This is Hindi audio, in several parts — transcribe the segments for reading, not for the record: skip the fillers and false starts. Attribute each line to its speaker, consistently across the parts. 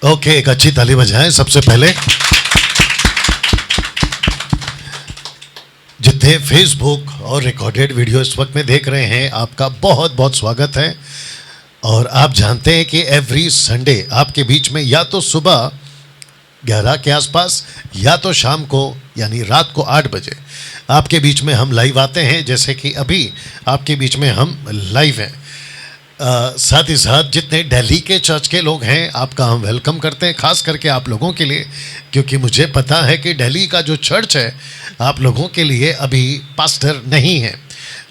Speaker 1: ओके, एक अच्छी ताली बजाएं सबसे पहले। जितने फेसबुक और रिकॉर्डेड वीडियो इस वक्त में देख रहे हैं, आपका बहुत बहुत स्वागत है। और आप जानते हैं कि एवरी संडे आपके बीच में या तो सुबह 11 के आसपास या तो शाम को यानी रात को 8 बजे आपके बीच में हम लाइव आते हैं। जैसे कि अभी आपके बीच में हम लाइव हैं। साथ ही साथ जितने दिल्ली के चर्च के लोग हैं, आपका हम वेलकम करते हैं, खास करके आप लोगों के लिए, क्योंकि मुझे पता है कि दिल्ली का जो चर्च है आप लोगों के लिए अभी पास्टर नहीं है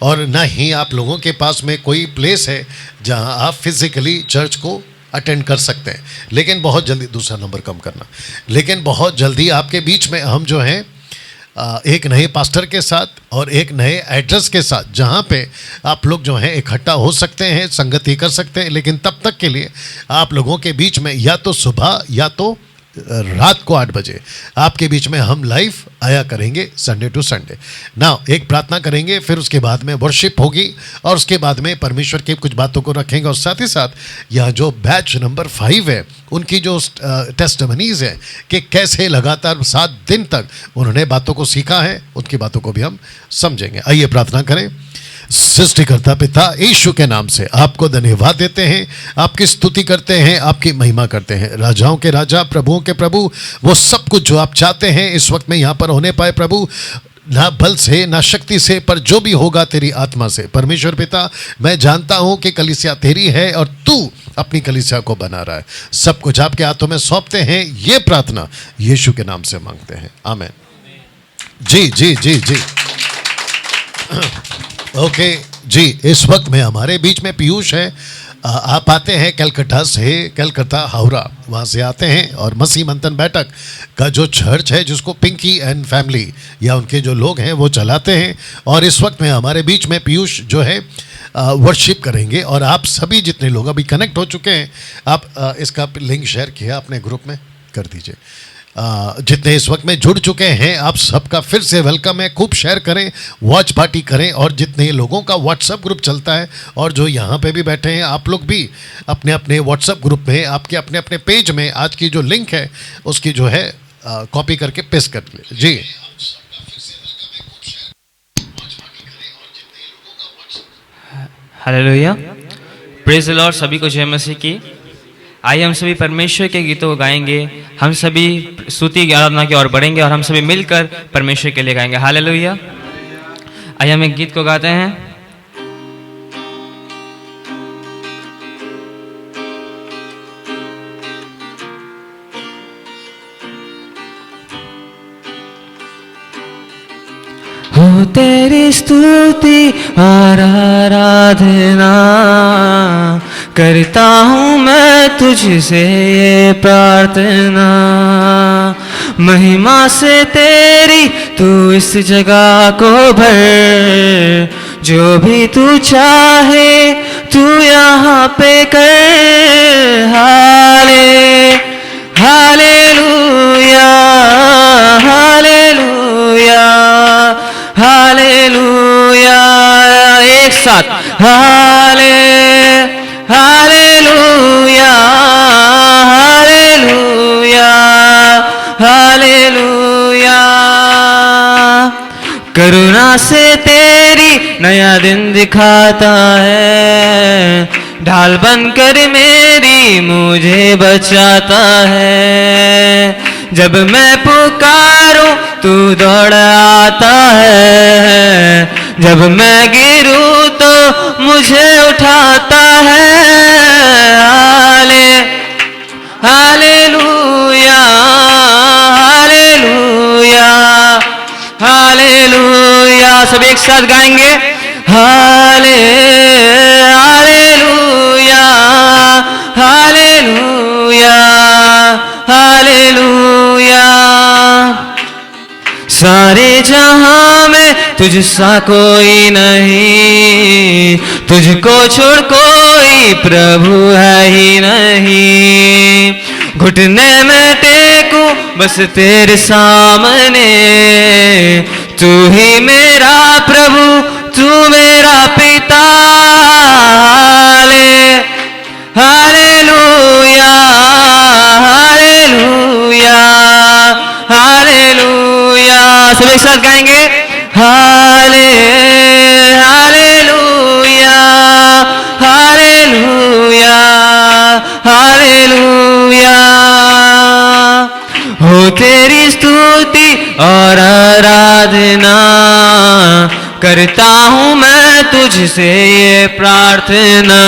Speaker 1: और ना ही आप लोगों के पास में कोई प्लेस है जहां आप फिज़िकली चर्च को अटेंड कर सकते हैं। लेकिन बहुत जल्दी, दूसरा नंबर कम करना, लेकिन बहुत जल्दी आपके बीच में हम जो हैं एक नए पास्टर के साथ और एक नए एड्रेस के साथ, जहाँ पे आप लोग जो हैं इकट्ठा हो सकते हैं, संगति कर सकते हैं। लेकिन तब तक के लिए आप लोगों के बीच में या तो सुबह या तो रात को 8 बजे आपके बीच में हम लाइव आया करेंगे, संडे टू संडे। नाउ एक प्रार्थना करेंगे, फिर उसके बाद में वर्शिप होगी और उसके बाद में परमेश्वर की कुछ बातों को रखेंगे। और साथ ही साथ यह जो बैच नंबर 5 है, उनकी जो टेस्टिमनीज है कि कैसे लगातार 7 दिन तक उन्होंने बातों को सीखा है, उनकी बातों को भी हम समझेंगे। आइए प्रार्थना करें। सृष्टिकर्ता पिता यीशु के नाम से आपको धन्यवाद देते हैं, आपकी स्तुति करते हैं, आपकी महिमा करते हैं। राजाओं के राजा, प्रभुओं के प्रभु, वो सब कुछ जो आप चाहते हैं इस वक्त में यहाँ पर होने पाए प्रभु, ना बल से ना शक्ति से, पर जो भी होगा तेरी आत्मा से। परमेश्वर पिता, मैं जानता हूँ कि कलीसिया तेरी है और तू अपनी कलीसिया को बना रहा है। सब कुछ आपके हाथों में सौंपते हैं। ये प्रार्थना यीशु के नाम से मांगते हैं, आमीन। जी जी जी जी ओके जी। इस वक्त में हमारे बीच में पीयूष है। आप आते हैं कलकत्ता से, कलकत्ता हावड़ा, वहाँ से आते हैं और मसीह मंथन बैठक का जो चर्च है जिसको पिंकी एंड फैमिली या उनके जो लोग हैं वो चलाते हैं। और इस वक्त में हमारे बीच में पीयूष जो है वर्शिप करेंगे। और आप सभी जितने लोग अभी कनेक्ट हो चुके हैं, आप इसका लिंक शेयर किया अपने ग्रुप में कर दीजिए। जितने इस वक्त में जुड़ चुके हैं, आप सबका फिर से वेलकम है। खूब शेयर करें, वॉच पार्टी करें। और जितने लोगों का व्हाट्सएप ग्रुप चलता है और जो यहाँ पे भी बैठे हैं, आप लोग भी अपने अपने व्हाट्सएप ग्रुप में, आपके अपने अपने पेज में आज की जो लिंक है उसकी जो है कॉपी करके पेस्ट कर ले जी।
Speaker 2: Hallelujah, praise the Lord. सभी को जय मसीह की। आइए हम सभी परमेश्वर के गीतों को गाएंगे, हम सभी स्तुति की आराधना की ओर बढ़ेंगे और हम सभी मिलकर परमेश्वर के लिए गाएंगे। हालेलुया। आइए हम एक गीत को गाते हैं। हो तेरी स्तुति और आराधना करता हूँ मैं तुझसे ये प्रार्थना, महिमा से तेरी तू इस जगह को भर, जो भी तू चाहे तू यहाँ पे कर। Hallelujah, hallelujah, hallelujah. एक साथ हालेलुया, हालेलुया, हालेलुया। करुणा से तेरी नया दिन दिखाता है, ढाल बनकर मेरी मुझे बचाता है। जब मैं पुकारूं तू दौड़ आता है, जब मैं गिरूं तो मुझे उठाता है। Hallelujah, hallelujah, hallelujah. सब एक साथ गाएंगे। Hallelujah, hallelujah, hallelujah. सारे जहां में तुझसा कोई नहीं, तुझको छोड़ कोई प्रभु है ही नहीं। घुटने में टेकूं बस तेरे सामने, तू ही मेरा प्रभु, तू मेरा पिता। हालेलुया, एक साथ गाएंगे हाले हालेलुया हालेलुया हालेलुया। हो तेरी स्तुति और आराधना करता हूँ मैं तुझसे ये प्रार्थना।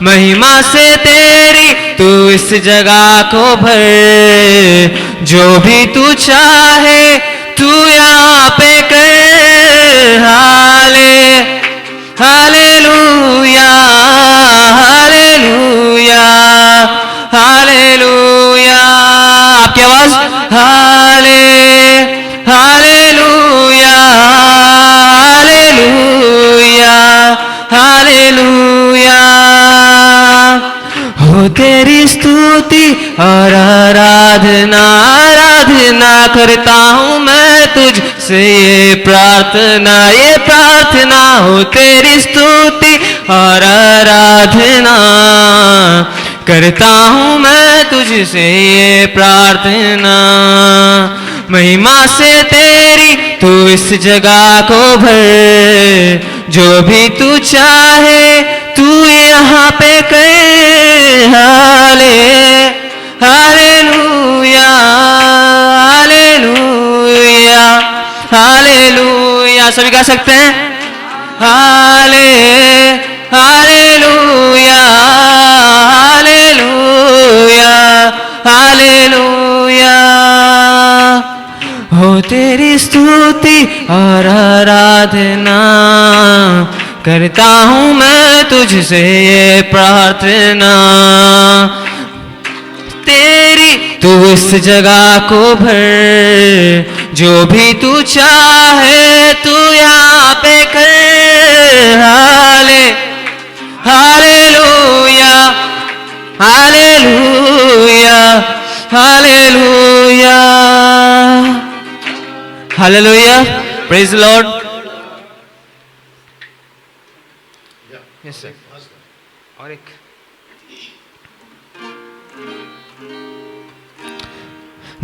Speaker 2: महिमा से तेरी तू इस जगह को भर, जो भी तू चाहे तू यहाँ पे कर। Hallelujah hallelujah hallelujah. आपकी आवाज हालेलुया हालेलुया हालेलुया। हो तेरी स्तुति और आराधना करता हूँ मैं तुझसे ये प्रार्थना हो तेरी स्तुति और आराधना करता हूँ मैं तुझसे ये प्रार्थना। महिमा से तेरी तू इस जगह को भर, जो भी तू चाहे तू यहाँ पे कर। Hallelujah hallelujah hallelujah. सभी गा सकते हैं हालेलुया हालेलुया हालेलुया। हो तेरी स्तुति और आराधना करता हूँ मैं तुझसे ये प्रार्थना। तेरी तू इस जगह को भर, जो भी तू चाहे तू यहाँ पे कर। Hallelujah hallelujah hallelujah hallelujah. Praise the Lord. Yes sir. और एक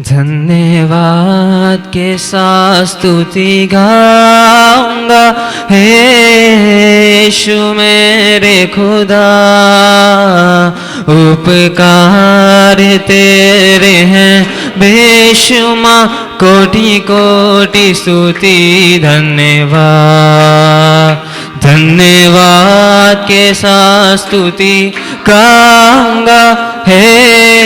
Speaker 2: धन्यवाद के साथ स्तुति गाऊंगा हे यीशु मेरे खुदा। उपकार तेरे हैं बेशुमार, कोटि कोटि स्तुति धन्यवाद। धन्यवाद के साथ स्तुति गाऊंगा हे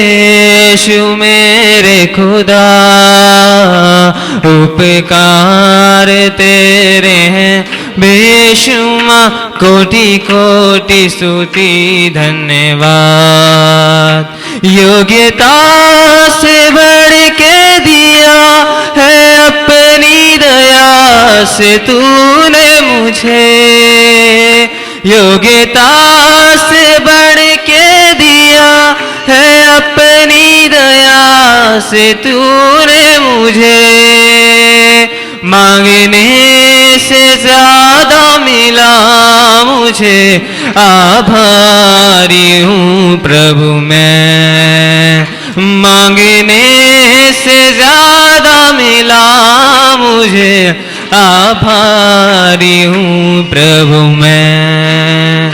Speaker 2: यीशु मेरे खुदा। उपकार तेरे हैं बेशुमार, कोटि कोटि स्तुति धन्यवाद। योग्यता से बढ़ के दिया है अपनी दया से तूने मुझे। योग्यता से बढ़ के दिया है अपनी दया से तूने मुझे। मांगने से ज्यादा मिला मुझे, आभारी हूँ प्रभु मैं। मांगने से ज्यादा मिला मुझे, आभारी हूँ प्रभु मैं।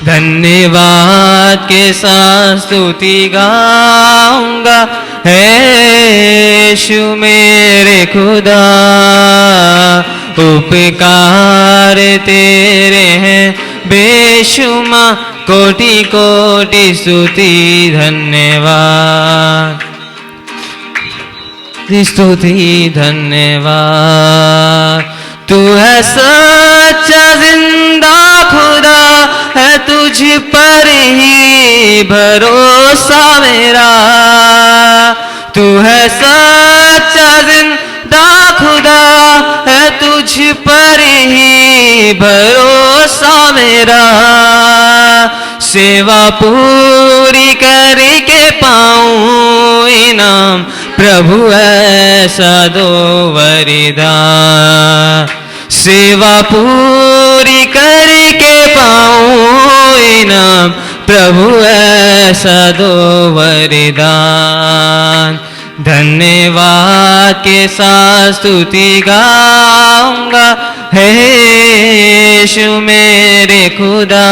Speaker 2: धन्यवाद के साथ स्तुति गाऊंगा हे यीशु मेरे खुदा। उपकार तेरे हैं बेशुमार, कोटि कोटि स्तुति धन्यवाद। स्तुति धन्यवाद। तू है सच्चा जिंदा खुदा, है तुझ पर ही भरोसा मेरा। तू है सच्चा जिंदा खुदा, है तुझ पर ही भरोसा मेरा। सेवा पूरी करके पाऊं इनाम, प्रभु ऐसा दो वरदान। सेवा पूरी करके पाऊं इनाम, प्रभु ऐसा दो वरदान। धन्यवाद के साथ स्तुति गाऊंगा, हे यीशु मेरे खुदा,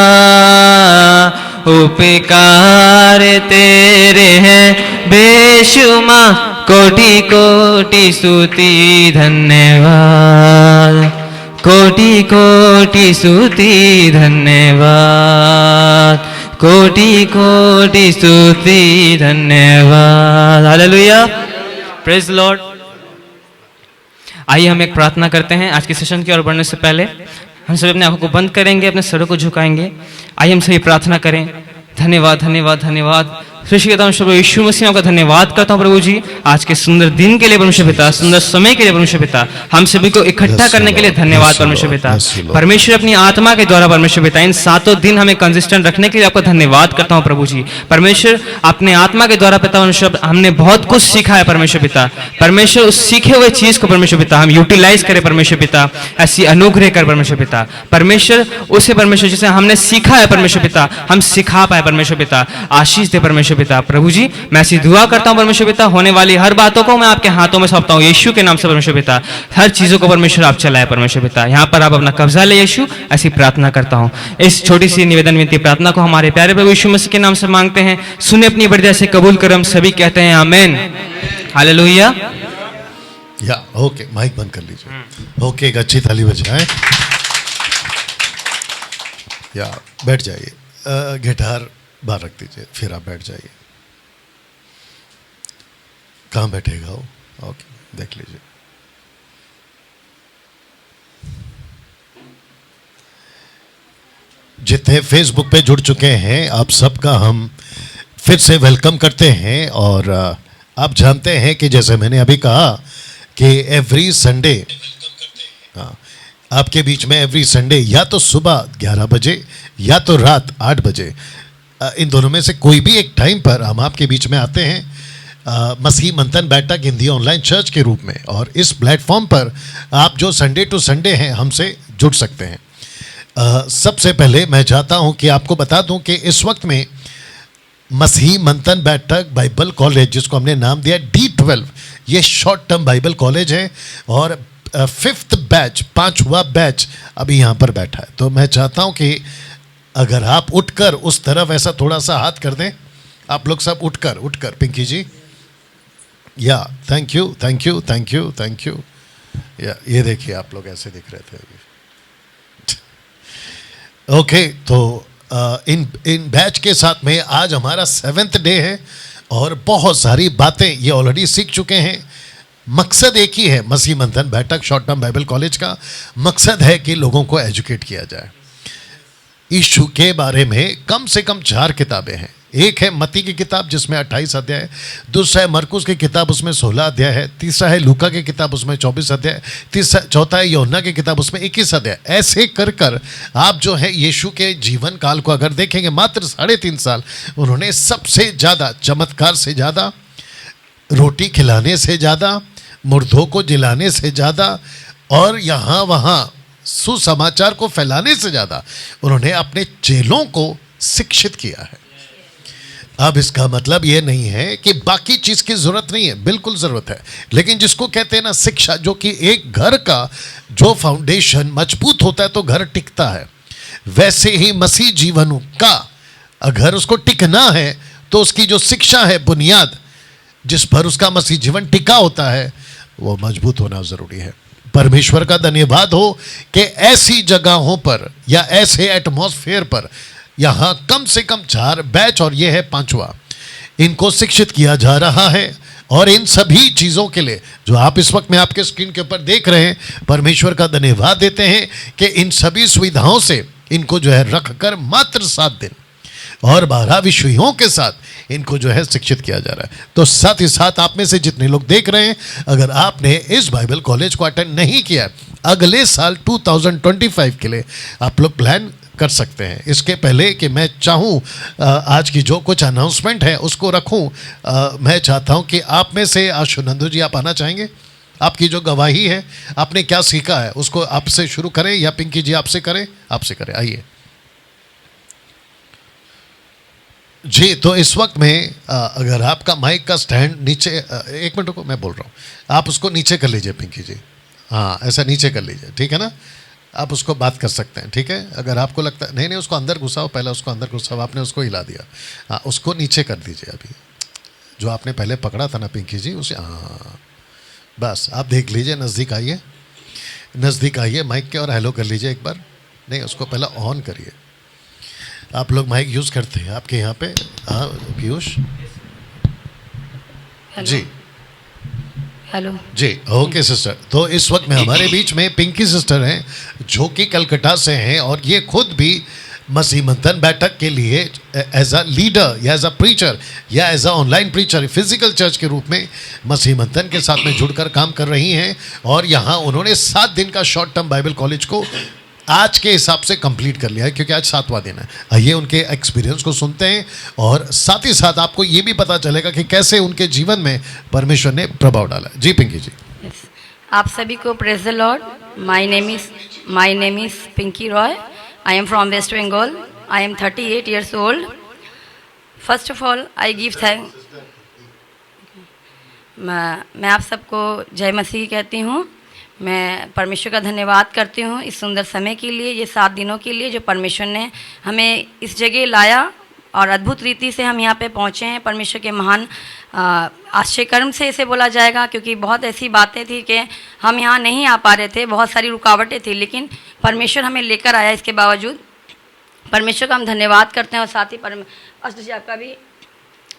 Speaker 2: उपकार तेरे हैं बेशुमार, कोटि कोटि स्तुति धन्यवाद, कोटि कोटि स्तुति धन्यवाद, कोटि कोटि स्तुति धन्यवाद। Hallelujah, praise Lord. आइए हम एक प्रार्थना करते हैं। आज के सेशन की ओर बढ़ने से पहले हम सभी अपने आंखों को बंद करेंगे, अपने सरों को झुकाएंगे। आइए हम सभी प्रार्थना करें। धन्यवाद धन्यवाद धन्यवाद सृष्टि करता हूँ प्रभु यीशु मसीह का धन्यवाद करता हूँ प्रभु जी, आज के सुंदर दिन के लिए परमेश्वर पिता, सुंदर समय के लिए परमेश्वर पिता, हम सभी को इकट्ठा करने के लिए धन्यवाद परमेश्वर पिता। परमेश्वर अपनी आत्मा के द्वारा परमेश्वर पिता इन 7 दिन हमें कंसिस्टेंट रखने के लिए आपका धन्यवाद करता हूँ प्रभु जी। परमेश्वर अपने आत्मा के द्वारा पिता परमेश्वर हमने बहुत कुछ सीखा है परमेश्वर पिता। परमेश्वर उस सीखे हुए चीज को परमेश्वर पिता हम यूटिलाइज करें परमेश्वर पिता, ऐसी अनुग्रह कर परमेश्वर पिता। परमेश्वर उसे परमेश्वर जिसे हमने सीखा है परमेश्वर पिता हम सिखा पाए परमेश्वर पिता, आशीष दे परमेश्वर पिता। प्रभु जी मैं ऐसी दुआ करता हूं परमेश्वर पिता, होने वाली हर बातों को मैं आपके हाथों में सौंपता हूं यीशु के नाम से परमेश्वर पिता। हर चीजों को परमेश्वर आप चलाए परमेश्वर पिता, यहाँ पर आप अपना कब्जा ले यीशु, ऐसी प्रार्थना करता हूं। इस छोटी सी निवेदन विनती प्रार्थना को हमारे प्यारे प्रभु यीशु मसीह के नाम से मांगते हैं। सुने अपनी बड़ी दया से कबूल कर, हम सभी कहते हैं आमीन, हालेलुया।
Speaker 1: या ओके, माइक बंद कर लीजिए। ओके, एक अच्छी ताली बजाएं। या बैठ जाइए, गिटार बाहर रख दीजिए, फिर आप बैठ जाइए। कहाँ बैठेगा वो? ओके, देख लीजिए। जितने फेसबुक पे जुड़ चुके हैं आप सबका हम फिर से वेलकम करते हैं। और आप जानते हैं कि जैसे मैंने अभी कहा कि एवरी संडे आपके बीच में एवरी संडे या तो सुबह 11 बजे या तो रात 8 बजे, इन दोनों में से कोई भी एक टाइम पर हम आपके बीच में आते हैं मसीह मंथन बैठक हिंदी ऑनलाइन चर्च के रूप में। और इस प्लेटफॉर्म पर आप जो संडे टू संडे हैं हमसे जुड़ सकते हैं। सबसे पहले मैं चाहता हूं कि आपको बता दूं कि इस वक्त में मसीह मंथन बैठक बाइबल कॉलेज, जिसको हमने नाम दिया D12, ये शॉर्ट टर्म बाइबल कॉलेज है और 5th बैच, 5वां बैच अभी यहाँ पर बैठा है। तो मैं चाहता हूँ कि अगर आप उठकर उस तरफ ऐसा थोड़ा सा हाथ कर दें, आप लोग सब उठकर पिंकी जी, या thank you thank you thank you thank you. या ये देखिए आप लोग ऐसे दिख रहे थे अभी। ओके, तो इन बैच के साथ में आज हमारा 7th डे है और बहुत सारी बातें ये ऑलरेडी सीख चुके हैं। मकसद एक ही है, मसीह मंथन बैठक शॉर्ट टर्म बाइबल कॉलेज का मकसद है कि लोगों को एजुकेट किया जाए। यीशु के बारे में कम से कम 4 किताबें हैं। एक है मत्ती की किताब जिसमें 28 अध्याय है, दूसरा है मरकुस की किताब उसमें 16 अध्याय है, तीसरा है लूका की किताब उसमें 24 अध्याय, चौथा है यूहन्ना की किताब उसमें 21 अध्याय। ऐसे कर कर आप जो है यीशु के जीवन काल को अगर देखेंगे, मात्र 3.5 साल उन्होंने सबसे ज़्यादा चमत्कार से ज़्यादा, रोटी खिलाने से ज़्यादा, मुर्दों को जिलाने से ज़्यादा और यहाँ वहाँ सुसमाचार को फैलाने से ज़्यादा उन्होंने अपने चेलों को शिक्षित किया है। अब इसका मतलब ये नहीं है कि बाकी चीज़ की ज़रूरत नहीं है, बिल्कुल ज़रूरत है, लेकिन जिसको कहते हैं ना शिक्षा, जो कि एक घर का जो फाउंडेशन मजबूत होता है तो घर टिकता है, वैसे ही मसीह जीवन का अगर उसको टिकना है तो उसकी जो शिक्षा है, बुनियाद जिस पर उसका मसीह जीवन टिका होता है, वो मजबूत होना ज़रूरी है। परमेश्वर का धन्यवाद हो कि ऐसी जगहों पर या ऐसे एटमॉस्फेयर पर यहाँ कम से कम 4 बैच और ये है 5वां, इनको शिक्षित किया जा रहा है। और इन सभी चीज़ों के लिए जो आप इस वक्त में आपके स्क्रीन के ऊपर देख रहे हैं, परमेश्वर का धन्यवाद देते हैं कि इन सभी सुविधाओं से इनको जो है रख कर मात्र 7 दिन और 12 विषयों के साथ इनको जो है शिक्षित किया जा रहा है। तो साथ ही साथ आप में से जितने लोग देख रहे हैं, अगर आपने इस बाइबल कॉलेज को अटेंड नहीं किया, अगले साल 2025 के लिए आप लोग प्लान कर सकते हैं। इसके पहले कि मैं चाहूँ आज की जो कुछ अनाउंसमेंट है उसको रखूँ, मैं चाहता हूँ कि आप में से आशुनंदू जी आप आना चाहेंगे? आपकी जो गवाही है, आपने क्या सीखा है उसको आपसे शुरू करें या पिंकी जी आपसे करें? आपसे करें, आइए। जी, तो इस वक्त में अगर आपका माइक का स्टैंड नीचे, एक मिनट को मैं बोल रहा हूँ, आप उसको नीचे कर लीजिए पिंकी जी। हाँ, ऐसा नीचे कर लीजिए, ठीक है ना? आप उसको बात कर सकते हैं, ठीक है? अगर आपको लगता है नहीं उसको अंदर घुसाओ, पहले उसको अंदर घुसाओ, आपने उसको हिला दिया। हाँ, उसको नीचे कर दीजिए अभी, जो आपने पहले पकड़ा था ना पिंकी जी, उसे। हाँ, बस आप देख लीजिए, नज़दीक आइए, नज़दीक आइए माइक के और हेलो कर लीजिए एक बार। नहीं, उसको पहले ऑन करिए। आप लोग माइक यूज़ करते हैं आपके यहाँ पे? हाँ पीयूष जी,
Speaker 3: हेलो
Speaker 1: जी, ओके सिस्टर। तो इस वक्त में हमारे बीच में पिंकी सिस्टर हैं, जो कि कलकत्ता से हैं, और ये खुद भी मसीह मंथन बैठक के लिए एज अ लीडर या एज अ प्रीचर या as a online preacher physical church के रूप में मसीह मंथन के साथ में जुड़कर काम कर रही हैं। और यहाँ उन्होंने 7 दिन का शॉर्ट टर्म बाइबल कॉलेज को आज के हिसाब से कंप्लीट कर लिया है, क्योंकि आज 7वां दिन है। आइए उनके एक्सपीरियंस को सुनते हैं, और साथ ही साथ आपको ये भी पता चलेगा कि कैसे उनके जीवन में परमेश्वर ने प्रभाव डाला। जी पिंकी जी।
Speaker 3: Yes. आप सभी को praise the lord. My name is Pinky Roy. I am from West Bengal. I am 38 years old. First of all I give thank, मैं आप सबको जय मसीह कहती हूँ। मैं परमेश्वर का धन्यवाद करती हूँ इस सुंदर समय के लिए, ये 7 दिनों के लिए जो परमेश्वर ने हमें इस जगह लाया, और अद्भुत रीति से हम यहाँ पे पहुँचे हैं। परमेश्वर के महान आश्चर्यकर्म से इसे बोला जाएगा, क्योंकि बहुत ऐसी बातें थी कि हम यहाँ नहीं आ पा रहे थे, बहुत सारी रुकावटें थी, लेकिन परमेश्वर हमें लेकर आया। इसके बावजूद परमेश्वर का हम धन्यवाद करते हैं, और साथ ही अष्ट जी आपका भी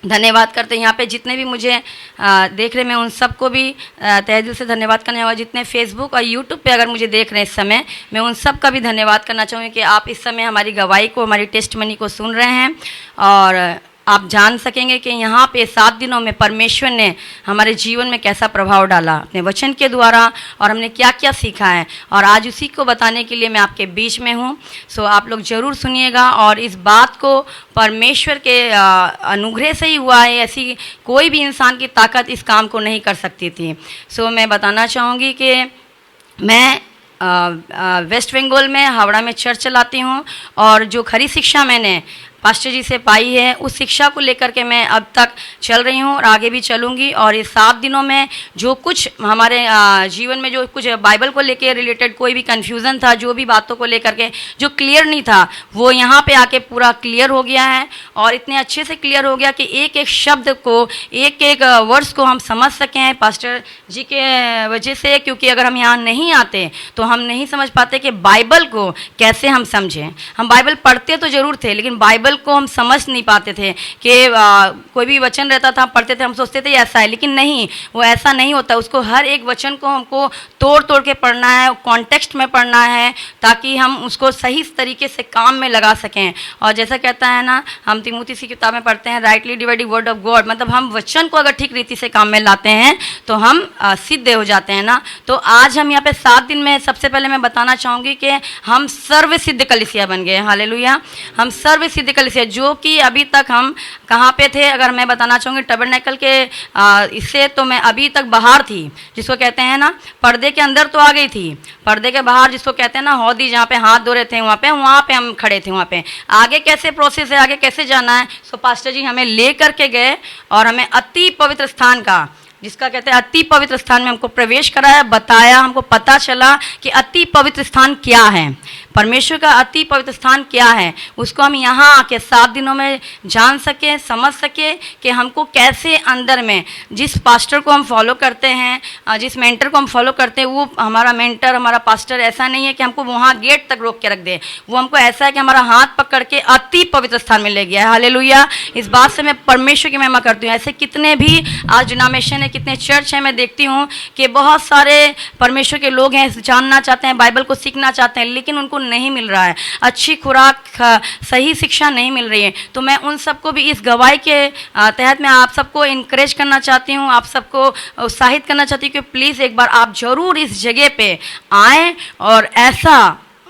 Speaker 3: धन्यवाद करते हैं। यहाँ पे जितने भी मुझे देख रहे हैं, मैं उन सबको भी तहे दिल से धन्यवाद करने वाला। जितने फेसबुक और यूट्यूब पे अगर मुझे देख रहे हैं इस समय, मैं उन सब का भी धन्यवाद करना चाहूँगी कि आप इस समय हमारी गवाही को, हमारी टेस्टमनी को सुन रहे हैं, और आप जान सकेंगे कि यहाँ पे 7 दिनों में परमेश्वर ने हमारे जीवन में कैसा प्रभाव डाला अपने वचन के द्वारा, और हमने क्या क्या सीखा है, और आज उसी को बताने के लिए मैं आपके बीच में हूँ। सो आप लोग ज़रूर सुनिएगा, और इस बात को परमेश्वर के अनुग्रह से ही हुआ है। ऐसी कोई भी इंसान की ताकत इस काम को नहीं कर सकती थी। सो मैं बताना चाहूँगी कि मैं वेस्ट बंगाल में हावड़ा में चर्च चलाती हूँ, और जो खरी शिक्षा मैंने पास्टर जी से पाई है, उस शिक्षा को लेकर के मैं अब तक चल रही हूँ और आगे भी चलूँगी। और इस 7 दिनों में जो कुछ हमारे जीवन में जो कुछ बाइबल को लेकर रिलेटेड कोई भी कन्फ्यूज़न था, जो भी बातों को लेकर के जो क्लियर नहीं था, वो यहाँ पे आके पूरा क्लियर हो गया है, और इतने अच्छे से क्लियर हो गया कि एक एक शब्द को, एक एक वर्ड्स को हम समझ सके हैं पास्टर जी के वजह से। क्योंकि अगर हम यहाँ नहीं आते तो हम नहीं समझ पाते कि बाइबल को कैसे हम समझें। हम बाइबल पढ़ते तो ज़रूर थे, लेकिन बाइबल को हम समझ नहीं पाते थे कि कोई भी वचन रहता था, पढ़ते थे, हम सोचते थे ऐसा है, लेकिन नहीं, वो ऐसा नहीं होता। उसको हर एक वचन को हमको तोड़ तोड़ के पढ़ना है, कॉन्टेक्स्ट में पढ़ना है, ताकि हम उसको सही तरीके से काम में लगा सकें। और जैसा कहता है ना, हम तिमुथी की किताब में पढ़ते हैं, rightly dividing word of God, मतलब हम वचन को अगर ठीक रीति से काम में लाते हैं तो हम सिद्ध हो जाते हैं ना। तो आज हम यहाँ पे 7 दिन में, सबसे पहले मैं बताना चाहूँगी कि हम सर्व सिद्ध कलीसिया बन गए। हालेलुया। हम सर्व सिद्ध कलीसिया, जो कि अभी तक हम कहाँ पे थे, अगर मैं बताना चाहूँगी टबरनेकल के इससे तो मैं अभी तक बाहर थी, जिसको कहते हैं ना, पर्दे के अंदर तो आ गई थी, पर्दे के बाहर जिसको कहते हैं ना हौदी, जहाँ पे हाथ धो रहे थे, वहाँ पे हम खड़े थे। वहाँ पे आगे कैसे प्रोसेस है, आगे कैसे जाना है, सो पास्टर जी हमें ले करके गए, और हमें अति पवित्र स्थान का, जिसका कहते हैं अति पवित्र स्थान में हमको प्रवेश कराया, बताया, हमको पता चला कि अति पवित्र स्थान क्या है, परमेश्वर का अति पवित्र स्थान क्या है। उसको हम यहाँ आके 7 दिनों में जान सके, समझ सके कि हमको कैसे अंदर में, जिस पास्टर को हम फॉलो करते हैं, जिस मेंटर को हम फॉलो करते हैं, वो हमारा मेंटर, हमारा पास्टर ऐसा नहीं है कि हमको वहाँ गेट तक रोक के रख दे। वो हमको ऐसा है कि हमारा हाथ पकड़ के अति पवित्र स्थान में ले गया है। हालेलुया। इस बात से मैं परमेश्वर की महिमा करती हूँ। ऐसे कितने भी आज डिनोमिनेशन है, कितने चर्च हैं, मैं देखती हूँ कि बहुत सारे परमेश्वर के लोग हैं, जानना चाहते हैं, बाइबल को सीखना चाहते हैं, लेकिन उनको नहीं मिल रहा है, अच्छी खुराक, सही शिक्षा नहीं मिल रही है। तो मैं उन सबको भी इस गवाही के तहत मैं आप सबको इनकरेज करना चाहती हूँ, आप सबको उत्साहित करना चाहती हूँ कि प्लीज़ एक बार आप जरूर इस जगह पे आएँ, और ऐसा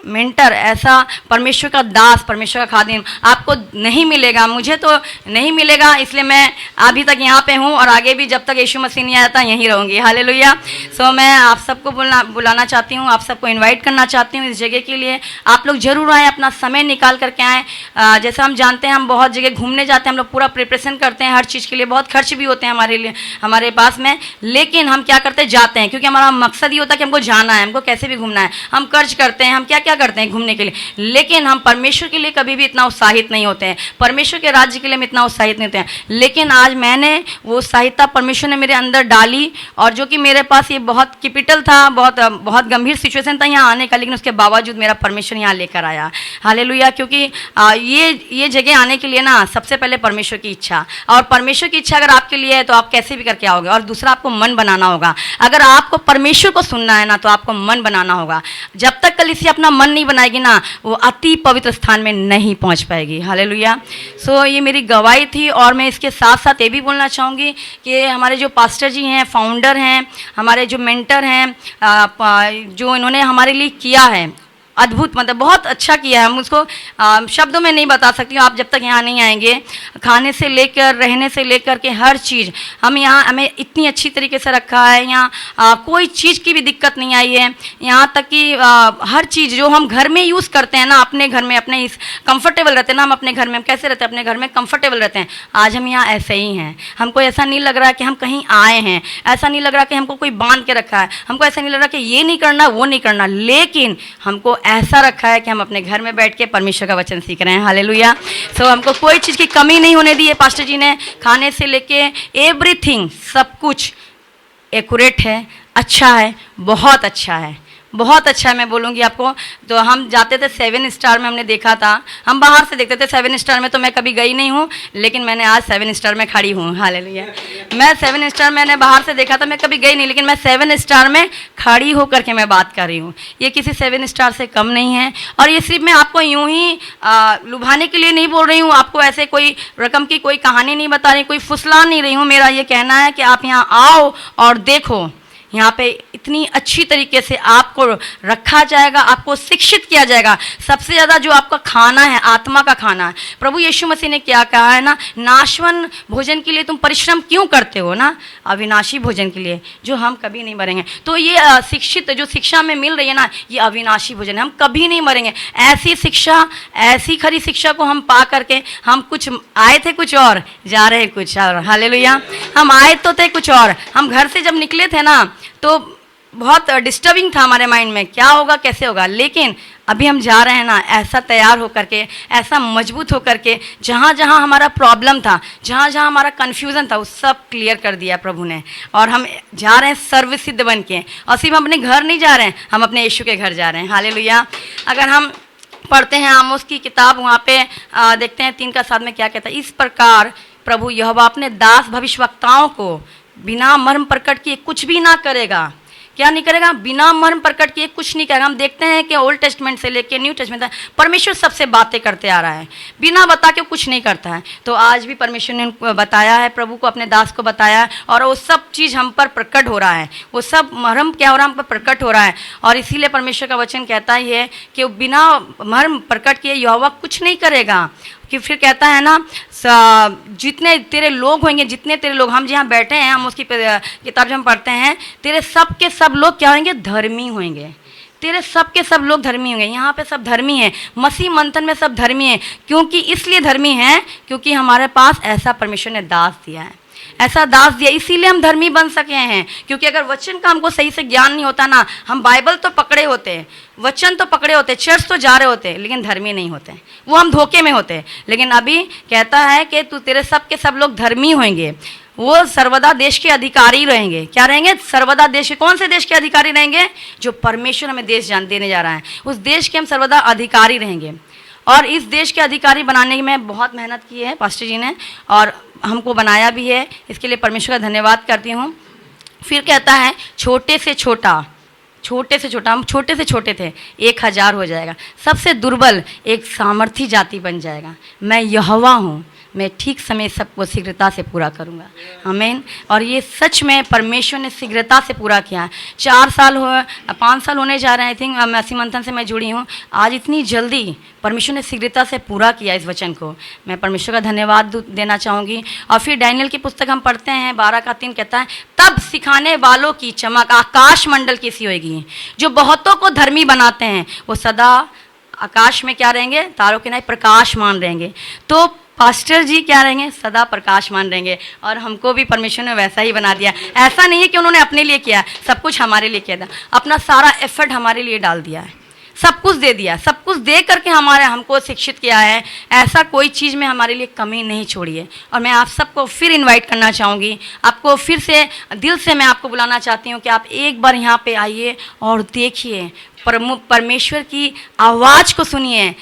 Speaker 3: मेंटर, ऐसा परमेश्वर का दास, परमेश्वर का खादिम आपको नहीं मिलेगा। मुझे तो नहीं मिलेगा, इसलिए मैं अभी तक यहाँ पे हूँ और आगे भी जब तक यीशु मसीह नहीं आता यहीं रहूँगी। हालेलुया। सो मैं आप सबको बुलाना चाहती हूँ, आप सबको इनवाइट करना चाहती हूँ इस जगह के लिए। आप लोग जरूर आएँ, अपना समय निकाल करके आएँ। जैसा हम जानते हैं, हम बहुत जगह घूमने जाते हैं, हम लोग पूरा प्रिपरेशन करते हैं हर चीज़ के लिए, बहुत खर्च भी होते हैं हमारे लिए, हमारे पास में, लेकिन हम क्या करते जाते हैं, क्योंकि हमारा मकसद ये होता है कि हमको जाना है, हमको कैसे भी घूमना है। हम खर्च करते हैं, हम क्या क्या करते हैं घूमने के लिए, लेकिन हम परमेश्वर के लिए कभी भी इतना उत्साहित नहीं होते हैं, परमेश्वर के राज्य के लिए हम इतना उत्साहित नहीं होते हैं। लेकिन आज मैंने वो उत्साहिता परमेश्वर ने मेरे अंदर डाली, और जो कि मेरे पास ये बहुत कैपिटल था, बहुत गंभीर सिचुएशन था यहाँ आने का, लेकिन उसके बावजूद मेरा परमेश्वर यहाँ लेकर आया। हालेलुया। क्योंकि ये जगह आने के लिए ना सबसे पहले परमेश्वर की इच्छा, और परमेश्वर की इच्छा अगर आपके लिए है तो आप कैसे भी करके आओगे। और दूसरा, आपको मन बनाना होगा। अगर आपको परमेश्वर को सुनना है ना तो आपको मन बनाना होगा। जब तक कलीसिया अपना मन नहीं बनाएगी ना, वो अति पवित्र स्थान में नहीं पहुंच पाएगी। हालेलुया। सो ये मेरी गवाही थी, और मैं इसके साथ साथ ये भी बोलना चाहूँगी कि हमारे जो पास्टर जी हैं, फाउंडर हैं, हमारे जो मेंटर हैं, जो इन्होंने हमारे लिए किया है, अद्भुत, मतलब बहुत अच्छा किया है। हम उसको शब्दों में नहीं बता सकती हूँ, आप जब तक यहाँ नहीं आएंगे। खाने से लेकर, रहने से लेकर के हर चीज़ हमें इतनी अच्छी तरीके से रखा है। यहाँ कोई चीज़ की भी दिक्कत नहीं आई है। यहाँ तक कि हर चीज़ जो हम घर में यूज़ करते हैं ना, अपने घर में अपने इस कंफर्टेबल रहते हैं ना, हम अपने घर में हम कैसे रहते हैं, अपने घर में कंफर्टेबल रहते हैं। आज हम यहाँ ऐसे ही हैं। हमको ऐसा नहीं लग रहा कि हम कहीं आए हैं, ऐसा नहीं लग रहा कि हमको कोई बांध के रखा है, हमको ऐसा नहीं लग रहा कि ये नहीं करना वो नहीं करना, लेकिन हमको ऐसा रखा है कि हम अपने घर में बैठ के परमेश्वर का वचन सीख रहे हैं। हालेलुया। सो हमको कोई चीज़ की कमी नहीं होने दी है। पास्टर जी ने खाने से लेके एवरीथिंग, सब कुछ एक्यूरेट है, अच्छा है, बहुत अच्छा है, बहुत अच्छा है। मैं बोलूँगी आपको, तो हम जाते थे 7 स्टार में, हमने देखा था, हम बाहर से देखते थे 7 स्टार में, तो मैं कभी गई नहीं हूँ, लेकिन मैंने आज 7 स्टार में खड़ी हूँ। हालेलुया। मैं 7 स्टार मैंने बाहर से देखा था, मैं कभी गई नहीं, लेकिन मैं 7 स्टार में खड़ी होकर के मैं बात कर रही हूँ। ये किसी 7 स्टार से कम नहीं है, और ये सिर्फ मैं आपको यूँ ही लुभाने के लिए नहीं बोल रही हूँ, आपको ऐसे कोई रकम की कोई कहानी नहीं बता रही, कोई फुसला नहीं रही हूँ। मेरा ये कहना है कि आप यहाँ आओ और देखो, यहाँ पे इतनी अच्छी तरीके से आपको रखा जाएगा, आपको शिक्षित किया जाएगा। सबसे ज़्यादा जो आपका खाना है, आत्मा का खाना है। प्रभु यीशु मसीह ने क्या कहा है ना, नाशवन भोजन के लिए तुम परिश्रम क्यों करते हो ना, अविनाशी भोजन के लिए जो हम कभी नहीं मरेंगे। तो ये शिक्षित जो शिक्षा में मिल रही है ना, ये अविनाशी भोजन है, हम कभी नहीं मरेंगे। ऐसी शिक्षा, ऐसी खरी शिक्षा को हम पा करके, हम कुछ आए थे कुछ और, जा रहे कुछ और। हालेलुया। हम आए तो थे कुछ और, हम घर से जब निकले थे ना तो बहुत डिस्टर्बिंग था हमारे माइंड में, क्या होगा कैसे होगा, लेकिन अभी हम जा रहे हैं ना ऐसा तैयार होकर के, ऐसा मजबूत होकर के, जहाँ जहाँ हमारा प्रॉब्लम था, जहाँ जहाँ हमारा कन्फ्यूज़न था, वो सब क्लियर कर दिया प्रभु ने। और हम जा रहे हैं सर्वसिद्ध बन के, और सिर्फ हम अपने घर नहीं जा रहे हैं, हम अपने यीशु के घर जा रहे हैं। हालेलुया। अगर हम पढ़ते हैं आमोस की किताब, वहाँ पे देखते हैं 3:7 में क्या कहता है, इस प्रकार प्रभु यहोवा अपने दास भविष्यवक्ताओं को बिना मर्म प्रकट किए कुछ भी ना करेगा। क्या नहीं करेगा? बिना मर्म प्रकट किए कुछ नहीं करेगा। हम देखते हैं कि ओल्ड टेस्टमेंट से लेके न्यू टेस्टमेंट तक परमेश्वर सबसे बातें करते आ रहा है, बिना बता के कुछ नहीं करता है। तो आज भी परमेश्वर ने बताया है, प्रभु को, अपने दास को बताया है, और वो सब चीज़ हम पर प्रकट हो रहा है, वो सब मर्म क्या हो रहा है, हम पर प्रकट हो रहा है। और इसीलिए परमेश्वर का वचन कहता ही है कि बिना मर्म प्रकट किए यहोवा कुछ नहीं करेगा। कि फिर कहता है ना, जितने तेरे लोग होंगे, जितने तेरे लोग, हम जहाँ बैठे हैं, हम उसकी किताब जब हम पढ़ते हैं, तेरे सब के सब लोग क्या होंगे? धर्मी होंगे। तेरे सब के सब लोग धर्मी होंगे। यहाँ पे सब धर्मी हैं, मसीह मंथन में सब धर्मी हैं। क्योंकि इसलिए धर्मी हैं क्योंकि हमारे पास ऐसा परमेश्वर ने दास दिया है, ऐसा दास दिया, इसीलिए हम धर्मी बन सके हैं। क्योंकि अगर वचन का हमको सही से ज्ञान नहीं होता ना, हम बाइबल तो पकड़े होते, वचन तो पकड़े होते, चर्च तो जा रहे होते, लेकिन धर्मी नहीं होते, वो हम धोखे में होते। लेकिन अभी कहता है कि तू, तेरे सब के सब लोग धर्मी होंगे, वो सर्वदा देश के अधिकारी रहेंगे। क्या रहेंगे? सर्वदा देश के। कौन से देश के अधिकारी रहेंगे? जो परमेश्वर हमें देश देने जा रहा है, उस देश के हम सर्वदा अधिकारी रहेंगे। और इस देश के अधिकारी बनाने में बहुत मेहनत की है पास्टर जी ने, और हमको बनाया भी है, इसके लिए परमेश्वर का धन्यवाद करती हूँ। फिर कहता है, छोटे से छोटा, छोटे से छोटा, हम छोटे से छोटे थे, 1000 हो जाएगा। सबसे दुर्बल एक सामर्थी जाति बन जाएगा। मैं यहोवा हूँ, मैं ठीक समय सबको शीघ्रता से पूरा करूँगा। आमीन। और ये सच में परमेश्वर ने शीघ्रता से पूरा किया है। 4 साल हो 5 साल होने जा रहे हैं, आई थिंक मसीह मंथन से मैं जुड़ी हूँ। आज इतनी जल्दी परमेश्वर ने शीघ्रता से पूरा किया इस वचन को, मैं परमेश्वर का धन्यवाद देना चाहूँगी। और फिर डैनियल की पुस्तक हम पढ़ते हैं 12:3 कहता है, तब सिखाने वालों की चमक आकाश मंडल की सी होगी, जो बहुतों को धर्मी बनाते हैं वो सदा आकाश में क्या रहेंगे, तारों के नहीं प्रकाशमान रहेंगे। तो पास्टर जी क्या रहेंगे, सदा प्रकाशमान रहेंगे। और हमको भी परमेश्वर ने वैसा ही बना दिया। ऐसा नहीं है कि उन्होंने अपने लिए किया, सब कुछ हमारे लिए किया था, अपना सारा एफर्ट हमारे लिए डाल दिया है, सब कुछ दे दिया, सब कुछ दे करके हमको शिक्षित किया है। ऐसा कोई चीज़ में हमारे लिए कमी नहीं छोड़ी है। और मैं आप सबको फिर इनवाइट करना चाहूँगी, आपको फिर से दिल से मैं आपको बुलाना चाहती हूँ कि आप एक बार यहाँ पे आइए और देखिए, परमेश्वर की आवाज़ को सुनिए,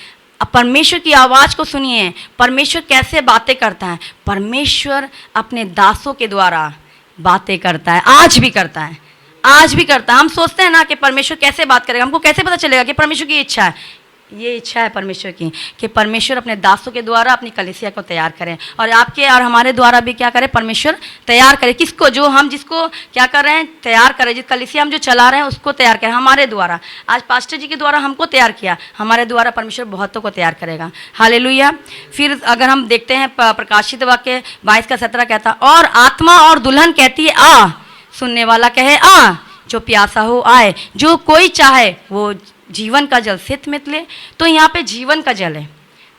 Speaker 3: परमेश्वर की आवाज़ को सुनिए। परमेश्वर कैसे बातें करता है, परमेश्वर अपने दासों के द्वारा बातें करता है, आज भी करता है, आज भी करता है। हम सोचते हैं ना कि परमेश्वर कैसे बात करेगा, हमको कैसे पता चलेगा कि परमेश्वर की इच्छा है। ये इच्छा है परमेश्वर की कि परमेश्वर अपने दासों के द्वारा अपनी कलीसिया को तैयार करें, और आपके और हमारे द्वारा भी क्या करें, परमेश्वर तैयार करे। किसको, जो हम जिसको क्या कर रहे हैं, तैयार करें, जिस कलीसिया हम जो चला रहे हैं उसको तैयार करें हमारे द्वारा। आज पास्टर जी के द्वारा हमको तैयार किया, हमारे द्वारा परमेश्वर बहुतों को तैयार करेगा। हालेलुया। फिर अगर हम देखते हैं प्रकाशित वाक्य 22:17 कहता, और आत्मा और दुल्हन कहती है आ, सुनने वाला कहे आ, जो प्यासा हो आए, जो कोई चाहे वो जीवन का जल सित में ले। तो यहाँ पे जीवन का जल है,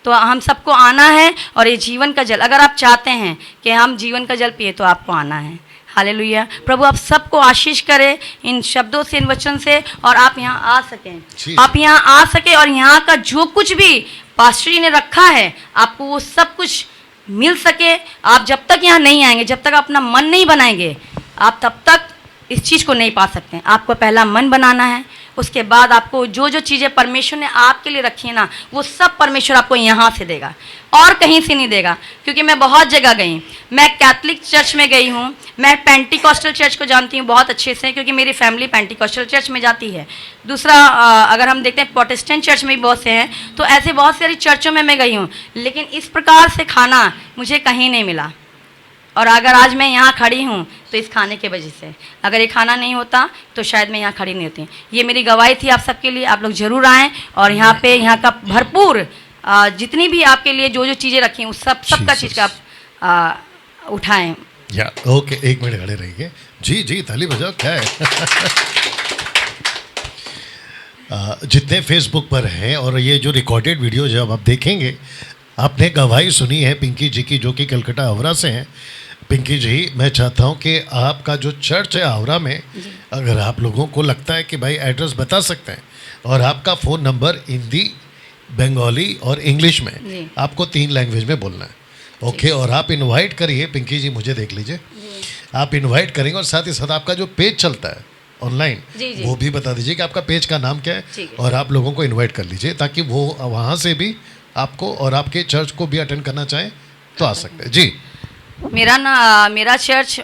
Speaker 3: तो हम सबको आना है। और ये जीवन का जल, अगर आप चाहते हैं कि हम जीवन का जल पिए तो आपको आना है। हालेलुया। प्रभु आप सबको आशीष करे इन शब्दों से, इन वचन से, और आप यहाँ आ सकें, आप यहाँ आ सके, और यहाँ का जो कुछ भी पास्टर जी ने रखा है आपको वो सब कुछ मिल सके। आप जब तक यहाँ नहीं आएंगे, जब तक अपना मन नहीं बनाएंगे, आप तब तक इस चीज़ को नहीं पा सकते हैं। आपको पहला मन बनाना है, उसके बाद आपको जो जो चीज़ें परमेश्वर ने आपके लिए रखी है ना, वो सब परमेश्वर आपको यहाँ से देगा और कहीं से नहीं देगा। क्योंकि मैं बहुत जगह गई, मैं कैथलिक चर्च में गई हूँ, मैं पेंटिकॉस्टल चर्च को जानती हूँ बहुत अच्छे से, क्योंकि मेरी फैमिली पेंटिकॉस्टल चर्च में जाती है। दूसरा अगर हम देखते हैं प्रोटेस्टेंट चर्च में भी बहुत से हैं, तो ऐसे बहुत सारी चर्चों में मैं गई हूँ, लेकिन इस प्रकार से खाना मुझे कहीं नहीं मिला। और अगर आज मैं यहाँ खड़ी हूँ तो इस खाने के वजह से, अगर ये खाना नहीं होता तो शायद मैं यहाँ खड़ी नहीं होती। ये मेरी गवाही थी आप सबके लिए, आप लोग जरूर आएँ और यहाँ पे यहाँ का भरपूर जितनी भी आपके लिए जो जो चीज़ें रखी हैं उस सबका चीज़ का आप उठाएँ।
Speaker 1: या ओके, 1 मिनट खड़े रहिए। जी जी, ताली बजाओ, क्या है। जितने फेसबुक पर हैं और ये जो रिकॉर्डेड वीडियो जब आप देखेंगे, आपने गवाही सुनी है पिंकी जी की, जो कि कलकत्ता हावड़ा से हैं। पिंकी जी, मैं चाहता हूं कि आपका जो चर्च है हावड़ा में, अगर आप लोगों को लगता है कि भाई एड्रेस बता सकते हैं, और आपका फ़ोन नंबर हिंदी, बंगाली और इंग्लिश में, आपको 3 लैंग्वेज में बोलना है। ओके, और आप इनवाइट करिए। पिंकी जी मुझे देख लीजिए, आप इनवाइट करेंगे, और साथ ही साथ आपका जो पेज चलता है ऑनलाइन, वो भी बता दीजिए कि आपका पेज का नाम क्या है, और आप लोगों को इन्वाइट कर लीजिए, ताकि वो वहाँ से भी आपको और आपके चर्च को भी अटेंड करना चाहें तो आ सकते हैं। जी,
Speaker 3: मेरा चर्च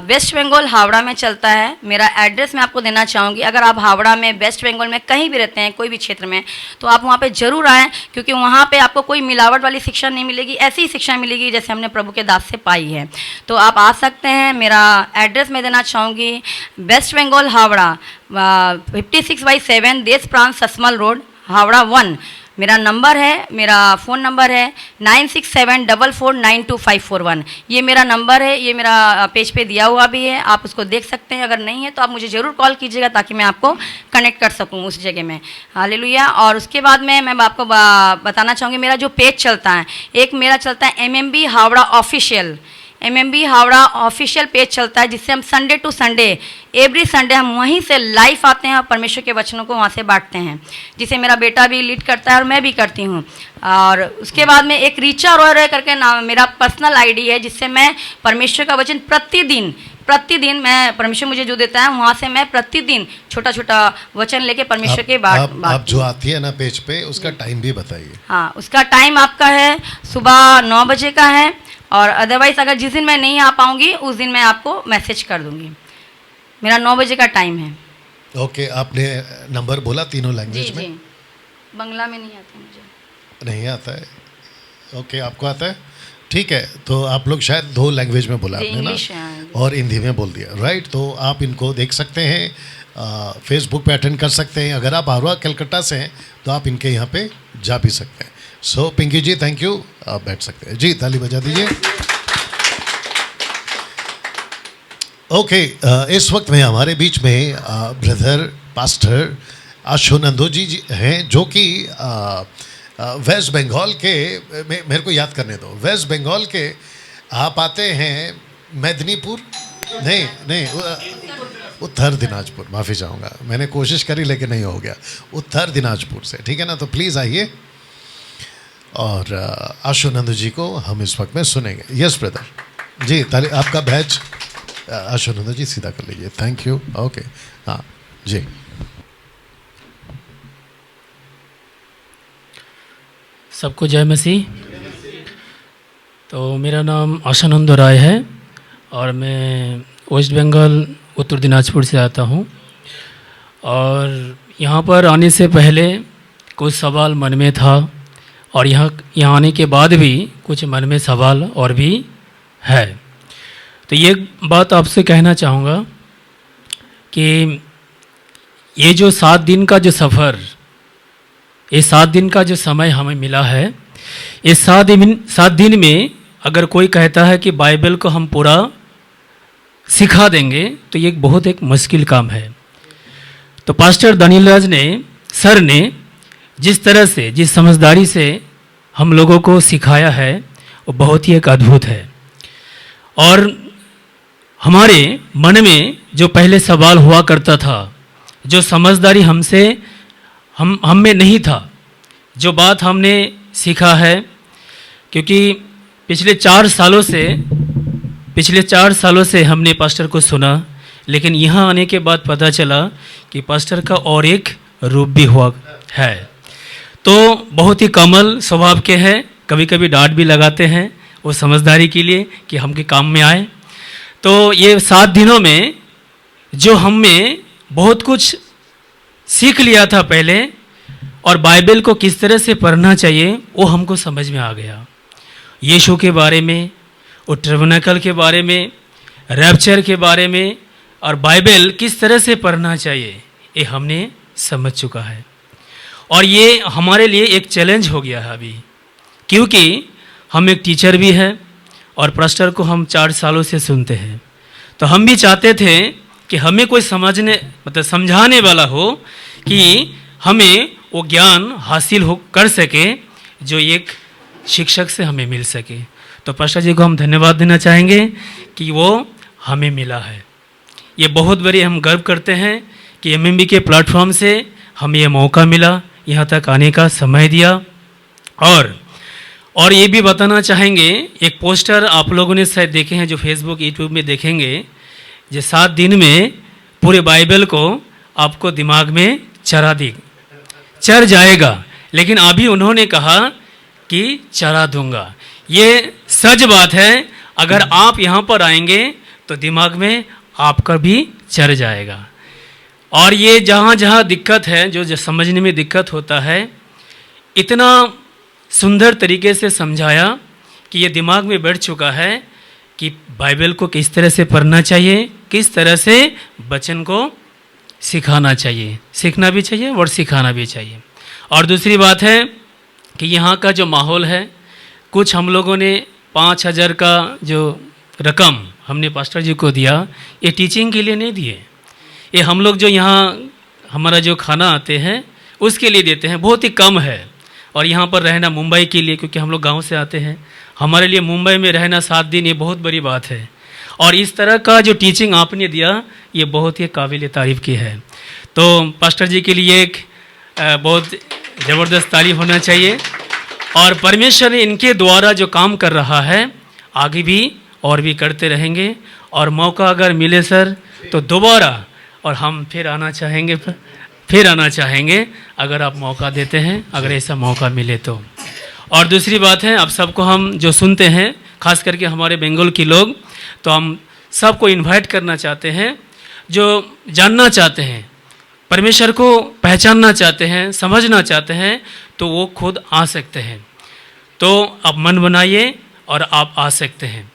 Speaker 3: वेस्ट बंगाल हावड़ा में चलता है। मेरा एड्रेस मैं आपको देना चाहूँगी। अगर आप हावड़ा में, वेस्ट बंगाल में कहीं भी रहते हैं, कोई भी क्षेत्र में, तो आप वहाँ पे ज़रूर आएँ, क्योंकि वहाँ पे आपको कोई मिलावट वाली शिक्षा नहीं मिलेगी, ऐसी ही शिक्षा मिलेगी जैसे हमने प्रभु के दास से पाई है। तो आप आ सकते हैं। मेरा एड्रेस मैं देना चाहूँगी, वेस्ट बंगाल हावड़ा 56/7 देश प्रांत ससमल रोड, हावड़ा 1। मेरा नंबर है, मेरा फ़ोन नंबर है 9674492541। ये मेरा नंबर है, ये मेरा पेज पे दिया हुआ भी है, आप उसको देख सकते हैं। अगर नहीं है तो आप मुझे ज़रूर कॉल कीजिएगा, ताकि मैं आपको कनेक्ट कर सकूं उस जगह में। हालेलुया। और उसके बाद में मैं आपको बताना चाहूँगी, मेरा जो पेज चलता है, एक मेरा चलता है MMB Howrah official, MMB Howrah official page चलता है, जिससे हम Sunday to Sunday, every Sunday हम वहीं से लाइव आते हैं और परमेश्वर के वचनों को वहाँ से बांटते हैं, जिसे मेरा बेटा भी लीड करता है और मैं भी करती हूँ। और उसके बाद में एक रीचा रॉय करके नाम मेरा पर्सनल ID है, जिससे मैं परमेश्वर का वचन प्रतिदिन मैं, परमेश्वर मुझे जो देता है वहाँ से मैं प्रतिदिन छोटा छोटा वचन लेके परमेश्वर के
Speaker 1: आप जो आती है ना पेज पे, उसका टाइम भी बताइए।
Speaker 3: हाँ, उसका टाइम आपका है सुबह 9 बजे का है, और अदरवाइज़ अगर जिस दिन मैं नहीं आ पाऊँगी उस दिन मैं आपको मैसेज कर दूँगी। मेरा 9 बजे का टाइम है।
Speaker 1: ओके, आपने नंबर बोला तीनों लैंग्वेज में?
Speaker 3: जी, बंगला में नहीं आता मुझे।
Speaker 1: नहीं आता है? ओके, आपको आता है? ठीक है, तो आप लोग शायद 2 लैंग्वेज में बोला
Speaker 3: जी,
Speaker 1: आपने ना,
Speaker 3: इंग्लिश है।
Speaker 1: और हिंदी में बोल दिया, राइट। तो आप इनको देख सकते हैं, फेसबुक पे अटेंड कर सकते हैं। अगर आप आरवा कलकत्ता से हैं तो आप इनके यहाँ पे जा भी सकते हैं। सो पिंकी जी, थैंक यू, आप बैठ सकते हैं जी, ताली बजा दीजिए। ओके, इस वक्त में हमारे बीच में ब्रदर पास्टर आशुनंदो जी हैं, जो कि वेस्ट बंगाल के, मेरे को याद करने दो, वेस्ट बंगाल के आप आते हैं मेदिनीपुर, नहीं, उत्तर दिनाजपुर, माफ़ी चाहूँगा, मैंने कोशिश करी लेकिन नहीं हो गया, उत्तर दिनाजपुर से, ठीक है ना। तो प्लीज़ आइए और आशुनंदो जी को हम इस वक्त में सुनेंगे। यस ब्रदर जी, ताली, आपका बैच आशुनंदो जी सीधा कर लीजिए, थैंक यू। ओके, हाँ जी।
Speaker 4: सबको जय मसीह। तो मेरा नाम आशानंदो राय है और मैं वेस्ट बंगाल उत्तर दिनाजपुर से आता हूँ। और यहाँ पर आने से पहले कुछ सवाल मन में था और यहाँ आने के बाद भी कुछ मन में सवाल और भी है। तो ये बात आपसे कहना चाहूँगा कि ये जो 7 दिन का जो सफ़र, ये 7 दिन का जो समय हमें मिला है, ये 7 दिन में अगर कोई कहता है कि बाइबल को हम पूरा सिखा देंगे तो ये बहुत एक मुश्किल काम है। तो पास्टर दानियल राज ने, सर ने जिस तरह से, जिस समझदारी से हम लोगों को सिखाया है वो बहुत ही एक अद्भुत है। और हमारे मन में जो पहले सवाल हुआ करता था, जो समझदारी हम में नहीं था, जो बात हमने सीखा है, क्योंकि पिछले 4 सालों से हमने पास्टर को सुना, लेकिन यहाँ आने के बाद पता चला कि पास्टर का और एक रूप भी हुआ है। तो बहुत ही कमल स्वभाव के हैं, कभी कभी डांट भी लगाते हैं वो समझदारी के लिए कि हम के काम में आए। तो ये 7 दिनों में जो हमें बहुत कुछ सीख लिया था पहले, और बाइबल को किस तरह से पढ़ना चाहिए वो हमको समझ में आ गया। यीशु के बारे में, और टर्मिनेकल के बारे में, रैप्चर के बारे में, और बाइबल किस तरह से पढ़ना चाहिए ये हमने समझ चुका है। और ये हमारे लिए एक चैलेंज हो गया है अभी, क्योंकि हम एक टीचर भी हैं और पास्टर को हम 4 सालों से सुनते हैं। तो हम भी चाहते थे कि हमें कोई समझाने वाला हो कि हमें वो ज्ञान हासिल कर सके जो एक शिक्षक से हमें मिल सके। तो पास्टर जी को हम धन्यवाद देना चाहेंगे कि वो हमें मिला है। ये बहुत बड़ी हम गर्व करते हैं कि एमएमबी के प्लेटफॉर्म से हमें ये मौका मिला, यहाँ तक आने का समय दिया। और ये भी बताना चाहेंगे, एक पोस्टर आप लोगों ने शायद देखे हैं, जो फेसबुक यूट्यूब में देखेंगे, जो 7 दिन में पूरे बाइबल को आपको दिमाग में चढ़ जाएगा। लेकिन अभी उन्होंने कहा कि चढ़ा दूंगा। ये सच बात है, अगर आप यहाँ पर आएंगे तो दिमाग में आपका भी चढ़ जाएगा। और ये जहाँ जहाँ दिक्कत है, जो समझने में दिक्कत होता है, इतना सुंदर तरीके से समझाया कि ये दिमाग में बैठ चुका है कि बाइबल को किस तरह से पढ़ना चाहिए, किस तरह से वचन को सिखाना चाहिए, सीखना भी चाहिए और सिखाना भी चाहिए। और दूसरी बात है कि यहाँ का जो माहौल है, कुछ हम लोगों ने 5,000 का जो रकम हमने पास्टर जी को दिया, ये टीचिंग के लिए नहीं दिए, ये हम लोग जो यहाँ हमारा जो खाना आते हैं उसके लिए देते हैं, बहुत ही कम है। और यहाँ पर रहना मुंबई के लिए, क्योंकि हम लोग गांव से आते हैं, हमारे लिए मुंबई में रहना 7 दिन ये बहुत बड़ी बात है। और इस तरह का जो टीचिंग आपने दिया ये बहुत ही काबिल तारीफ़ की है। तो पास्टर जी के लिए एक बहुत ज़बरदस्त तारीफ होना चाहिए। और परमेश्वर इनके द्वारा जो काम कर रहा है आगे भी और भी करते रहेंगे। और मौका अगर मिले सर तो दोबारा, और हम फिर आना चाहेंगे अगर आप मौका देते हैं, अगर ऐसा मौका मिले तो। और दूसरी बात है, आप सबको हम जो सुनते हैं, खास करके हमारे बंगाल के लोग, तो हम सबको इनवाइट करना चाहते हैं, जो जानना चाहते हैं, परमेश्वर को पहचानना चाहते हैं, समझना चाहते हैं, तो वो खुद आ सकते हैं। तो आप मन बनाइए और आप आ सकते हैं।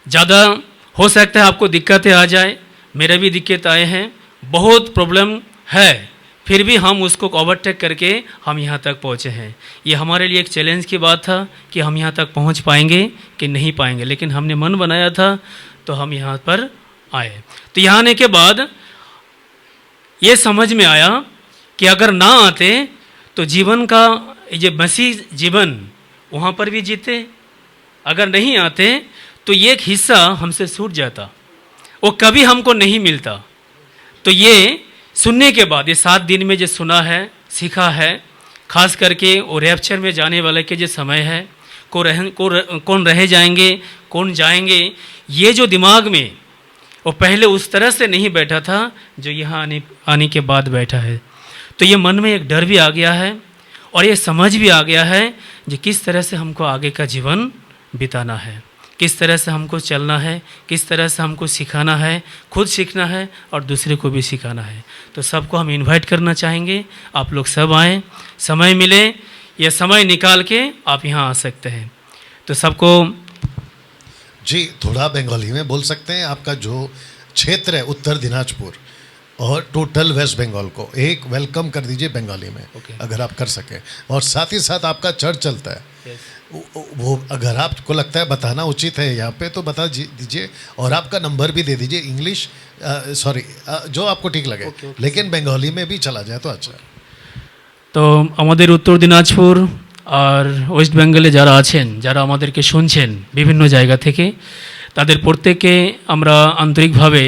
Speaker 4: ज़्यादा हो सकता है आपको दिक्कतें आ जाए, मेरे भी दिक्कत आए हैं, बहुत प्रॉब्लम है, फिर भी हम उसको ओवरटेक करके हम यहाँ तक पहुँचे हैं। ये हमारे लिए एक चैलेंज की बात था कि हम यहाँ तक पहुँच पाएंगे कि नहीं पाएंगे, लेकिन हमने मन बनाया था तो हम यहाँ पर आए। तो यहाँ आने के बाद ये समझ में आया कि अगर ना आते तो जीवन का ये मसीह जीवन वहाँ पर भी जीते, अगर नहीं आते तो ये एक हिस्सा हमसे छूट जाता, वो कभी हमको नहीं मिलता। तो ये सुनने के बाद, ये 7 दिन में जो सुना है, सीखा है, खास करके वो रैप्चर में जाने वाले के जो समय है, कौन रह जाएंगे, कौन जाएंगे, ये जो दिमाग में वो पहले उस तरह से नहीं बैठा था जो यहाँ आने के बाद बैठा है। तो ये मन में एक डर भी आ गया है और ये समझ भी आ गया है कि किस तरह से हमको आगे का जीवन बिताना है, किस तरह से हमको चलना है, किस तरह से हमको सिखाना है, खुद सीखना है और दूसरे को भी सिखाना है। तो सबको हम इनवाइट करना चाहेंगे, आप लोग सब आएँ, समय मिले, ये समय निकाल के आप यहाँ आ सकते हैं। तो सबको
Speaker 1: जी थोड़ा बंगाली में बोल सकते हैं? आपका जो क्षेत्र है उत्तर दिनाजपुर और टोटल वेस्ट बंगाल को एक वेलकम कर दीजिए बंगाली में, अगर आप कर सकें। और साथ ही साथ आपका चर्च चलता है, वो अगर आपको लगता है बताना उचित है यहाँ पे तो बता दीजिए, और आपका नंबर भी दे दीजिए, इंग्लिश सॉरी जो आपको ठीक लगे, लेकिन बंगाली में भी चला जाए तो अच्छा है।
Speaker 4: তো আমাদের উত্তর দিনাজপুর আর ওয়েস্ট বেঙ্গলে যারা আছেন, যারা আমাদেরকে শুনছেন বিভিন্ন জায়গা থেকে, তাদের প্রত্যেককে আমরা আন্তরিকভাবে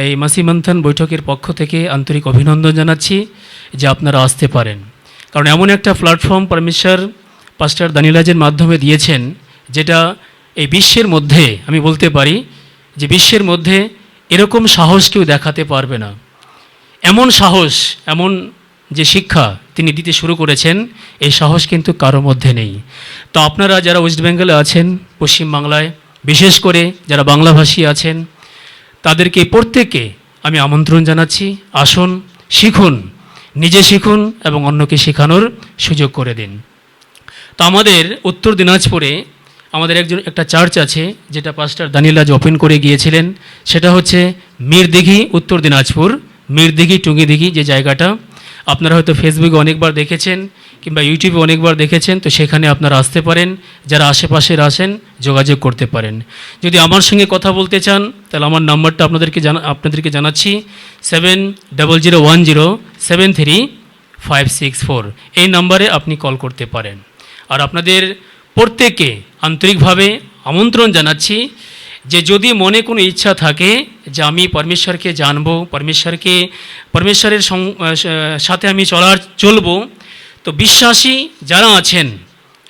Speaker 4: এই মাসি মন্থন বৈঠকের পক্ষ থেকে আন্তরিক অভিনন্দন জানাচ্ছি যে আপনারা আসতে পারেন। কারণ এমন একটা প্ল্যাটফর্ম পরমেশ্বর পাস্টার দানিয়েলাজের মাধ্যমে দিয়েছেন, যেটা এই বিশ্বের মধ্যে আমি বলতে পারি যে বিশ্বের মধ্যে এরকম সাহস কেউ দেখাতে পারবে না। এমন সাহস, এমন যে শিক্ষা তিনি দিতে শুরু করেছেন, এই সাহস কিন্তু কারো মধ্যে নেই। তো আপনারা যারা ওয়েস্ট বেঙ্গলে আছেন, পশ্চিমবাংলায় বিশেষ করে যারা বাংলাভাষী আছেন, তাদেরকে প্রত্যেককে আমি আমন্ত্রণ জানাচ্ছি, আসুন, শিখুন, নিজে শিখুন এবং অন্যকে শেখানোর সুযোগ করে দিন। তো আমাদের উত্তর দিনাজপুরে আমাদের একটা চার্চ আছে যেটা পাস্টার দানিয়েলাজ ওপেন করে গিয়েছিলেন, সেটা হচ্ছে মিরদিঘি, উত্তর দিনাজপুর মিরদিঘি টুঙ্গিদিঘি যে জায়গাটা, আপনারা হয়তো ফেসবুকে অনেকবার দেখেছেন কিংবা ইউটিউবে অনেকবার দেখেছেন। তো সেখানে আপনারা আসতে পারেন, যারা আশেপাশের আসেন যোগাযোগ করতে পারেন। যদি আমার সঙ্গে কথা বলতে চান তাহলে আমার নাম্বারটা আপনাদেরকে জানাচ্ছি 7010073564, এই নাম্বারে আপনি কল করতে পারেন। আর আপনাদের প্রত্যেককে আন্তরিকভাবে আমন্ত্রণ জানাচ্ছি যে যদি মনে কোনো ইচ্ছা থাকে যে আমি পরমেশ্বরকে জানবো, পরমেশ্বরের সাথে আমি চলবো, তো বিশ্বাসী যারা আছেন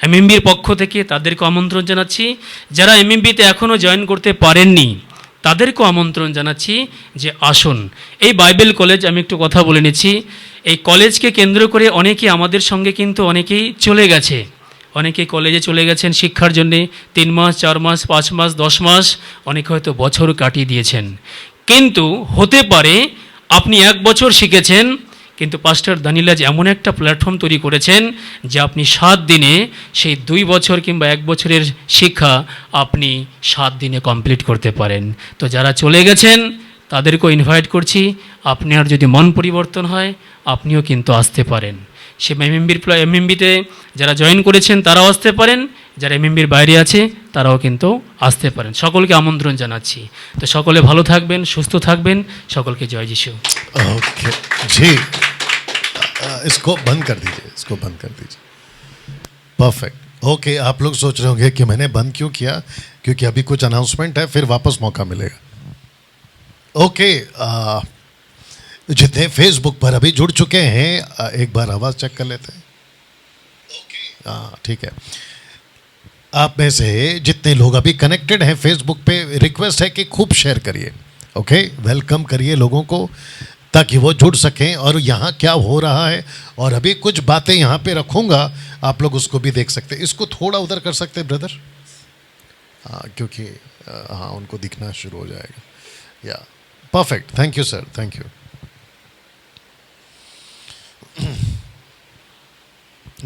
Speaker 4: এমএমবির পক্ষ থেকে তাদেরকে আমন্ত্রণ জানাচ্ছি। যারা এমএমবিতে এখনও জয়েন করতে পারেননি তাদেরকেও আমন্ত্রণ জানাচ্ছি যে আসুন। এই বাইবেল কলেজ, আমি একটু কথা বলে নিচ্ছি, এই কলেজকে কেন্দ্র করে অনেকেই আমাদের সঙ্গে কিন্তু অনেকেই চলে গেছে, অনেকেই কলেজে চলে গেছেন শিক্ষার জন্যে, 3 মাস 4 মাস 5 মাস 10 মাস, অনেকে হয়তো বছর কাটিয়ে দিয়েছেন। কিন্তু হতে পারে আপনি 1 বছর শিখেছেন, কিন্তু পাস্টার দানিয়েলাজ এমন একটা প্ল্যাটফর্ম তৈরি করেছেন যে আপনি 7 দিনে সেই 2 বছর কিংবা 1 বছরের শিক্ষা আপনি 7 দিনে কমপ্লিট করতে পারেন। তো যারা চলে গেছেন তাদেরকেও ইনভাইট করছি, আপনার যদি মন পরিবর্তন হয় আপনিও কিন্তু আসতে পারেন। সে এমএমবিতে যারা জয়েন করেছেন তারাও আসতে পারেন, যারা এমএমবির বাইরে আছে তারাও কিন্তু আসতে পারেন। সকলকে আমন্ত্রণ জানাচ্ছি। তো সকলে ভালো থাকবেন, সুস্থ থাকবেন, সকলকে জয় যিশু।
Speaker 1: ओके जी, इसको बंद कर दीजिए, इसको बंद कर दीजिए। परफेक्ट। ओके, आप लोग सोच रहे होंगे कि मैंने बंद क्यों किया, क्योंकि अभी कुछ अनाउंसमेंट है, फिर वापस मौका मिलेगा। ओके, जितने फेसबुक पर अभी जुड़ चुके हैं एक बार आवाज़ चेक कर लेते हैं। हाँ ठीक है। आप में से जितने लोग अभी कनेक्टेड हैं फेसबुक पे, रिक्वेस्ट है कि खूब शेयर करिए, ओके, वेलकम करिए लोगों को ताकि वो जुड़ सकें और यहाँ क्या हो रहा है। और अभी कुछ बातें यहाँ पे रखूँगा, आप लोग उसको भी देख सकते हैं। इसको थोड़ा उधर कर सकते हैं ब्रदर, हाँ, क्योंकि हाँ उनको दिखना शुरू हो जाएगा। या perfect, thank you sir, thank you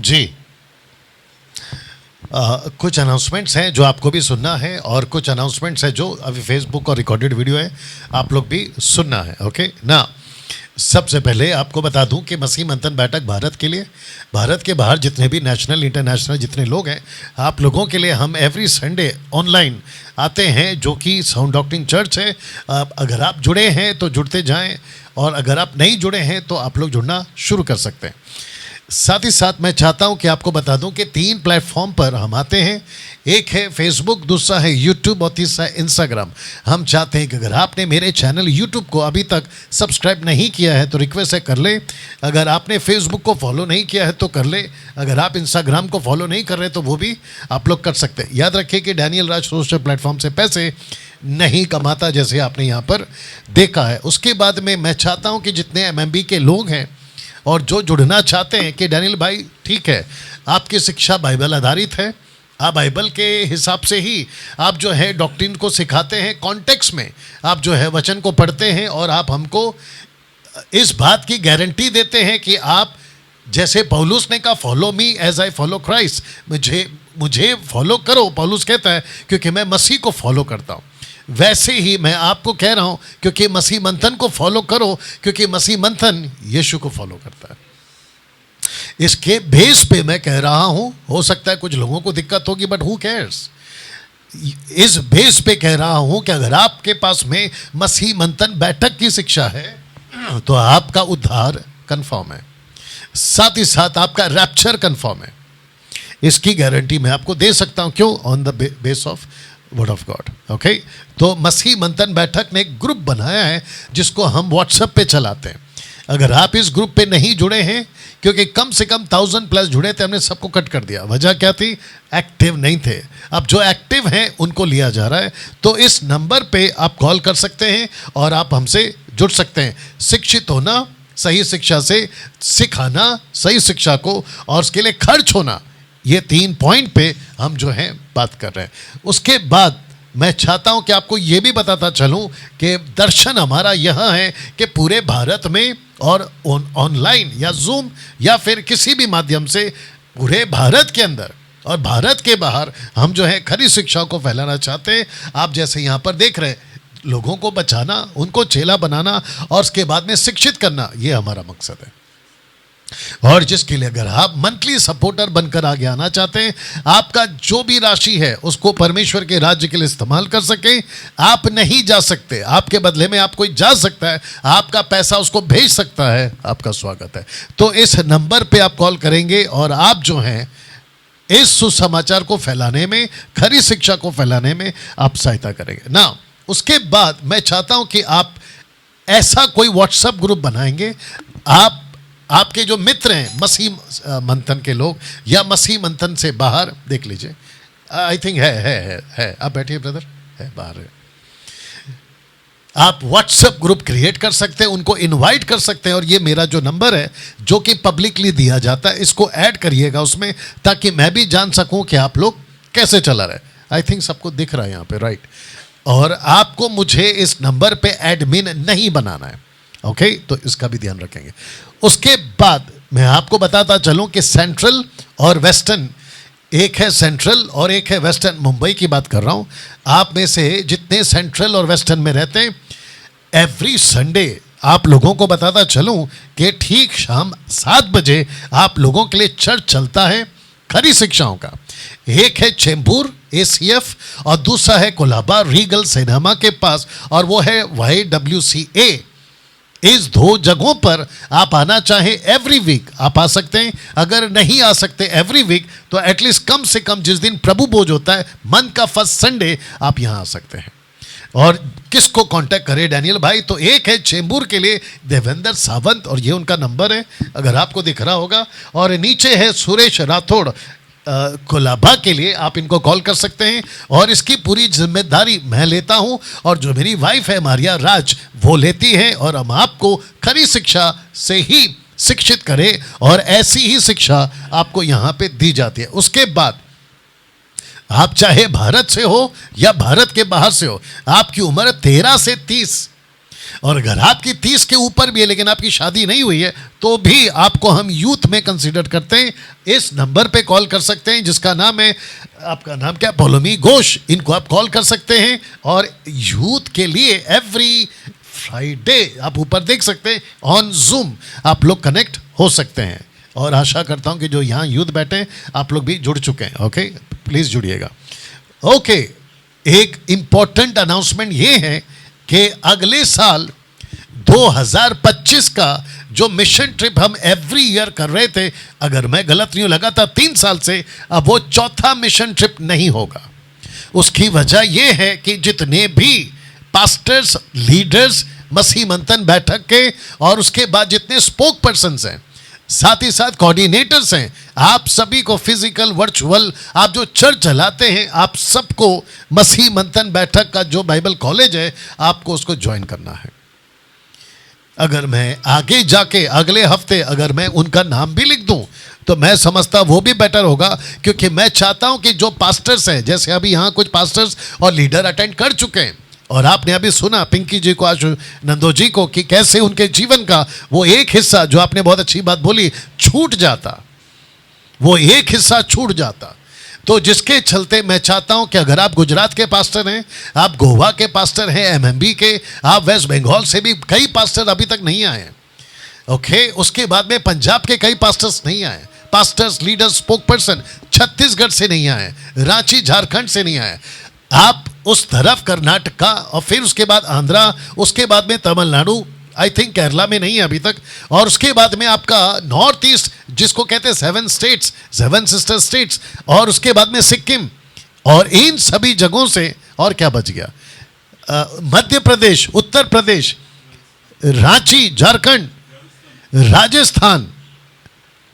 Speaker 1: जी। कुछ अनाउंसमेंट्स हैं जो आपको भी सुनना है, और कुछ अनाउंसमेंट्स हैं जो अभी फेसबुक और रिकॉर्डेड वीडियो है आप लोग भी सुनना है। ओके ना, सबसे पहले आपको बता दूं कि मसीह मंथन बैठक भारत के लिए, भारत के बाहर जितने भी नेशनल इंटरनेशनल जितने लोग हैं, आप लोगों के लिए हम एवरी संडे ऑनलाइन आते हैं, जो कि साउंड डॉक्ट्रिन चर्च है। अगर आप जुड़े हैं तो जुड़ते जाएं, और अगर आप नहीं जुड़े हैं तो आप लोग जुड़ना शुरू कर सकते हैं। साथ ही साथ मैं चाहता हूं कि आपको बता दूं कि 3 प्लेटफॉर्म पर हम आते हैं। एक है फेसबुक, दूसरा है यूट्यूब और तीसरा है इंस्टाग्राम। हम चाहते हैं कि अगर आपने मेरे चैनल यूट्यूब को अभी तक सब्सक्राइब नहीं किया है तो रिक्वेस्ट है कर ले। अगर आपने फेसबुक को फॉलो नहीं किया है तो कर ले। अगर आप इंस्टाग्राम को फॉलो नहीं कर रहे तो वो भी आप लोग कर सकते हैं। याद रखिए कि डैनियल राज सोशल प्लेटफॉर्म से पैसे नहीं कमाता, जैसे आपने यहाँ पर देखा है। उसके बाद में मैं चाहता हूँ कि जितने MMB के लोग हैं और जो जुड़ना चाहते हैं कि डैनियल भाई ठीक है, आपकी शिक्षा बाइबल आधारित है, आप बाइबल के हिसाब से ही आप जो है डॉक्ट्रिन को सिखाते हैं, कॉन्टेक्स्ट में आप जो है वचन को पढ़ते हैं, और आप हमको इस बात की गारंटी देते हैं कि आप जैसे पौलुस ने कहा follow me as I follow Christ, मुझे फॉलो करो, पौलुस कहता है, क्योंकि मैं मसीह को फॉलो करता हूँ। वैसे ही मैं आपको कह रहा हूं क्योंकि मसीह मंथन को फॉलो करो, क्योंकि मसीह मंथन यीशु को फॉलो करता है। इसके बेस पे मैं कह रहा हूं, हो सकता है कुछ लोगों को दिक्कत होगी, बट हु केयर्स। इस बेस पे कह रहा हूं कि अगर आपके पास में मसीह मंथन बैठक की शिक्षा है तो आपका उद्धार कंफर्म है, साथ ही साथ आपका रैप्चर कंफर्म है। इसकी गारंटी मैं आपको दे सकता हूं। क्यों? On the base of word of God. Okay, तो मसीह मंथन बैठक ने एक ग्रुप बनाया है जिसको हम व्हाट्सएप पे चलाते हैं। अगर आप इस ग्रुप पे नहीं जुड़े हैं, क्योंकि कम से कम 1000+ जुड़े थे, हमने सबको कट कर दिया। वजह क्या थी? एक्टिव नहीं थे। अब जो एक्टिव हैं उनको लिया जा रहा है। तो इस नंबर पे आप कॉल कर सकते हैं और आप हमसे जुड़ सकते हैं। शिक्षित होना, सही शिक्षा से सिखाना सही शिक्षा को, और उसके लिए खर्च होना, ये 3 पॉइंट पे हम जो है बात कर रहे हैं। उसके बाद मैं चाहता हूं कि आपको ये भी बताता चलूं कि दर्शन हमारा यहां है कि पूरे भारत में और ऑनलाइन या जूम या फिर किसी भी माध्यम से पूरे भारत के अंदर और भारत के बाहर हम जो है खरी शिक्षा को फैलाना चाहते हैं। आप जैसे यहाँ पर देख रहे हैं, लोगों को बचाना, उनको चेला बनाना और उसके बाद में शिक्षित करना, ये हमारा मकसद है। और जिसके लिए अगर आप मंथली सपोर्टर बनकर आगे आना चाहते हैं, आपका जो भी राशि है उसको परमेश्वर के राज्य के लिए इस्तेमाल कर सके। आप नहीं जा सकते, आपके बदले में आप कोई जा सकता है, आपका पैसा उसको भेज सकता है, आपका स्वागत है। तो इस नंबर पे आप कॉल करेंगे और आप जो हैं इस सुसमाचार को फैलाने में, खरी शिक्षा को फैलाने में आप सहायता करेंगे ना। उसके बाद मैं चाहता हूं कि आप ऐसा कोई व्हाट्सएप ग्रुप बनाएंगे, आपके जो मित्र हैं मसीह मंथन के लोग या मसीह मंथन से बाहर, देख लीजिए, आई थिंक है। आप बैठिए ब्रदर, है बाहर है। आप व्हाट्सएप ग्रुप क्रिएट कर सकते हैं, उनको इनवाइट कर सकते हैं, और ये मेरा जो नंबर है जो कि पब्लिकली दिया जाता है, इसको ऐड करिएगा उसमें, ताकि मैं भी जान सकूं कि आप लोग कैसे चला रहे। आई थिंक सबको दिख रहा है यहाँ पे, राइट। और आपको मुझे इस नंबर पे एडमिन नहीं बनाना है, ओके, तो इसका भी ध्यान रखेंगे। उसके बाद मैं आपको बताता चलूं कि सेंट्रल और वेस्टर्न, एक है सेंट्रल और एक है वेस्टर्न, मुंबई की बात कर रहा हूं। आप में से जितने सेंट्रल और वेस्टर्न में रहते हैं, एवरी संडे आप लोगों को बताता चलूं कि ठीक शाम 7 बजे आप लोगों के लिए चर्च चलता है खरी शिक्षाओं का। एक है चेंबूर ACF और दूसरा है कोलाबा रीगल सिनेमा के पास, और वो है YWCA। इस 2 जगहों पर आप आना चाहें एवरी वीक आप आ सकते हैं। अगर नहीं आ सकते एवरी वीक तो एटलीस्ट कम से कम जिस दिन प्रभु भोज होता है, मंथ का फर्स्ट संडे, आप यहाँ आ सकते हैं। और किसको कांटेक्ट करें डैनियल भाई? तो एक है चेंबूर के लिए देवेंद्र सावंत, और ये उनका नंबर है, अगर आपको दिख रहा होगा। और नीचे है सुरेश राठौड़ कोलाबा के लिए, आप इनको कॉल कर सकते हैं। और इसकी पूरी जिम्मेदारी मैं लेता हूं, और जो मेरी वाइफ है मारिया राज, वो लेती है, और हम आपको खरी शिक्षा से ही शिक्षित करें, और ऐसी ही शिक्षा आपको यहाँ पे दी जाती है। उसके बाद आप चाहे भारत से हो या भारत के बाहर से हो, आपकी उम्र 13 से 30, और अगर आपकी 30 के ऊपर भी है लेकिन आपकी शादी नहीं हुई है तो भी आपको हम यूथ में कंसीडर करते हैं। इस नंबर पे कॉल कर सकते हैं जिसका नाम है, आपका नाम क्या, पोलोमी घोष। इनको आप कॉल कर सकते हैं और यूथ के लिए एवरी फ्राइडे आप ऊपर देख सकते हैं ऑन जूम आप लोग कनेक्ट हो सकते हैं। और आशा करता हूं कि जो यहाँ यूथ बैठे हैं आप लोग भी जुड़ चुके हैं। ओके, प्लीज जुड़िएगा। ओके, एक इंपॉर्टेंट अनाउंसमेंट ये है कि अगले साल 2025 का जो मिशन ट्रिप हम एवरी ईयर कर रहे थे, अगर मैं गलत नहीं हूं लगातार 3 साल से, अब वो चौथा मिशन ट्रिप नहीं होगा। उसकी वजह यह है कि जितने भी पास्टर्स, लीडर्स मसीह मंथन बैठक के और उसके बाद जितने स्पोक पर्सन्स हैं, साथ ही साथ कोऑर्डिनेटर्स हैं, आप सभी को फिजिकल, वर्चुअल, आप जो चर्च चलाते हैं, आप सबको मसीह मंथन बैठक का जो बाइबल कॉलेज है आपको उसको ज्वाइन करना है। अगर मैं आगे जाके अगले हफ्ते अगर मैं उनका नाम भी लिख दूं तो मैं समझता वो भी बेटर होगा, क्योंकि मैं चाहता हूं कि जो पास्टर्स हैं, जैसे अभी यहां कुछ पास्टर्स और लीडर अटेंड कर चुके हैं और आपने अभी सुना पिंकी जी को, आशु नंदो जी को, कि कैसे उनके जीवन का वो एक हिस्सा, जो आपने बहुत अच्छी बात बोली, छूट जाता, वो एक हिस्सा छूट जाता। तो जिसके चलते मैं चाहता हूं कि अगर आप गुजरात के पास्टर हैं, आप गोवा के पास्टर हैं, एमएमबी के, आप वेस्ट बंगाल से भी कई पास्टर अभी तक नहीं आए हैं। ओके, उसके बाद में पंजाब के कई पास्टर्स नहीं आए, pastors, leaders, spoke person Chhattisgarh से नहीं आए, रांची झारखंड से नहीं आए, आप उस तरफ कर्नाटका और फिर उसके बाद आंध्रा, उसके बाद में तमिलनाडु, आई थिंक केरला में नहीं है अभी तक, और उसके बाद में आपका नॉर्थ ईस्ट जिसको कहते हैं 7 स्टेट्स, 7 सिस्टर स्टेट्स, और उसके बाद में सिक्किम, और इन सभी जगहों से और क्या बच गया, मध्य प्रदेश, उत्तर प्रदेश, रांची, झारखंड, राजस्थान,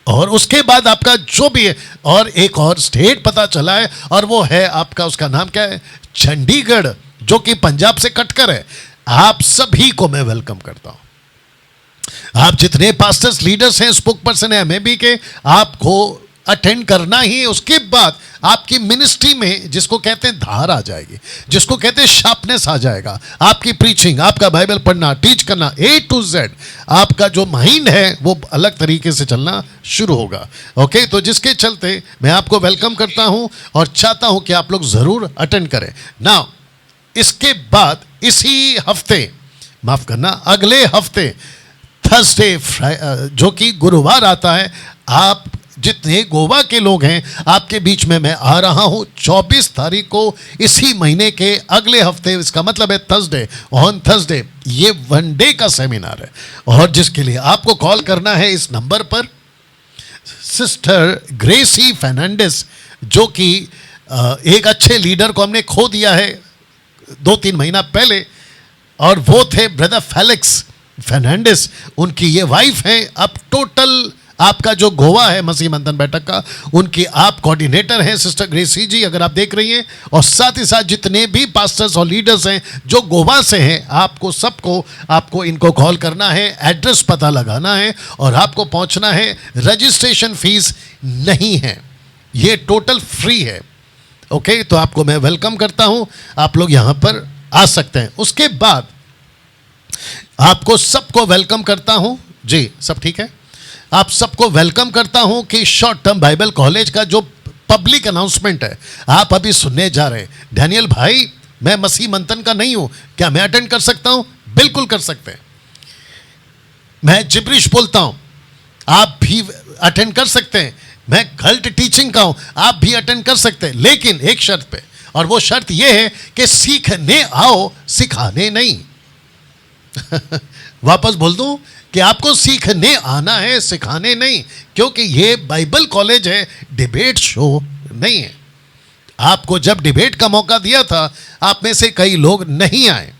Speaker 1: और उसके बाद आपका जो भी है, और एक और स्टेट पता चला है और वो है आपका, उसका नाम क्या है, चंडीगढ़, जो कि पंजाब से कटकर है। आप सभी को मैं वेलकम करता हूं। आप जितने पास्टर्स, लीडर्स हैं, स्पोक पर्सन है एमएबी के, आपको अटेंड करना ही है। उसके बाद आपकी मिनिस्ट्री में जिसको कहते हैं धार आ जाएगी, जिसको कहते हैं शार्पनेस आ जाएगा, आपकी प्रीचिंग, आपका बाइबल पढ़ना, टीच करना, A to Z, आपका जो माइंड है वो अलग तरीके से चलना शुरू होगा। ओके, तो जिसके चलते मैं आपको वेलकम करता हूं और चाहता हूं कि आप लोग जरूर अटेंड करें। नाउ इसके बाद इसी हफ्ते, माफ करना, अगले हफ्ते थर्सडे, जो कि गुरुवार आता है, आप जितने गोवा के लोग हैं आपके बीच में मैं आ रहा हूं 24 तारीख को, इसी महीने के अगले हफ्ते, इसका मतलब है थर्सडे, ऑन थर्सडे, ये 1 डे का सेमिनार है। और जिसके लिए आपको कॉल करना है इस नंबर पर, सिस्टर ग्रेसी फर्नांडिस, जो कि एक अच्छे लीडर को हमने खो दिया है 2-3 महीना पहले, और वो थे ब्रदर फेलिक्स फर्नांडिस, उनकी ये वाइफ है। अब टोटल आपका जो गोवा है मसीह मंथन बैठक का, उनकी आप कोऑर्डिनेटर हैं सिस्टर ग्रेसी जी, अगर आप देख रही हैं, और साथ ही साथ जितने भी पास्टर्स और लीडर्स हैं जो गोवा से हैं, आपको सबको, आपको इनको कॉल करना है, एड्रेस पता लगाना है और आपको पहुंचना है। रजिस्ट्रेशन फीस नहीं है, ये टोटल फ्री है। ओके, तो आपको मैं वेलकम करता हूं, आप लोग यहां पर आ सकते हैं। उसके बाद आपको सबको वेलकम करता हूं, जी सब ठीक है, आप सबको वेलकम करता हूं कि शॉर्ट टर्म बाइबल कॉलेज का जो पब्लिक अनाउंसमेंट है आप अभी सुनने जा रहे हैं। डैनियल भाई, मैं मसीह मंथन का नहीं हूं, क्या मैं अटेंड कर सकता हूं? बिल्कुल कर सकते हैं। मैं जिब्रिश बोलता हूं, आप भी अटेंड कर सकते हैं। मैं गलत टीचिंग का हूं, आप भी अटेंड कर सकते हैं, लेकिन एक शर्त पे, और वो शर्त यह है कि सीखने आओ, सिखाने नहीं। वापस बोल दूं कि आपको सीखने आना है, सिखाने नहीं, क्योंकि ये बाइबल कॉलेज है, डिबेट शो नहीं है। आपको जब डिबेट का मौका दिया था, आप में से कई लोग नहीं आए,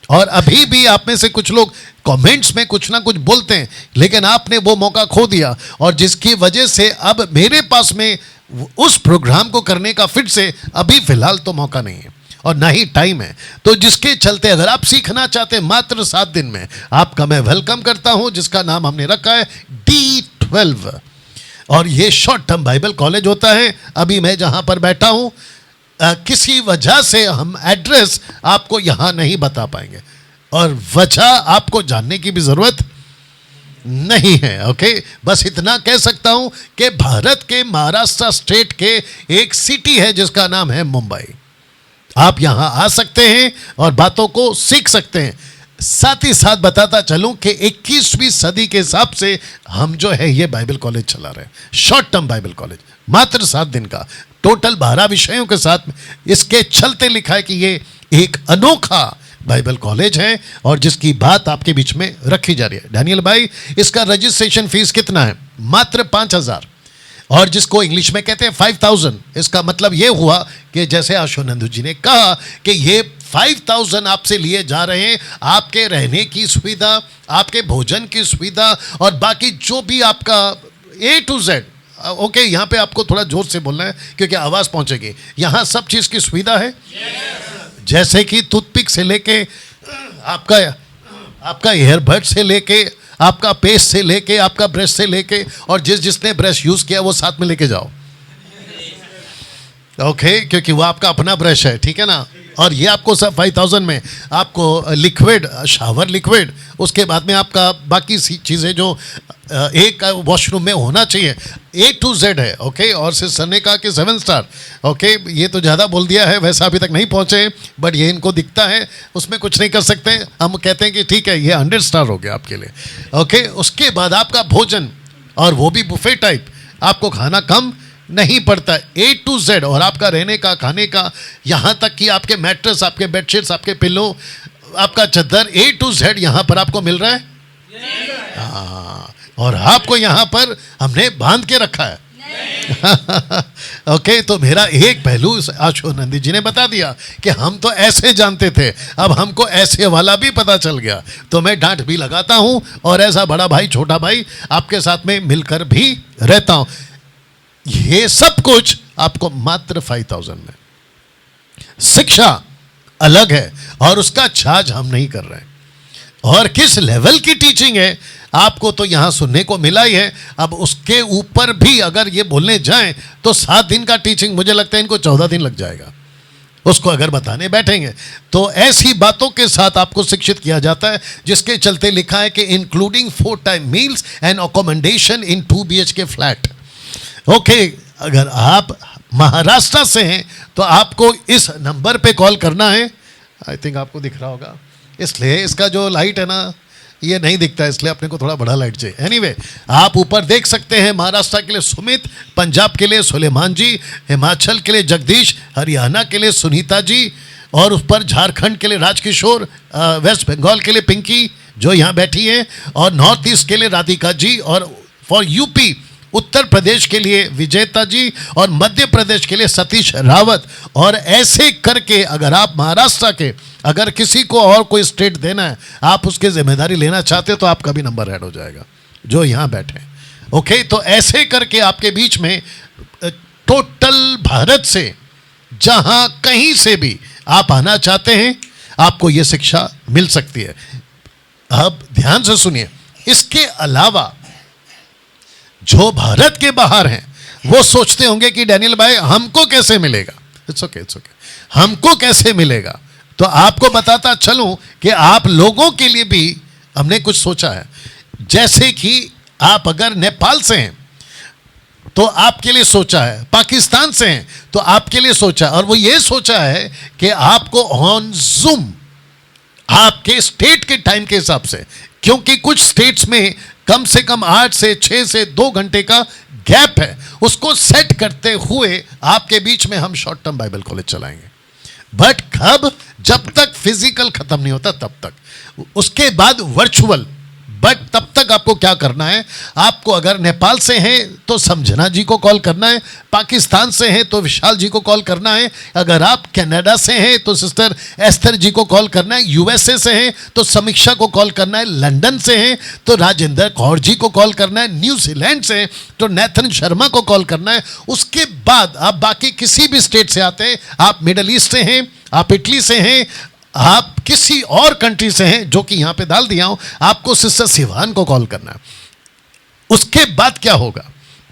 Speaker 1: और अभी भी आप में से कुछ लोग कमेंट्स में कुछ ना कुछ बोलते हैं, लेकिन आपने वो मौका खो दिया, और जिसकी वजह से अब मेरे पास में उस प्रोग्राम को करने का फिर से अभी फिलहाल तो मौका नहीं है और ना ही टाइम है। तो जिसके चलते अगर आप सीखना चाहते हैं मात्र 7 दिन में, आपका मैं वेलकम करता हूं, जिसका नाम हमने रखा है D12, और ये शॉर्ट टर्म बाइबल कॉलेज होता है। अभी मैं जहां पर बैठा हूं, किसी वजह से हम एड्रेस आपको यहां नहीं बता पाएंगे। और वजह आपको जानने की भी जरूरत नहीं है। ओके, बस इतना कह सकता हूं कि भारत के महाराष्ट्र स्टेट के एक सिटी है जिसका नाम है मुंबई। आप यहां आ सकते हैं और बातों को सीख सकते हैं। साथ ही साथ बताता चलूं कि 21वीं सदी के हिसाब से हम जो है ये बाइबल कॉलेज चला रहे हैं, शॉर्ट टर्म बाइबल कॉलेज, मात्र 7 दिन का, टोटल 12 विषयों के साथ। इसके चलते लिखा है कि ये एक अनोखा बाइबल कॉलेज है और जिसकी बात आपके बीच में रखी जा रही है। डैनियल भाई, इसका रजिस्ट्रेशन फीस कितना है? मात्र 5,000, और जिसको इंग्लिश में कहते हैं 5,000। इसका मतलब ये हुआ कि जैसे आशुनंदू जी ने कहा कि ये 5,000 आपसे लिए जा रहे हैं, आपके रहने की सुविधा, आपके भोजन की सुविधा और बाकी जो भी आपका A to Z। ओके, यहाँ पे आपको थोड़ा जोर से बोलना है क्योंकि आवाज़ पहुँचेगी। यहाँ सब चीज़ की सुविधा है, जैसे कि टूथपिक से लेके आपका ईयरबड से लेके, आपका पेस्ट से लेके, आपका ब्रश से लेके, और जिसने ब्रश यूज़ किया वो साथ में लेके जाओ। ओके, क्योंकि वो आपका अपना ब्रश है, ठीक है ना। और ये आपको सब 5,000 में आपको लिक्विड, शावर लिक्विड, उसके बाद में आपका बाकी चीज़ें जो एक वॉशरूम में होना चाहिए, A to Z है। ओके, और सर ने कहा कि 7 स्टार। ओके, ये तो ज़्यादा बोल दिया है, वैसा अभी तक नहीं पहुँचे, बट ये इनको दिखता है, उसमें कुछ नहीं कर सकते। हम कहते हैं कि ठीक है, ये 100 स्टार हो गया आपके लिए। ओके, उसके बाद आपका भोजन, और वो भी बुफे टाइप, आपको खाना कम नहीं पड़ता, A to Z, और आपका रहने का, खाने का, यहाँ तक कि आपके मैट्रेस, आपके बेडशीट्स, आपके पिलो, आपका चद्दर, A to Z यहाँ पर आपको मिल रहा है। हाँ, और आपको यहाँ पर हमने बांध के रखा है। ओके, तो मेरा एक पहलू आशुनंदी जी ने बता दिया कि हम तो ऐसे जानते थे, अब हमको ऐसे वाला भी पता चल गया, तो मैं डांट भी लगाता हूँ और ऐसा बड़ा भाई छोटा भाई आपके साथ में मिलकर भी रहता हूँ। ये सब कुछ आपको मात्र 5,000 में। शिक्षा अलग है और उसका चार्ज हम नहीं कर रहे हैं, और किस लेवल की टीचिंग है आपको तो यहां सुनने को मिला ही है। अब उसके ऊपर भी अगर ये बोलने जाएं तो 7 दिन का टीचिंग, मुझे लगता है इनको 14 दिन लग जाएगा उसको अगर बताने बैठेंगे। तो ऐसी बातों के साथ आपको शिक्षित किया जाता है, जिसके चलते लिखा है कि including 4 time meals and accommodation in 2 BHK flat. Okay, अगर आप महाराष्ट्र से हैं तो आपको इस नंबर पे कॉल करना है। आई थिंक आपको दिख रहा होगा, इसलिए इसका जो लाइट है ना ये नहीं दिखता, इसलिए अपने को थोड़ा बड़ा लाइट चाहिए। एनीवे, आप ऊपर देख सकते हैं, महाराष्ट्र के लिए सुमित, पंजाब के लिए सुलेमान जी, हिमाचल के लिए जगदीश, हरियाणा के लिए सुनीता जी, और उस पर झारखंड के लिए राजकिशोर, वेस्ट बंगाल के लिए पिंकी जो यहाँ बैठी है, और नॉर्थ ईस्ट के लिए राधिका जी, और फॉर यूपी उत्तर प्रदेश के लिए विजेता जी, और मध्य प्रदेश के लिए सतीश रावत। और ऐसे करके अगर आप महाराष्ट्र के, अगर किसी को और कोई स्टेट देना है, आप उसकी जिम्मेदारी लेना चाहते हो तो आपका भी नंबर ऐड हो जाएगा जो यहाँ बैठे। ओके, तो ऐसे करके आपके बीच में टोटल भारत से जहाँ कहीं से भी आप आना चाहते हैं आपको ये शिक्षा मिल सकती है। अब ध्यान से सुनिए, इसके अलावा जो भारत के बाहर हैं वो सोचते होंगे कि डैनियल भाई हमको कैसे मिलेगा। इट्स ओके, हमको कैसे मिलेगा, तो आपको बताता चलूं कि आप लोगों के लिए भी हमने कुछ सोचा है। जैसे कि आप अगर नेपाल से हैं तो आपके लिए सोचा है, पाकिस्तान से हैं तो आपके लिए सोचा है, और वो ये सोचा है कि आपको ऑन जूम आपके स्टेट के टाइम के हिसाब से, क्योंकि कुछ स्टेट्स में कम से कम 8 से 6 से 2 घंटे का गैप है, उसको सेट करते हुए आपके बीच में हम शॉर्ट टर्म बाइबल कॉलेज चलाएंगे। बट कब? जब तक फिजिकल खत्म नहीं होता तब तक। उसके बाद वर्चुअल, बट तब तक आपको क्या करना है, आपको अगर नेपाल से हैं तो समझना जी को कॉल करना है, पाकिस्तान से हैं तो विशाल जी को कॉल करना है, अगर आप कनाडा से हैं तो सिस्टर एस्थर जी को कॉल करना है, यूएसए से हैं तो समीक्षा को कॉल करना है, लंदन से हैं तो राजेंद्र कौर जी को कॉल करना है, न्यूजीलैंड से हैं तो नेथन शर्मा को कॉल करना है। उसके बाद आप बाकी किसी भी स्टेट से आते हैं, आप मिडल ईस्ट से हैं, आप इटली से हैं, आप किसी और कंट्री से हैं जो कि यहां पे डाल दिया हूं, आपको सिस्टर सिवान को कॉल करना है। उसके बाद क्या होगा,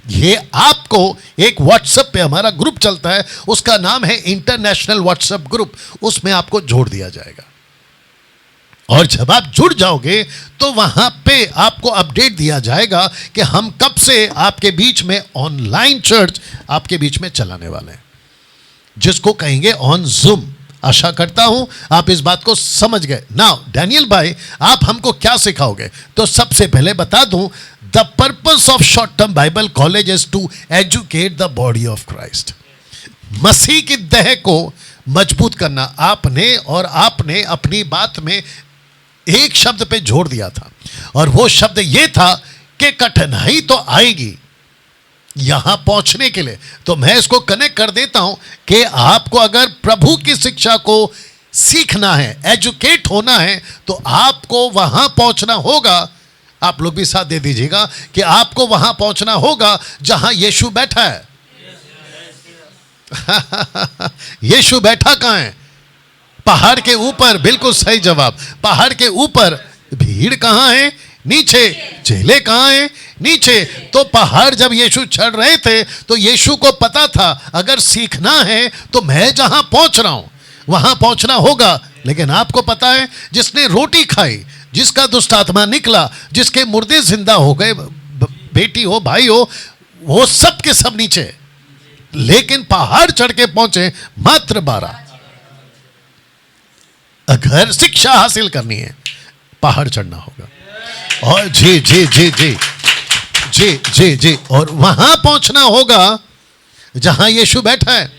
Speaker 1: ये आपको एक व्हाट्सएप पे हमारा ग्रुप चलता है, उसका नाम है इंटरनेशनल व्हाट्सएप ग्रुप, उसमें आपको जोड़ दिया जाएगा। और जब आप जुड़ जाओगे तो वहां पे आपको अपडेट दिया जाएगा कि हम कब से आपके बीच में ऑनलाइन चर्च आपके बीच में चलाने वाले हैं, जिसको कहेंगे ऑन जूम। आशा करता हूं आप इस बात को समझ गए। नाउ डैनियल भाई, आप हमको क्या सिखाओगे? तो सबसे पहले बता दूं, the purpose of short term Bible college is to educate the body of Christ. मसीह की देह को मजबूत करना। आपने अपनी बात में एक शब्द पे जोड़ दिया था, और वो शब्द ये था कि कठिनाई तो आएगी यहां पहुंचने के लिए। तो मैं इसको कनेक्ट कर देता हूं कि आपको अगर प्रभु की शिक्षा को सीखना है, एजुकेट होना है, तो आपको वहां पहुंचना होगा। आप लोग भी साथ दे दीजिएगा कि आपको वहां पहुंचना होगा जहां यीशु बैठा है। यीशु बैठा कहां है? पहाड़ के ऊपर। बिल्कुल सही जवाब, पहाड़ के ऊपर। भीड़ कहां है? नीचे। चेले कहां है? नीचे। तो पहाड़ जब यीशु चढ़ रहे थे तो यीशु को पता था अगर सीखना है तो मैं जहां पहुंच रहा हूं वहां पहुंचना होगा। लेकिन आपको पता है, जिसने रोटी खाई, जिसका दुष्ट आत्मा निकला, जिसके मुर्दे जिंदा हो गए, बेटी हो भाई हो, वो सब के सब नीचे। लेकिन पहाड़ चढ़ के पहुंचे मात्र 12। अगर शिक्षा हासिल करनी है पहाड़ चढ़ना होगा। और जी जी जी जी जी जी जी और वहां पहुंचना होगा जहां यीशु बैठा है।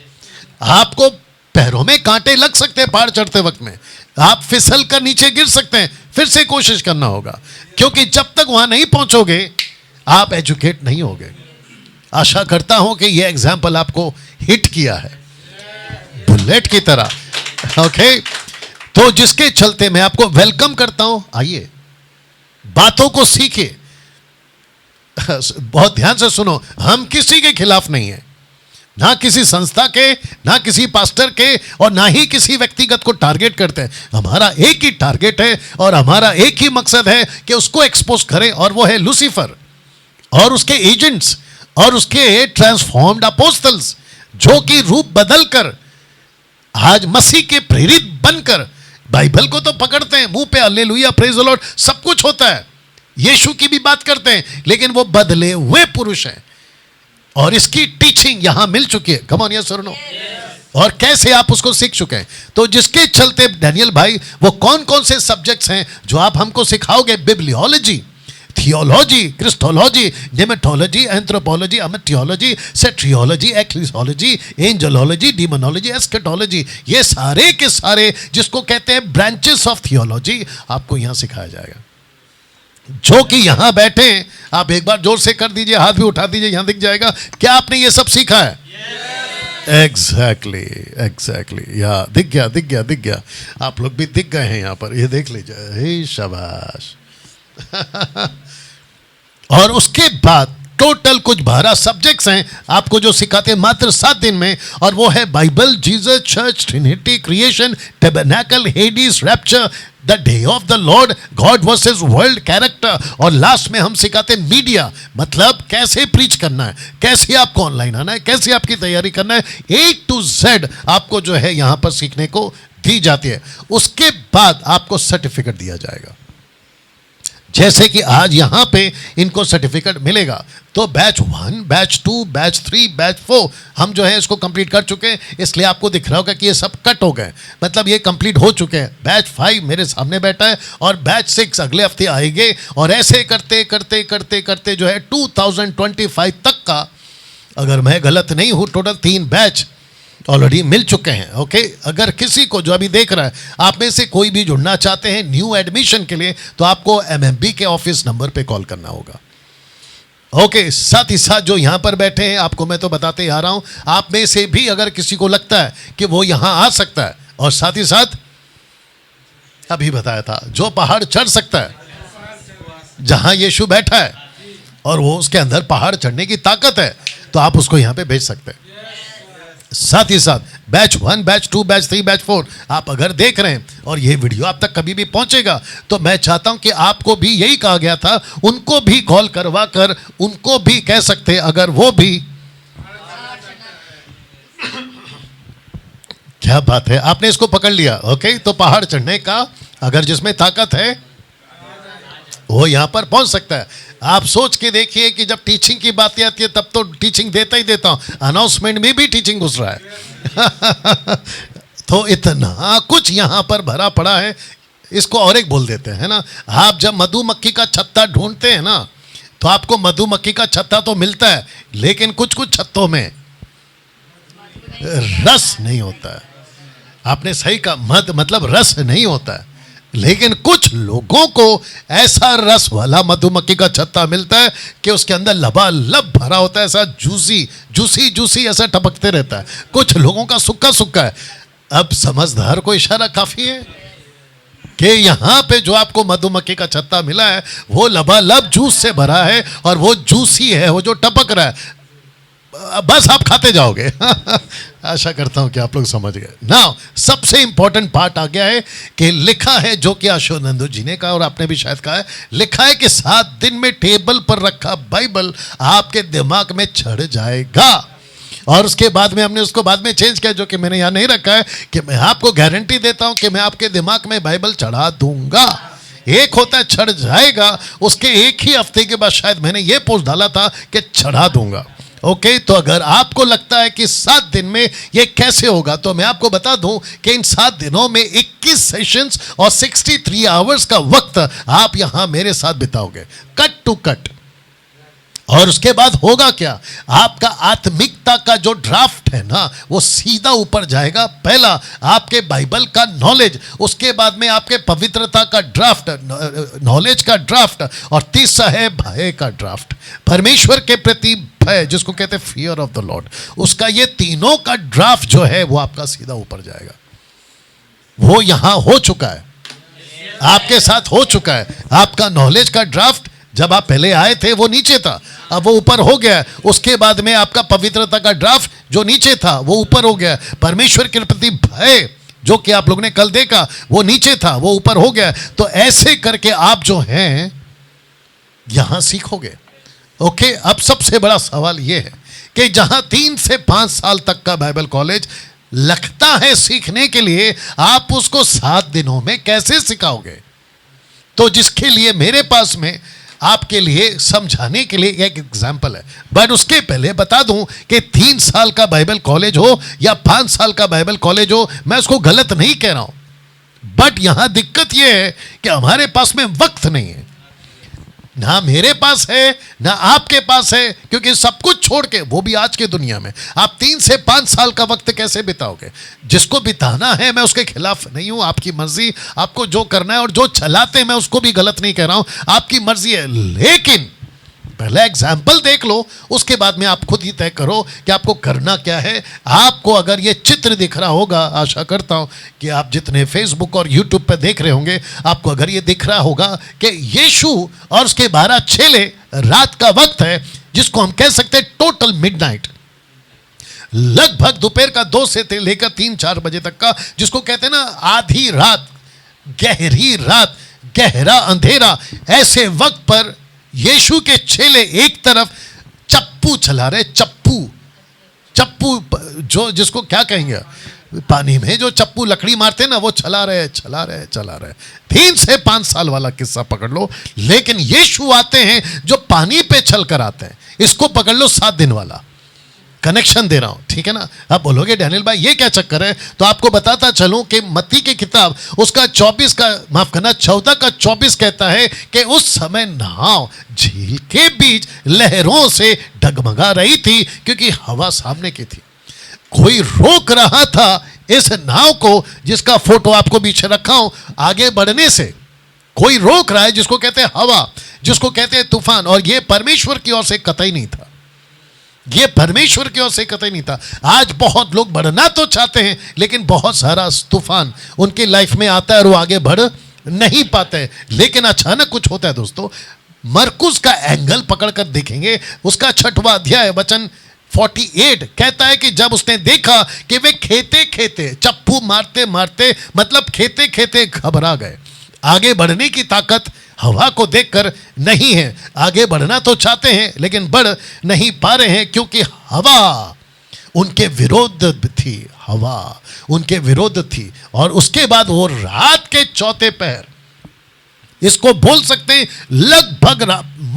Speaker 1: आपको पैरों में कांटे लग सकते हैं पहाड़ चढ़ते वक्त में, आप फिसल कर नीचे गिर सकते हैं, फिर से कोशिश करना होगा, क्योंकि जब तक वहां नहीं पहुंचोगे आप एजुकेट नहीं होगे। आशा करता हूं कि यह एग्जाम्पल आपको हिट किया है बुलेट की तरह। ओके, तो जिसके चलते मैं आपको वेलकम करता हूं। आइए बातों को सीखिए। बहुत ध्यान से सुनो, हम किसी के खिलाफ नहीं है, ना किसी संस्था के, ना किसी पास्टर के, और ना ही किसी व्यक्तिगत को टारगेट करते हैं। हमारा एक ही टारगेट है और हमारा एक ही मकसद है कि उसको एक्सपोज करें, और वो है लूसीफर और उसके एजेंट्स और उसके ट्रांसफॉर्म्ड अपोस्टल्स, जो कि रूप बदलकर आज मसीह के प्रेरित बनकर बाइबल को तो पकड़ते हैं, मुंह पे हालेलुया प्रेज द लॉर्ड सब कुछ होता है, यीशु की भी बात करते हैं, लेकिन वो बदले हुए पुरुष हैं। और इसकी टीचिंग यहां मिल चुकी है। कम ऑन यस और नो। और कैसे आप उसको सीख चुके हैं। तो जिसके चलते डैनियल भाई, वो कौन कौन से सब्जेक्ट्स हैं जो आप हमको सिखाओगे? बिब्लियोलॉजी, थियोलॉजी, क्रिस्टोलॉजी, निमेटोलॉजी, एंथ्रोपोलॉजी, अमेटियोलॉजी, सेट्रियोलॉजी, एक्लिसोलॉजी, एंजलोलॉजी, डीमोनोलॉजी, एस्केटोलॉजी, ये सारे के सारे जिसको कहते हैं ब्रांचेस ऑफ थियोलॉजी, आपको यहां सिखाया जाएगा। जो कि यहां बैठे हैं, आप एक बार जोर से कर दीजिए, हाथ भी उठा दीजिए, यहां दिख जाएगा। क्या आपने ये सब सीखा है? एग्जैक्टली या दिख गया। आप लोग भी दिख गए हैं यहां पर, ये देख लीजिए। हे शाबाश। और उसके बाद टोटल कुछ 12 सब्जेक्ट्स हैं आपको जो सिखाते हैं मात्र 7 दिन में, और वो है Bible, Jesus, church, Trinity, creation, tabernacle, हेडिस, rapture, the day of the Lord, God versus world, character, और लास्ट में हम सिखाते हैं मीडिया, मतलब कैसे प्रीच करना है, कैसे आपको ऑनलाइन आना है, कैसे आपकी तैयारी करना है, A to Z आपको जो है यहां पर सीखने को दी जाती है। उसके बाद आपको सर्टिफिकेट दिया जाएगा, जैसे कि आज यहां पे इनको सर्टिफिकेट मिलेगा। तो बैच 1, बैच 2, बैच 3, बैच 4 हम जो है इसको कंप्लीट कर चुके हैं, इसलिए आपको दिख रहा होगा कि ये सब कट हो गए, मतलब ये कंप्लीट हो चुके हैं। बैच 5 मेरे सामने बैठा है और बैच 6 अगले हफ्ते आएंगे, और ऐसे करते करते करते करते जो है 2025 तक का, अगर मैं गलत नहीं हूं, टोटल 3 बैच ऑलरेडी मिल चुके हैं। ओके, अगर किसी को जो अभी देख रहा है, आप में से कोई भी जुड़ना चाहते हैं न्यू एडमिशन के लिए, तो आपको MMB के ऑफिस नंबर पे कॉल करना होगा। ओके, साथ ही साथ जो यहां पर बैठे हैं, आपको मैं तो बताते ही आ रहा हूं, आप में से भी अगर किसी को लगता है कि वो यहां आ सकता है, और साथ ही साथ अभी बताया था, जो पहाड़ चढ़ सकता है जहां यीशु बैठा है और वो उसके अंदर पहाड़ चढ़ने की ताकत है, तो आप उसको यहां पे भेज सकते हैं। साथ ही साथ बैच 1, बैच 2, बैच 3, बैच 4 आप अगर देख रहे हैं और ये वीडियो आप तक कभी भी पहुंचेगा, तो मैं चाहता हूं कि आपको भी यही कहा गया था, उनको भी कॉल करवा कर उनको भी कह सकते, अगर वो भी क्या बात है, आपने इसको पकड़ लिया। ओके, तो पहाड़ चढ़ने का अगर जिसमें ताकत है वो यहां पर पहुंच सकता है। आप सोच के देखिए कि जब टीचिंग की बात आती है तब तो टीचिंग देता ही देता हूं, अनाउंसमेंट में भी टीचिंग घुस रहा है। तो इतना कुछ यहां पर भरा पड़ा है। इसको और एक बोल देते हैं ना, आप जब मधुमक्खी का छत्ता ढूंढते हैं ना तो आपको मधुमक्खी का छत्ता तो मिलता है, लेकिन कुछ कुछ छत्तों में रस नहीं होता है। आपने सही कहा, मध मतलब रस नहीं होता है, लेकिन कुछ लोगों को ऐसा रस वाला मधुमक्खी का छत्ता मिलता है कि उसके अंदर लबालब भरा होता है, ऐसा जूसी जूसी जूसी ऐसा टपकते रहता है। कुछ लोगों का सूखा सूखा है। अब समझदार को इशारा काफी है कि यहां पे जो आपको मधुमक्खी का छत्ता मिला है वो लबालब जूस से भरा है और वो जूसी है, वो जो टपक रहा है, बस आप खाते जाओगे। आशा करता हूं कि आप लोग समझ गए। नाउ सबसे इंपॉर्टेंट पार्ट आ गया है कि लिखा है, जो कि अशोनंदू जी ने कहा और आपने भी शायद कहा है, लिखा है कि 7 दिन में टेबल पर रखा बाइबल आपके दिमाग में चढ़ जाएगा। और उसके बाद में हमने उसको बाद में चेंज किया, जो कि मैंने यहां नहीं रखा है, कि मैं आपको गारंटी देता हूं कि मैं आपके दिमाग में बाइबल चढ़ा दूंगा। एक होता है चढ़ जाएगा, उसके एक ही हफ्ते के बाद शायद मैंने ये पोस्ट डाला था कि चढ़ा दूंगा। ओके, तो अगर आपको लगता है कि 7 दिन में ये कैसे होगा, तो मैं आपको बता दूं कि इन 7 दिनों में 21 सेशंस और 63 आवर्स का वक्त आप यहां मेरे साथ बिताओगे, कट टू कट। और उसके बाद होगा क्या, आपका आत्मिकता का जो ड्राफ्ट है ना वो सीधा ऊपर जाएगा। पहला आपके बाइबल का नॉलेज, उसके बाद में आपके पवित्रता का ड्राफ्ट, नॉलेज का ड्राफ्ट, और तीसरा है भय का ड्राफ्ट, परमेश्वर के प्रति भय, जिसको कहते हैं फियर ऑफ द लॉर्ड। उसका ये तीनों का ड्राफ्ट जो है वो आपका सीधा ऊपर जाएगा। वो यहां हो चुका है, आपके साथ हो चुका है। आपका नॉलेज का ड्राफ्ट जब आप पहले आए थे वो नीचे था, अब वो ऊपर हो गया। उसके बाद में आपका पवित्रता का ड्राफ्ट जो नीचे था वो ऊपर हो गया। परमेश्वर के प्रति भय जो कि आप लोगों ने कल देखा वो नीचे था, वो ऊपर हो गया। तो ऐसे करके आप जो हैं यहां सीखोगे। ओके, अब सबसे बड़ा सवाल यह है कि जहां 3 से 5 साल तक का बाइबल कॉलेज लगता है सीखने के लिए, आप उसको 7 दिनों में कैसे सिखाओगे? तो जिसके लिए मेरे पास में आपके लिए समझाने के लिए एक एग्जाम्पल है। बट उसके पहले बता दूं कि 3 साल का बाइबल कॉलेज हो या 5 साल का बाइबल कॉलेज हो, मैं उसको गलत नहीं कह रहा हूं। बट यहां दिक्कत यह है कि हमारे पास में वक्त नहीं है, ना मेरे पास है ना आपके पास है, क्योंकि सब कुछ छोड़ के, वो भी आज के दुनिया में, आप 3 से 5 साल का वक्त कैसे बिताओगे? जिसको बिताना है मैं उसके खिलाफ नहीं हूं, आपकी मर्जी, आपको जो करना है। और जो चलाते हैं मैं उसको भी गलत नहीं कह रहा हूं, आपकी मर्जी है। लेकिन पहला एग्जाम्पल देख लो, उसके बाद में आप खुद ही तय करो कि आपको करना क्या है। आपको अगर ये चित्र दिख रहा होगा, आशा करता हूं कि आप जितने फेसबुक और यूट्यूब पे देख रहे होंगे, आपको अगर ये दिख रहा होगा कि यीशु और उसके 12 चेले, रात का वक्त है जिसको हम कह सकते हैं टोटल मिडनाइट, लगभग दोपहर का 2 से लेकर 3-4 बजे तक का, जिसको कहते हैं ना आधी रात, गहरी रात, गहरा अंधेरा। ऐसे वक्त पर यीशु के चेले एक तरफ चप्पू चला रहे, चप्पू जो जिसको क्या कहेंगे, पानी में जो चप्पू लकड़ी मारते हैं ना, वो चला रहे 3 से 5 साल वाला किस्सा पकड़ लो। लेकिन यीशु आते हैं जो पानी पे चल कर आते हैं, इसको पकड़ लो 7 दिन वाला। कनेक्शन दे रहा हूं, ठीक है ना? आप बोलोगे डैनियल भाई ये क्या चक्कर है, तो आपको बताता चलूं कि मत्ती की किताब उसका 14 का 24 कहता है कि उस समय नाव झील के बीच लहरों से डगमगा रही थी, क्योंकि हवा सामने की थी। कोई रोक रहा था इस नाव को, जिसका फोटो आपको पीछे रखा हूं, आगे बढ़ने से। कोई रोक रहा है, जिसको कहते हैं हवा, जिसको कहते हैं तूफान। और यह परमेश्वर की ओर से कतई नहीं था, ये परमेश्वर की ओर से कतई नहीं था। आज बहुत लोग बढ़ना तो चाहते हैं, लेकिन बहुत सारा तूफान उनकी लाइफ में आता है और वो आगे बढ़ नहीं पाते। लेकिन अचानक कुछ होता है दोस्तों। मरकुस का एंगल पकड़कर देखेंगे, उसका 6वां अध्याय वचन 48 कहता है कि जब उसने देखा कि वे खेते खेते, चप्पू मारते मारते, मतलब खेते खेते घबरा गए। आगे बढ़ने की ताकत हवा को देखकर नहीं है। आगे बढ़ना तो चाहते हैं लेकिन बढ़ नहीं पा रहे हैं, क्योंकि हवा उनके विरोध थी, हवा उनके विरुद्ध थी। और उसके बाद वो रात के चौथे पहर, इसको बोल सकते हैं लगभग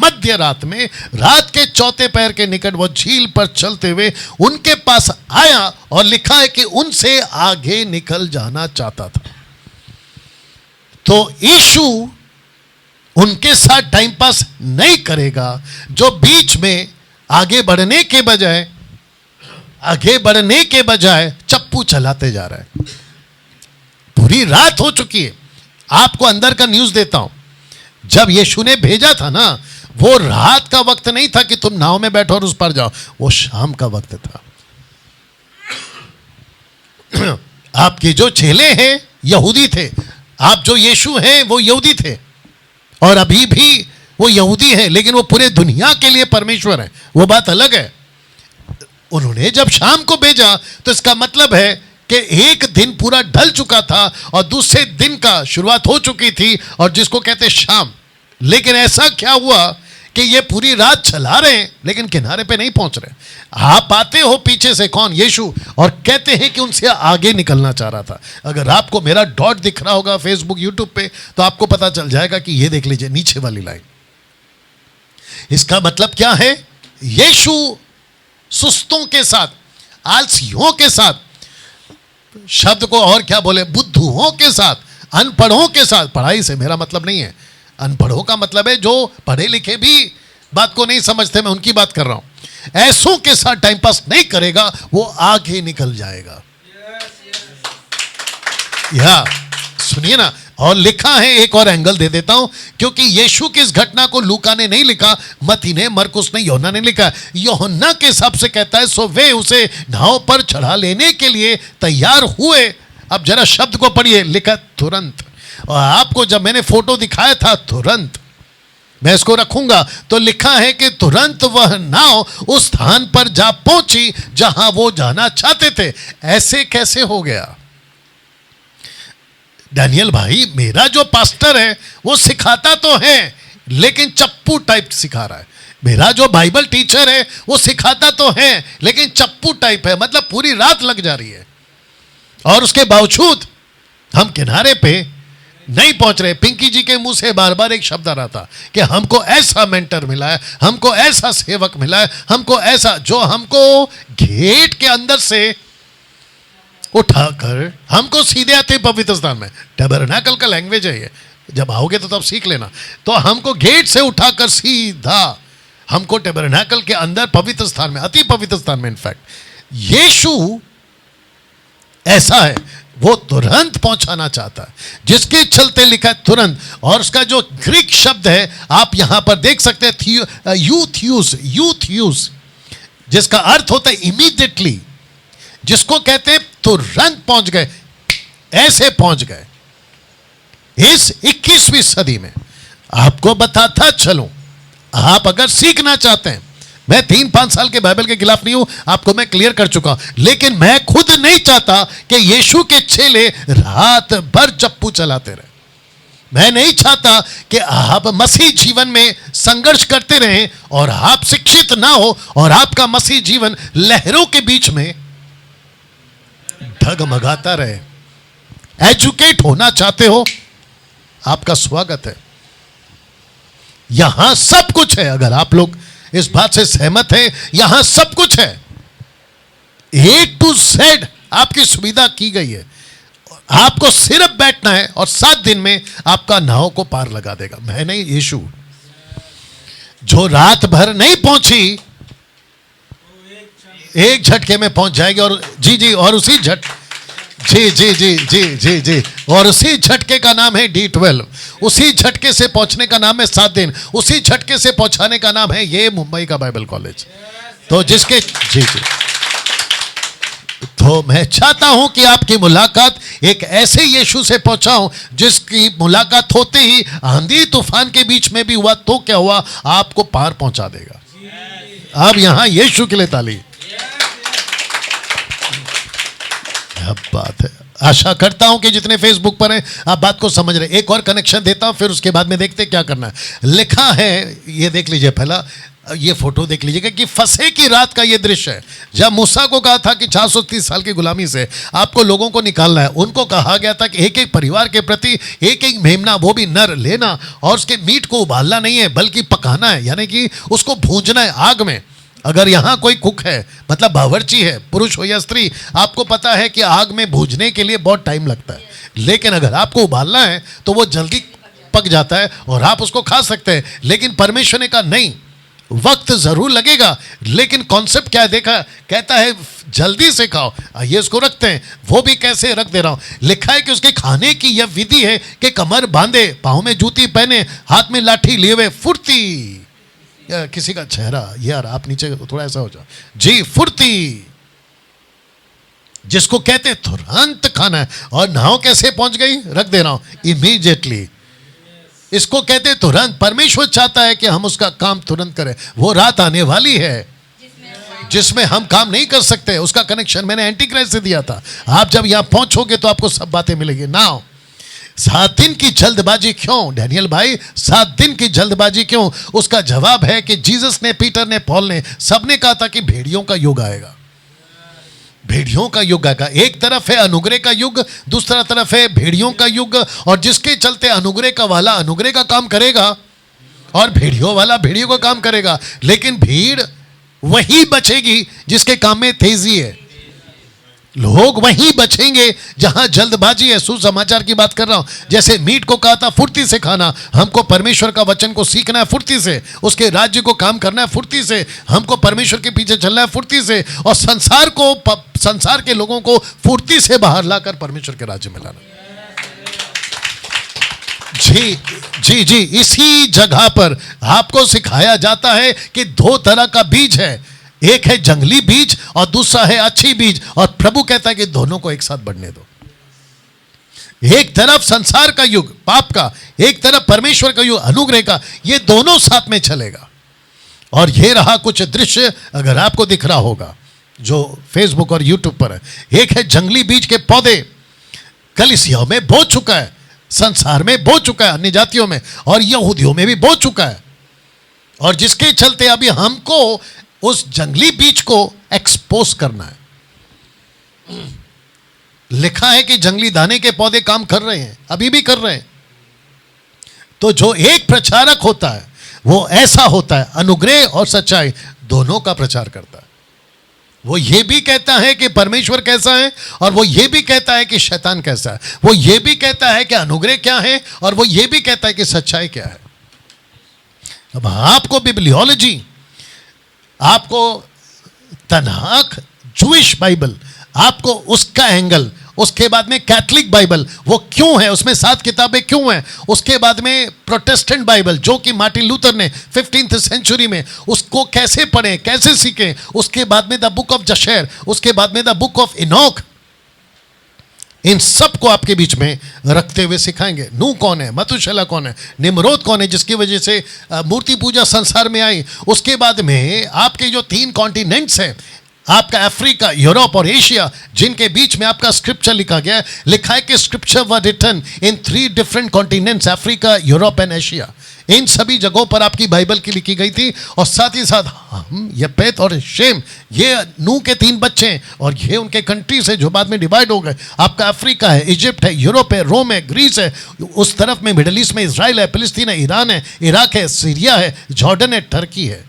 Speaker 1: मध्य रात में, रात के चौथे पहर के निकट वो झील पर चलते हुए उनके पास आया और लिखा है कि उनसे आगे निकल जाना चाहता था। तो यीशु उनके साथ टाइम पास नहीं करेगा जो बीच में आगे बढ़ने के बजाय चप्पू चलाते जा रहा है। पूरी रात हो चुकी है। आपको अंदर का न्यूज़ देता हूं, जब यीशु ने भेजा था ना, वो रात का वक्त नहीं था कि तुम नाव में बैठो और उस पर जाओ, वो शाम का वक्त था। आपके जो चेले हैं यहूदी थे, आप जो यीशु हैं वो यहूदी थे, और अभी भी वो यहूदी हैं, लेकिन वो पूरे दुनिया के लिए परमेश्वर है, वो बात अलग है। उन्होंने जब शाम को भेजा तो इसका मतलब है कि एक दिन पूरा ढल चुका था और दूसरे दिन का शुरुआत हो चुकी थी, और जिसको कहते शाम। लेकिन ऐसा क्या हुआ कि ये पूरी रात चला रहे हैं लेकिन किनारे पे नहीं पहुंच रहे। आप आते हो पीछे से, कौन? यीशु, और कहते हैं कि उनसे आगे निकलना चाह रहा था। अगर आपको मेरा डॉट दिख रहा होगा फेसबुक यूट्यूब पे तो आपको पता चल जाएगा कि ये देख लीजिए नीचे वाली लाइन। इसका मतलब क्या है? यीशु सुस्तों के साथ, आलसियों के साथ, शब्द को और क्या बोले, बुद्धुओं के साथ, अनपढ़ों के साथ। पढ़ाई से मेरा मतलब नहीं है, अनपढ़ों का मतलब है जो पढ़े लिखे भी बात को नहीं समझते, मैं उनकी बात कर रहा हूं। ऐसों के साथ टाइम पास नहीं करेगा, वो आगे निकल जाएगा। या सुनिए ना, और लिखा है, एक और एंगल दे देता हूं, क्योंकि यीशु की इस घटना को लूका ने नहीं लिखा, मत्ती ने, मरकुस ने, यूहन्ना ने लिखा। यूहन्ना के हिसाब से कहता है, सो वे उसे नाव पर चढ़ा लेने के लिए तैयार हुए। अब जरा शब्द को पढ़िए, लिखा तुरंत। और आपको जब मैंने फोटो दिखाया था तुरंत, मैं इसको रखूंगा, तो लिखा है कि तुरंत वह नाव उस स्थान पर जा पहुंची जहां वो जाना चाहते थे। ऐसे कैसे हो गया? डैनियल भाई, मेरा जो पास्टर है वो सिखाता तो है लेकिन चप्पू टाइप सिखा रहा है। मेरा जो बाइबल टीचर है वो सिखाता तो है लेकिन चप्पू टाइप है, मतलब पूरी रात लग जा रही है और उसके बावजूद हम किनारे पे नहीं पहुंच रहे। पिंकी जी के मुंह से बार बार एक शब्द आ रहा था कि हमको ऐसा मेंटर मिला है, हमको ऐसा सेवक मिला है, हमको ऐसा, जो हमको गेट के अंदर से उठाकर हमको सीधे आते पवित्र स्थान में। टैबरनेकल का लैंग्वेज है ये, जब आओगे तो तब सीख लेना। तो हमको गेट से उठाकर सीधा हमको टैबरनेकल के अंदर पवित्र स्थान में, अति पवित्र स्थान में। इनफैक्ट यीशु ऐसा है, वो तुरंत पहुंचाना चाहता है, जिसके चलते लिखा है तुरंत। और उसका जो ग्रीक शब्द है आप यहां पर देख सकते हैं, यूथियूस, जिसका अर्थ होता है इमीडिएटली, जिसको कहते हैं तुरंत पहुंच गए, ऐसे पहुंच गए। इस 21वीं सदी में आपको बताता चलूं, आप अगर सीखना चाहते हैं, मैं 3-5 साल के बाइबल के खिलाफ नहीं हूं, आपको मैं क्लियर कर चुका हूं, लेकिन मैं खुद नहीं चाहता कि यीशु के चेले रात भर चप्पू चलाते रहे। मैं नहीं चाहता कि आप मसीह जीवन में संघर्ष करते रहें और आप शिक्षित ना हो और आपका मसीह जीवन लहरों के बीच में डगमगाता रहे। एजुकेट होना चाहते हो, आपका स्वागत है। यहां सब कुछ है। अगर आप लोग इस बात से सहमत हैं, यहां सब कुछ है, A to Z आपकी सुविधा की गई है। आपको सिर्फ बैठना है और 7 दिन में आपका नाव को पार लगा देगा। मैं नहीं, यीशु। जो रात भर नहीं पहुंची, एक झटके में पहुंच जाएगी। और जी, और उसी जी, और उसी झटके का नाम है D12। उसी झटके से पहुंचने का नाम है 7 दिन। उसी झटके से पहुंचाने का नाम है ये मुंबई का बाइबल कॉलेज। तो जिसके जी, तो मैं चाहता हूं कि आपकी मुलाकात एक ऐसे यीशु से पहुंचाऊं जिसकी मुलाकात होते ही आंधी तूफान के बीच में भी हुआ तो क्या हुआ, आपको पार पहुंचा देगा। अब यहां यीशु के लिए ताली। अब बात है, आशा करता हूं कि जितने फेसबुक पर हैं आप बात को समझ रहे। एक और कनेक्शन देता हूं, फिर उसके बाद में देखते क्या करना है। लिखा है, ये देख लीजिए, पहला ये फोटो देख लीजिएगा कि फसह की रात का ये दृश्य है, जब मूसा को कहा था कि 430 साल की गुलामी से आपको लोगों को निकालना है। उनको कहा गया था कि एक एक परिवार के प्रति एक एक मेमना, वो भी नर, लेना और उसके मीट को उबालना नहीं है बल्कि पकाना है, यानी कि उसको भूंजना है आग में। अगर यहाँ कोई कुक है, मतलब बावर्ची है, पुरुष हो या स्त्री, आपको पता है कि आग में भूंजने के लिए बहुत टाइम लगता है, लेकिन अगर आपको उबालना है तो वो जल्दी पक जाता है और आप उसको खा सकते हैं। लेकिन परमेश्वर ने कहा नहीं, वक्त जरूर लगेगा, लेकिन कॉन्सेप्ट क्या है देखा, कहता है जल्दी से खाओ। आइए इसको रखते हैं। वो भी कैसे रख दे रहा हूं, लिखा है कि उसके खाने की यह विधि है कि कमर बांधे, पाँव में जूती पहने, हाथ में लाठी लिए हुए फुर्ती। किसी का चेहरा, यार आप नीचे थोड़ा ऐसा हो जाओ जी, फुर्ती, जिसको कहते तुरंत खाना है। और नाव कैसे पहुंच गई, रख दे रहा हूं, इमीडिएटली। इसको कहते तुरंत। परमेश्वर चाहता है कि हम उसका काम तुरंत करें। वो रात आने वाली है जिसमें हम काम नहीं कर सकते। उसका कनेक्शन मैंने एंटी क्राइस्ट से दिया था। आप जब यहां पहुंचोगे तो आपको सब बातें मिलेंगी। नाउ 7 दिन की जल्दबाजी क्यों डैनियल भाई, 7 दिन की जल्दबाजी क्यों? उसका जवाब है कि जीसस ने, पीटर ने, पॉल ने, सबने कहा था कि भेड़ियों का युग आएगा। भेड़ियों का युग आएगा। एक तरफ है अनुग्रह का युग, दूसरा तरफ है भेड़ियों का युग। और जिसके चलते अनुग्रह का वाला अनुग्रह का काम करेगा और भेड़ियों वाला भेड़ियों का काम करेगा। लेकिन भीड़ वही बचेगी जिसके काम में तेजी है। लोग वहीं बचेंगे जहां जल्दबाजी है। सुसमाचार की बात कर रहा हूं। जैसे मीट को कहा था फुर्ती से खाना, हमको परमेश्वर का वचन को सीखना है फुर्ती से, उसके राज्य को काम करना है फुर्ती से, हमको परमेश्वर के पीछे चलना है फुर्ती से, और संसार के लोगों को फुर्ती से बाहर लाकर परमेश्वर के राज्य में लाना। जी जी जी, इसी जगह पर आपको सिखाया जाता है कि 2 तरह का बीज है, एक है जंगली बीज और दूसरा है अच्छी बीज। और प्रभु कहता है कि दोनों को एक साथ बढ़ने दो। एक तरफ संसार का युग पाप का, एक तरफ परमेश्वर का युग अनुग्रह का, ये दोनों साथ में चलेगा। और ये रहा कुछ दृश्य, अगर आपको दिख रहा होगा जो फेसबुक और यूट्यूब पर है। एक है जंगली बीज के पौधे, कलीसियाओं में बो चुका है, संसार में बो चुका है, अन्य जातियों में और यहूदियों में भी बो चुका है। और जिसके चलते अभी हमको उस जंगली बीज को एक्सपोज करना है। लिखा है कि जंगली दाने के पौधे काम कर रहे हैं, अभी भी कर रहे हैं। तो जो एक प्रचारक होता है वो ऐसा होता है, अनुग्रह और सच्चाई दोनों का प्रचार करता है। वो ये भी कहता है कि परमेश्वर कैसा है और वो ये भी कहता है कि शैतान कैसा है। वो ये भी कहता है कि अनुग्रह क्या है और वो ये भी कहता है कि सच्चाई क्या है। अब आपको बिब्लियोलॉजी, आपको तन्हाक जूइश बाइबल, आपको उसका एंगल, उसके बाद में कैथलिक बाइबल वो क्यों है, उसमें 7 किताबें क्यों हैं, उसके बाद में प्रोटेस्टेंट बाइबल जो कि मार्टिन लूथर ने 15th सेंचुरी में, उसको कैसे पढ़ें, कैसे सीखें, उसके बाद में द बुक ऑफ जशेर, उसके बाद में द बुक ऑफ इनोक, इन सब को आपके बीच में रखते हुए सिखाएंगे। नूह कौन है, मतुशला कौन है, निम्रोद कौन है जिसकी वजह से मूर्ति पूजा संसार में आई। उसके बाद में आपके जो 3 कॉन्टिनेंट्स हैं, आपका अफ्रीका, यूरोप और एशिया, जिनके बीच में आपका स्क्रिप्चर लिखा गया है। लिखा है कि scripture were written in 3 different continents, Africa, Europe and Asia. इन सभी जगहों पर आपकी बाइबल की लिखी गई थी। और साथ ही साथ हम, यपेत और शेम, ये नूह के 3 बच्चे हैं और ये उनके कंट्रीज है जो बाद में डिवाइड हो गए। आपका अफ्रीका है, इजिप्ट है, यूरोप है, रोम है, ग्रीस है, उस तरफ में मिडल ईस्ट में इजराइल है, फिलिस्तीन है, ईरान है, इराक है, सीरिया है, जॉर्डन है, टर्की है,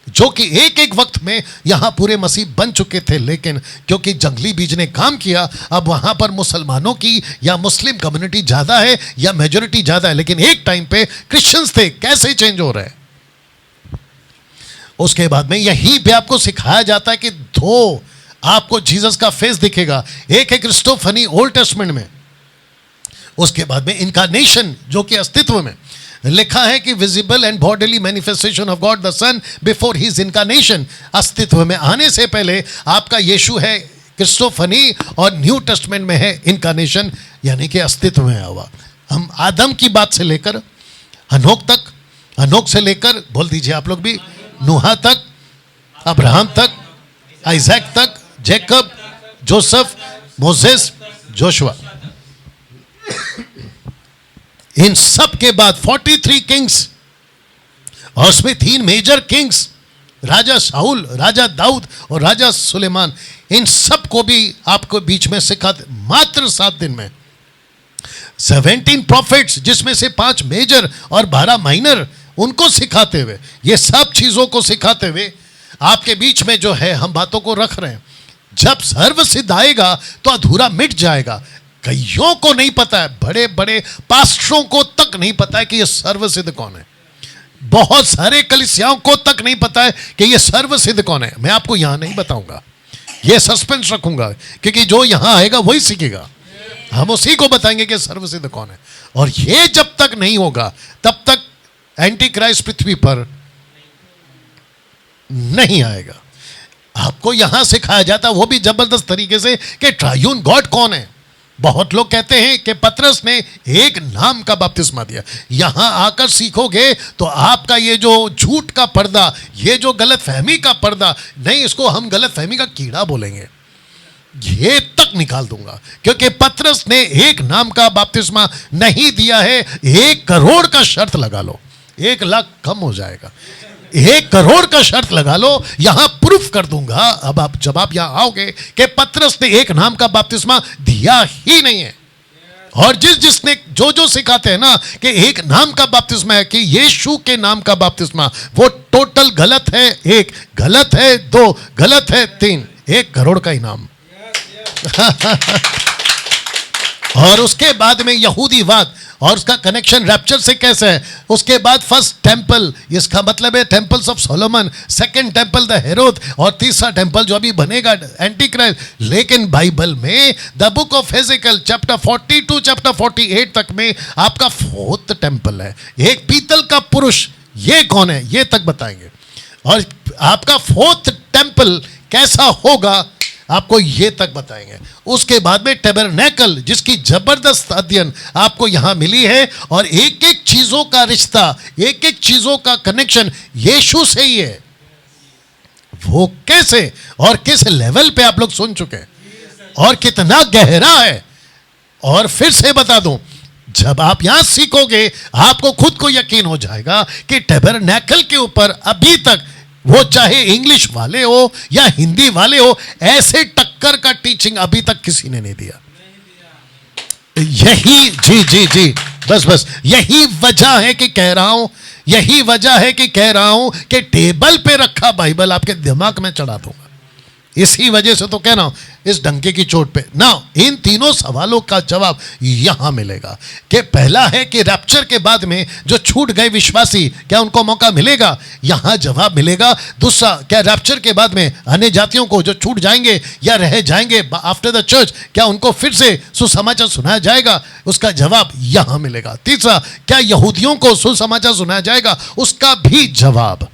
Speaker 1: जो कि एक एक वक्त में यहां पूरे मसीह बन चुके थे। लेकिन क्योंकि जंगली बीज ने काम किया, अब वहां पर मुसलमानों की या मुस्लिम कम्युनिटी ज्यादा है या मेजोरिटी ज्यादा है। लेकिन एक टाइम पे क्रिश्चियंस थे, कैसे चेंज हो रहे हैं। उसके बाद में यहीं पे आपको सिखाया जाता है कि 2 आपको जीसस का फेस दिखेगा। एक है क्रिस्टोफनी ओल्ड टेस्टमेंट में, उसके बाद में इनकारनेशन जो कि अस्तित्व में लिखा है कि visible and bodily manifestation of God the son before his incarnation. अस्तित्व में आने से पहले आपका यीशु है क्रिस्टोफनी, और न्यू टेस्टमेंट में है इनकारनेशन, यानी कि अस्तित्व में हुआ। हम आदम की बात से लेकर हनोक तक, हनोक से लेकर बोल दीजिए आप लोग भी, नूहा तक, अब्राहम तक, आइजैक तक, जैकब, जोसेफ, मोसेस, जोशुआ, इन सब के बाद 43 किंग्स, और उसमें 3 मेजर किंग्स राजा शाऊल, राजा दाऊद और राजा सुलेमान, इन सब को भी आपको बीच में सिखाते मात्र 7 दिन में। 17 प्रॉफिट्स, जिसमें से 5 मेजर और 12 माइनर, उनको सिखाते हुए, ये सब चीजों को सिखाते हुए आपके बीच में जो है हम बातों को रख रहे हैं। जब सर्व सिद्ध आएगा तो अधूरा मिट जाएगा। कईयों को नहीं पता है, बड़े बड़े पास्टरों को तक नहीं पता है कि ये सर्व सिद्ध कौन है। बहुत सारे कलीसियाओं को तक नहीं पता है कि ये सर्व सिद्ध कौन है। मैं आपको यहां नहीं बताऊंगा, ये सस्पेंस रखूंगा, क्योंकि जो यहां आएगा वही सीखेगा। हम उसी को बताएंगे कि सर्व सिद्ध कौन है। और ये जब तक नहीं होगा तब तक एंटी क्राइस्ट पृथ्वी पर नहीं आएगा। आपको यहां सिखाया जाता, वो भी जबरदस्त तरीके से, कि ट्रायून गॉड कौन है। बहुत लोग कहते हैं कि पतरस ने एक नाम का बपतिस्मा दिया। यहां आकर सीखोगे तो आपका ये जो झूठ का पर्दा, ये जो गलत फहमी का पर्दा, नहीं, इसको हम गलत फहमी का कीड़ा बोलेंगे, ये तक निकाल दूंगा। क्योंकि पतरस ने एक नाम का बपतिस्मा नहीं दिया है। 1 करोड़ का शर्त लगा लो, 1 लाख कम हो जाएगा, 1 करोड़ का शर्त लगा लो, यहां प्रूफ कर दूंगा। अब आप जब आप यहां आओगे कि पतरस ने एक नाम का बपतिस्मा दिया ही नहीं है। और जिसने जो सिखाते हैं ना कि एक नाम का बपतिस्मा है, कि यीशु के नाम का बपतिस्मा, वो टोटल गलत है। 1 गलत है, 2 गलत है, 3 1 करोड़ का इनाम। और उसके बाद में यहूदीवाद और उसका कनेक्शन रैप्चर से कैसे है। उसके बाद फर्स्ट टेंपल, इसका मतलब है temples of Solomon, second temple the Herod, और तीसरा टेंपल जो अभी बनेगा एंटी क्राइस्ट। लेकिन बाइबल में the book of Ezekiel chapter 42 chapter 48 तक में आपका 4th टेंपल है, एक पीतल का पुरुष। ये कौन है ये तक बताएंगे। और आपका 4th टेंपल कैसा होगा आपको ये तक बताएंगे। उसके बाद में टैबरनेकल, जिसकी जबरदस्त अध्ययन आपको यहां मिली है, और एक एक चीजों का रिश्ता, एक एक चीजों का कनेक्शन यीशु से ही है। वो कैसे और किस लेवल पे आप लोग सुन चुके हैं, और कितना गहरा है। और फिर से बता दूं, जब आप यहां सीखोगे आपको खुद को यकीन हो जाएगा कि टैबरनेकल के ऊपर अभी तक, वो चाहे इंग्लिश वाले हो या हिंदी वाले हो, ऐसे टक्कर का टीचिंग अभी तक किसी ने नहीं दिया। यही जी बस यही वजह है कि कह रहा हूं, यही वजह है कि कह रहा हूं कि टेबल पे रखा बाइबल आपके दिमाग में चढ़ा दूंगा। इसी वजह से तो कह रहा हूं, इस डंके की चोट पे ना। इन तीनों सवालों का जवाब यहां मिलेगा। कि पहला है कि रैप्चर के बाद में जो छूट गए विश्वासी, क्या उनको मौका मिलेगा, यहां जवाब मिलेगा। दूसरा, क्या रैप्चर के बाद में अन्य जातियों को जो छूट जाएंगे या रह जाएंगे आफ्टर द चर्च, क्या उनको फिर से सुसमाचार सुनाया जाएगा, उसका जवाब यहां मिलेगा। तीसरा, क्या यहूदियों को सुसमाचार सुनाया जाएगा, उसका भी जवाब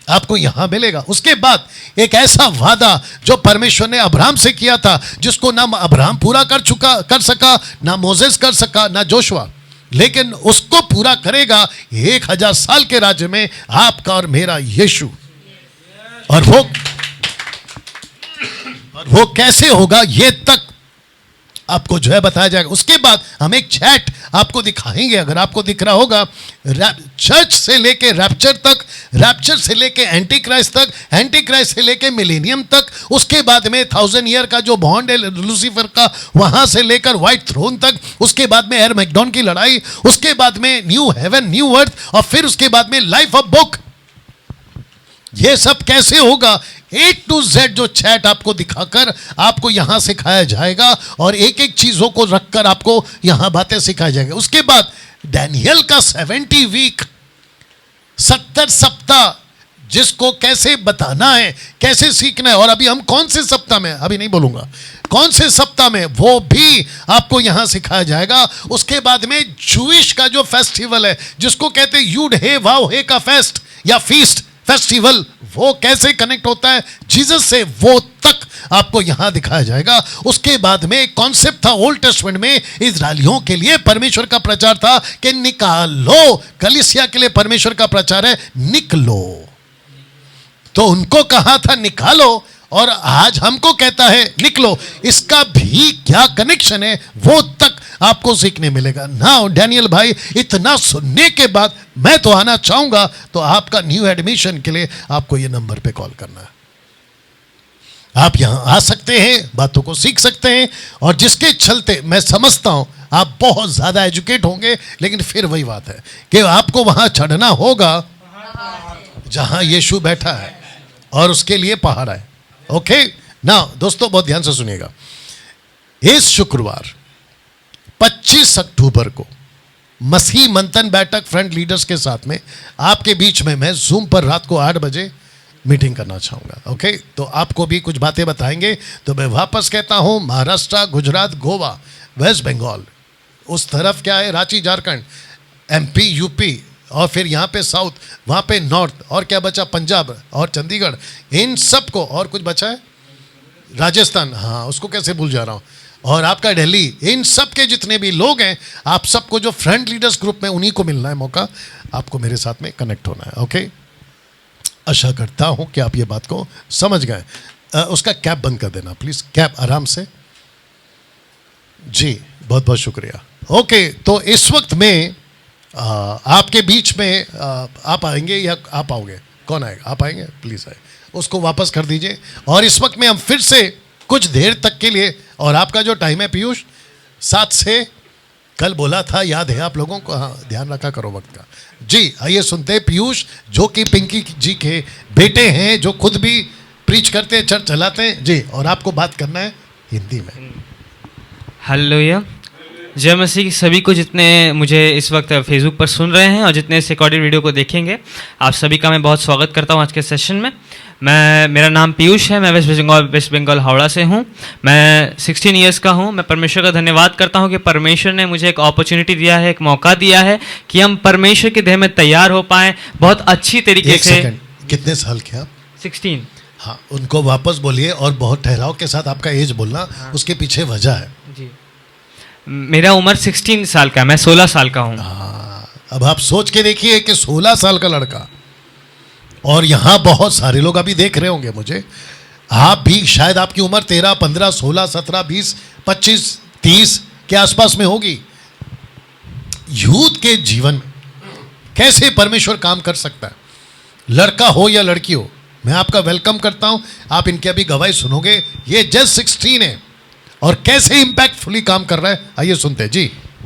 Speaker 1: आपको यहां मिलेगा। उसके बाद एक ऐसा वादा जो परमेश्वर ने अब्राहम से किया था, जिसको ना अब्राहम पूरा कर सका, ना मोसेस कर सका, ना जोशुआ, लेकिन उसको पूरा करेगा 1000 साल के राज्य में आपका और मेरा यीशु। और वो कैसे होगा ये तक आपको जो है बताया जाएगा। उसके बाद हम एक चैट आपको दिखाएंगे, अगर आपको दिख रहा होगा, चर्च से लेके रैप्चर तक, रैप्चर से लेके एंटी क्राइस्ट तक, एंटी क्राइस्ट से लेके मिलेनियम तक, उसके बाद में 1000 ईयर का जो बॉन्ड है लूसीफर का, वहां से लेकर व्हाइट थ्रोन तक, उसके बाद में एरमैगडोन की लड़ाई, उसके बाद में न्यू हेवन न्यू अर्थ, और फिर उसके बाद में लाइफ ऑफ बुक। ये सब कैसे होगा, A to Z जो चैट आपको दिखाकर आपको यहां सिखाया जाएगा, और एक एक चीजों को रखकर आपको यहां बातें सिखाई जाएंगी। उसके बाद डैनियल का 70 वीक, 70 सप्ताह, जिसको कैसे बताना है, कैसे सीखना है। और अभी हम कौन से सप्ताह में, अभी नहीं बोलूंगा कौन से सप्ताह में, वो भी आपको यहां सिखाया जाएगा। उसके बाद में जूइश का जो फेस्टिवल है, जिसको कहते हैं यूड हे वाव हे का फेस्ट या फीस्ट फेस्टिवल, वो कैसे कनेक्ट होता है जीसस से, वो तक आपको यहां दिखाया जाएगा। उसके बाद में एक कॉन्सेप्ट था ओल्ड टेस्टमेंट में, इजरायलियों के लिए परमेश्वर का प्रचार था कि निकालो, कलीसिया के लिए परमेश्वर का प्रचार है निकलो। तो उनको कहा था निकालो, और आज हमको कहता है निकलो। इसका भी क्या कनेक्शन है वो तक आपको सीखने मिलेगा। नाउ डैनियल भाई, इतना सुनने के बाद मैं तो आना चाहूंगा, तो आपका न्यू एडमिशन के लिए आपको ये नंबर पे कॉल करना है। आप यहां आ सकते हैं, बातों को सीख सकते हैं, और जिसके चलते मैं समझता हूं आप बहुत ज्यादा एजुकेट होंगे। लेकिन फिर वही बात है कि आपको वहां चढ़ना होगा जहां यीशु बैठा है, और उसके लिए पहाड़ है। ओके ना दोस्तों, बहुत ध्यान से सुनिएगा। इस शुक्रवार 25 अक्टूबर को मसीह मंथन बैठक फ्रंट लीडर्स के साथ में आपके बीच में मैं जूम पर रात को 8 बजे मीटिंग करना चाहूँगा। ओके, तो आपको भी कुछ बातें बताएंगे। तो मैं वापस कहता हूँ, महाराष्ट्र, गुजरात, गोवा, वेस्ट बंगाल, उस तरफ क्या है, रांची, झारखंड, एमपी, यूपी, और फिर यहाँ पे साउथ, वहाँ पे नॉर्थ, और क्या बचा, पंजाब और चंडीगढ़, इन सब को, और कुछ बचा है राजस्थान, हाँ उसको कैसे भूल जा रहा हूँ, और आपका दिल्ली, इन सब के जितने भी लोग हैं, आप सबको जो फ्रंट लीडर्स ग्रुप में, उन्हीं को मिलना है मौका, आपको मेरे साथ में कनेक्ट होना है। ओके, आशा करता हूँ कि आप ये बात को समझ गए। उसका कैप बंद कर देना प्लीज़, कैप आराम से जी, बहुत बहुत शुक्रिया। ओके, तो इस वक्त में आपके बीच में आप आएंगे या आप आओगे, कौन आएगा, आप आएंगे, प्लीज़ आए, उसको वापस कर दीजिए। और इस वक्त में हम फिर से कुछ देर तक के लिए, और आपका जो टाइम है पीयूष, 7 से, कल बोला था, याद है आप लोगों को, हाँ ध्यान रखा करो वक्त का जी। आइए सुनते हैं पीयूष, जो कि पिंकी जी के बेटे हैं, जो खुद भी प्रीच करते हैं, चर्च चलाते हैं जी, और आपको बात करना है हिंदी में।
Speaker 2: हालेलुया, जय मसीह। सभी को जितने मुझे इस वक्त फेसबुक पर सुन रहे हैं और जितने इस रिकॉर्डेड वीडियो को देखेंगे, आप सभी का मैं बहुत स्वागत करता हूं आज के सेशन में। मेरा नाम पीयूष है, मैं वेस्ट बंगाल हावड़ा से हूं। मैं 16 इयर्स का हूं। मैं परमेश्वर का धन्यवाद करता हूं कि परमेश्वर ने मुझे एक अपॉर्चुनिटी दिया है, एक मौका दिया है कि हम परमेश्वर के देह में तैयार हो पाएँ बहुत अच्छी तरीके से।
Speaker 1: कितने साल के आप?
Speaker 2: 16।
Speaker 1: हाँ, उनको वापस बोलिए, और बहुत ठहराव के साथ आपका एज बोलना, हाँ। उसके पीछे वजह है
Speaker 2: जी। मेरा उम्र 16 साल का, मैं 16 साल का हूँ।
Speaker 1: अब आप सोच के देखिए कि 16 साल का लड़का, और यहाँ बहुत सारे लोग अभी देख रहे होंगे मुझे, आप भी शायद आपकी उम्र 13, 15, 16, 17, 20, 25, 30 के आसपास में होगी। यूथ के जीवन में कैसे परमेश्वर काम कर सकता है, लड़का हो या लड़की हो, मैं आपका वेलकम करता हूँ। आप इनकी अभी गवाही सुनोगे। ये जस्ट 16 है और कैसे इम्पैक्टफुली काम कर रहा है, आइए सुनते हैं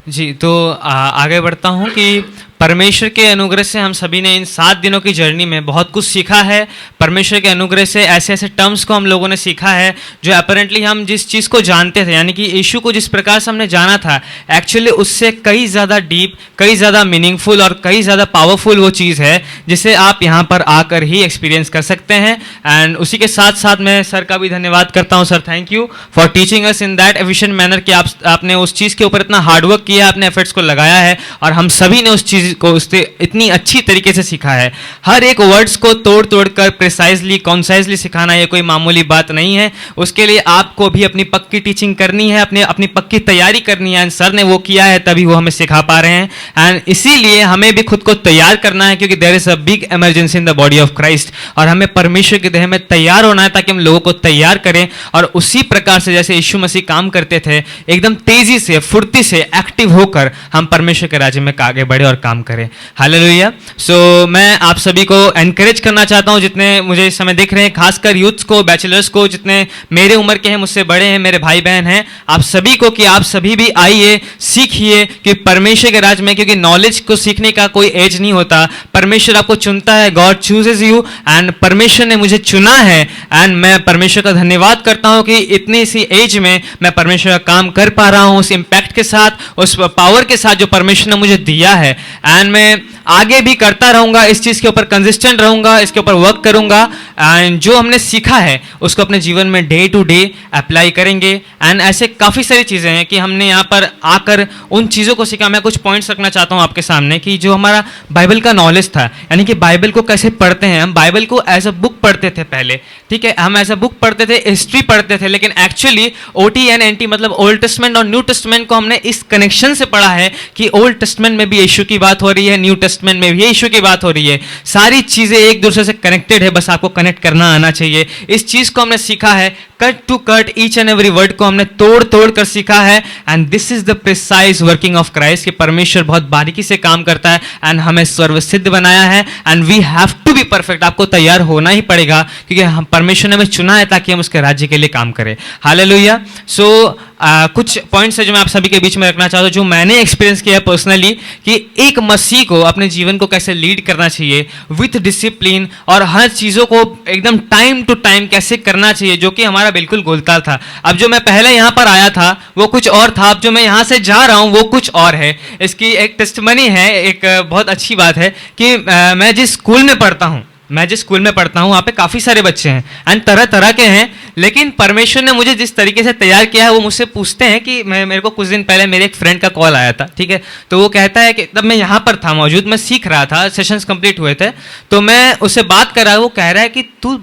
Speaker 1: जी।
Speaker 2: तो आगे बढ़ता हूँ कि परमेश्वर के अनुग्रह से हम सभी ने इन 7 दिनों की जर्नी में बहुत कुछ सीखा है। परमेश्वर के अनुग्रह से ऐसे ऐसे टर्म्स को हम लोगों ने सीखा है जो अपरेंटली हम जिस चीज़ को जानते थे, यानी कि यीशु को जिस प्रकार से हमने जाना था, एक्चुअली उससे कई ज़्यादा डीप, कई ज़्यादा मीनिंगफुल और कई ज़्यादा पावरफुल वो चीज़ है जिसे आप यहाँ पर आकर ही एक्सपीरियंस कर सकते हैं। एंड उसी के साथ साथ मैं सर का भी धन्यवाद करता हूँ। Sir, thank you for teaching us in that efficient manner कि आपने उस चीज़ के ऊपर इतना हार्डवर्क किया है, अपने एफर्ट्स को लगाया है, और हम सभी ने उस चीज़ को उससे इतनी अच्छी तरीके से सीखा है। हर एक वर्ड्स को तोड़ तोड़ कर प्रिसाइजली, कॉन्साइजली सिखाना ये कोई मामूली बात नहीं है। उसके लिए आपको भी अपनी पक्की टीचिंग करनी है, अपनी पक्की तैयारी करनी है। एंड सर ने वो किया है, तभी वो हमें सिखा पा रहे हैं। एंड इसीलिए हमें भी खुद को तैयार करना है, क्योंकि there is a big emergency in the body of Christ, और हमें परमेश्वर के देह में तैयार होना है ताकि हम लोगों को तैयार करें। और उसी प्रकार से जैसे यीशु मसीह काम करते थे, एकदम तेजी से, फुर्ती से, एक्टिव होकर हम परमेश्वर के राज्य में आगे बढ़े और काम करें। हालेलुया। सो मैं आप सभी को एनकरेज करना चाहता हूं, जितने मुझे इस समय देख रहे हैं, खासकर यूथ्स को, बैचलर्स को, जितने मेरे उम्र के हैं, मुझसे बड़े हैं, मेरे भाई बहन हैं, आप सभी को कि आप सभी भी आइए, सीखिए कि परमेश्वर के राज्य में, क्योंकि नॉलेज को सीखने का कोई एज नहीं होता। परमेश्वर आपको चुनता है, गॉड चूजेस यू, एंड परमेश्वर ने मुझे चुना है। एंड मैं परमेश्वर का धन्यवाद करता हूं कि इतनी सी एज में मैं परमेश्वर का काम कर पा रहा हूं, उस इम्पैक्ट के साथ, उस पावर के साथ जो परमेश्वर ने मुझे दिया है। एंड मैं आगे भी करता रहूंगा, इस चीज़ के ऊपर कंसिस्टेंट रहूंगा, इसके ऊपर वर्क करूंगा, एंड जो हमने सीखा है उसको अपने जीवन में डे टू डे अप्लाई करेंगे। एंड ऐसे काफ़ी सारी चीज़ें हैं कि हमने यहाँ पर आकर उन चीज़ों को सीखा। मैं कुछ पॉइंट्स रखना चाहता हूँ आपके सामने कि जो हमारा बाइबल का नॉलेज था, यानी कि बाइबल को कैसे पढ़ते हैं। हम बाइबल को एज अ बुक पढ़ते थे पहले, ठीक है, हम एज अ बुक पढ़ते थे, हिस्ट्री पढ़ते थे, लेकिन एक्चुअली OTNNT मतलब ओल्ड टेस्टमेंट और न्यू टेस्टमेंट को हमने इस कनेक्शन से पढ़ा है कि ओल्ड टेस्टमेंट में भी यीशु की बात हो रही है, न्यू टेस्टमेंट में भी यीशु की बात हो रही है। सारी चीजें एक दूसरे से कनेक्टेड है, बस आपको कनेक्ट करना आना चाहिए। इस चीज को हमने सीखा है cut to cut each and every word को हमने तोड़ तोड़ कर सीखा है। And this is the precise working of Christ, कि परमेश्वर बहुत बारीकी से काम करता है एंड हमें सर्वसिद्ध बनाया है। And we have to be perfect, आपको तैयार होना ही पड़ेगा, क्योंकि हम परमेश्वर ने हमें चुना है ताकि हम उसके राज्य के लिए काम करें। हालेलुया। सो कुछ पॉइंट्स है जो मैं आप सभी के बीच में रखना चाहता हूँ, जो मैंने एक्सपीरियंस किया पर्सनली, कि एक मसीह को अपने जीवन को कैसे लीड करना चाहिए विथ डिसिप्लिन, और हर चीज़ों को एकदम टाइम टू टाइम कैसे करना चाहिए, जो कि हमारा बिल्कुल गोलताल था। अब जो मैं पहले यहाँ पर आया था वो कुछ और था, अब जो मैं यहाँ से जा रहा हूँ वो कुछ और है। इसकी एक टेस्टमनी है, एक बहुत अच्छी बात है कि मैं जिस स्कूल में पढ़ता हूँ वहाँ पे काफ़ी सारे बच्चे हैं एंड तरह तरह के हैं, लेकिन परमेश्वर ने मुझे जिस तरीके से तैयार किया है, वो मुझसे पूछते हैं कि मेरे को कुछ दिन पहले मेरे एक फ्रेंड का कॉल आया था, ठीक है, तो वो कहता है कि तब मैं यहाँ पर था मौजूद, मैं सीख रहा था, सेशंस कंप्लीट हुए थे, तो मैं उससे बात कर रहा, वो कह रहा है कि तू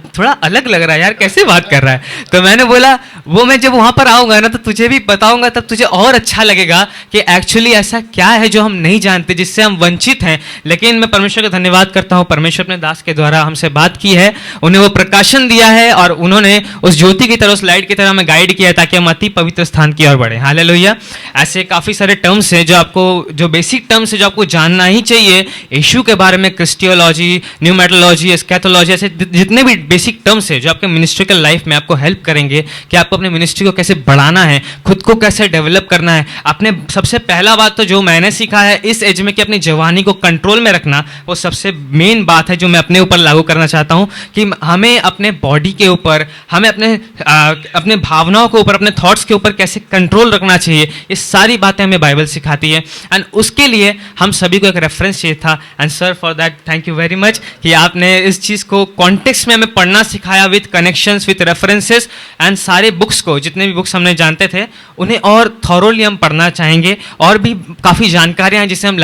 Speaker 2: थोड़ा अलग लग रहा है यार, कैसे बात कर रहा है। तो मैंने बोला वो मैं जब वहाँ पर आऊँगा ना तो तुझे भी बताऊँगा, तब तुझे और अच्छा लगेगा कि एक्चुअली ऐसा क्या है जो हम नहीं जानते, जिससे हम वंचित हैं। लेकिन मैं परमेश्वर का धन्यवाद करता हूँ, परमेश्वर अपने दास के द्वारा हमसे बात की है, उन्हें वो प्रकाशन दिया है और उन्होंने उस ज्योति की तरह, उस लाइट की तरह हमें गाइड किया है ताकि हम अति पवित्र स्थान की ओर बढ़े। हालेलुया। ऐसे काफ़ी सारे टर्म्स हैं जो आपको, जो बेसिक टर्म्स है जो आपको जानना ही चाहिए यीशु के बारे में, क्रिस्टियोलॉजी, न्यूमेटोलॉजी, एस्कैथोलॉजी, ऐसे जितने भी बेसिक टर्म्स है जो आपके मिनिस्ट्रिकल लाइफ में आपको हेल्प करेंगे कि आपको अपने मिनिस्ट्री को कैसे बढ़ाना है, खुद को कैसे डेवलप करना है। आपने सबसे पहला बात तो जो मैंने सीखा है इस एज में कि अपनी जवानी को कंट्रोल में रखना, वो सबसे मेन बात है जो मैं अपने ऊपर लागू करना चाहता हूँ, कि हमें अपने बॉडी के ऊपर, हमें अपने भावनाओं के ऊपर, अपने थॉट्स के ऊपर कैसे कंट्रोल रखना चाहिए, ये सारी बातें हमें बाइबल सिखाती है। एंड उसके लिए हम सभी को एक रेफरेंस चाहिए था, and sir for that thank you very much कि आपने इस चीज़ को कॉन्टेक्स्ट में हमें पढ़ना सिखाया with connections, with references, and सारे बुक्स को, जितने भी बुक्स हमने जानते थे उन्हें और थॉरोली हम पढ़ना चाहेंगे, और भी काफ़ी जानकारियाँ हैं जिसे हम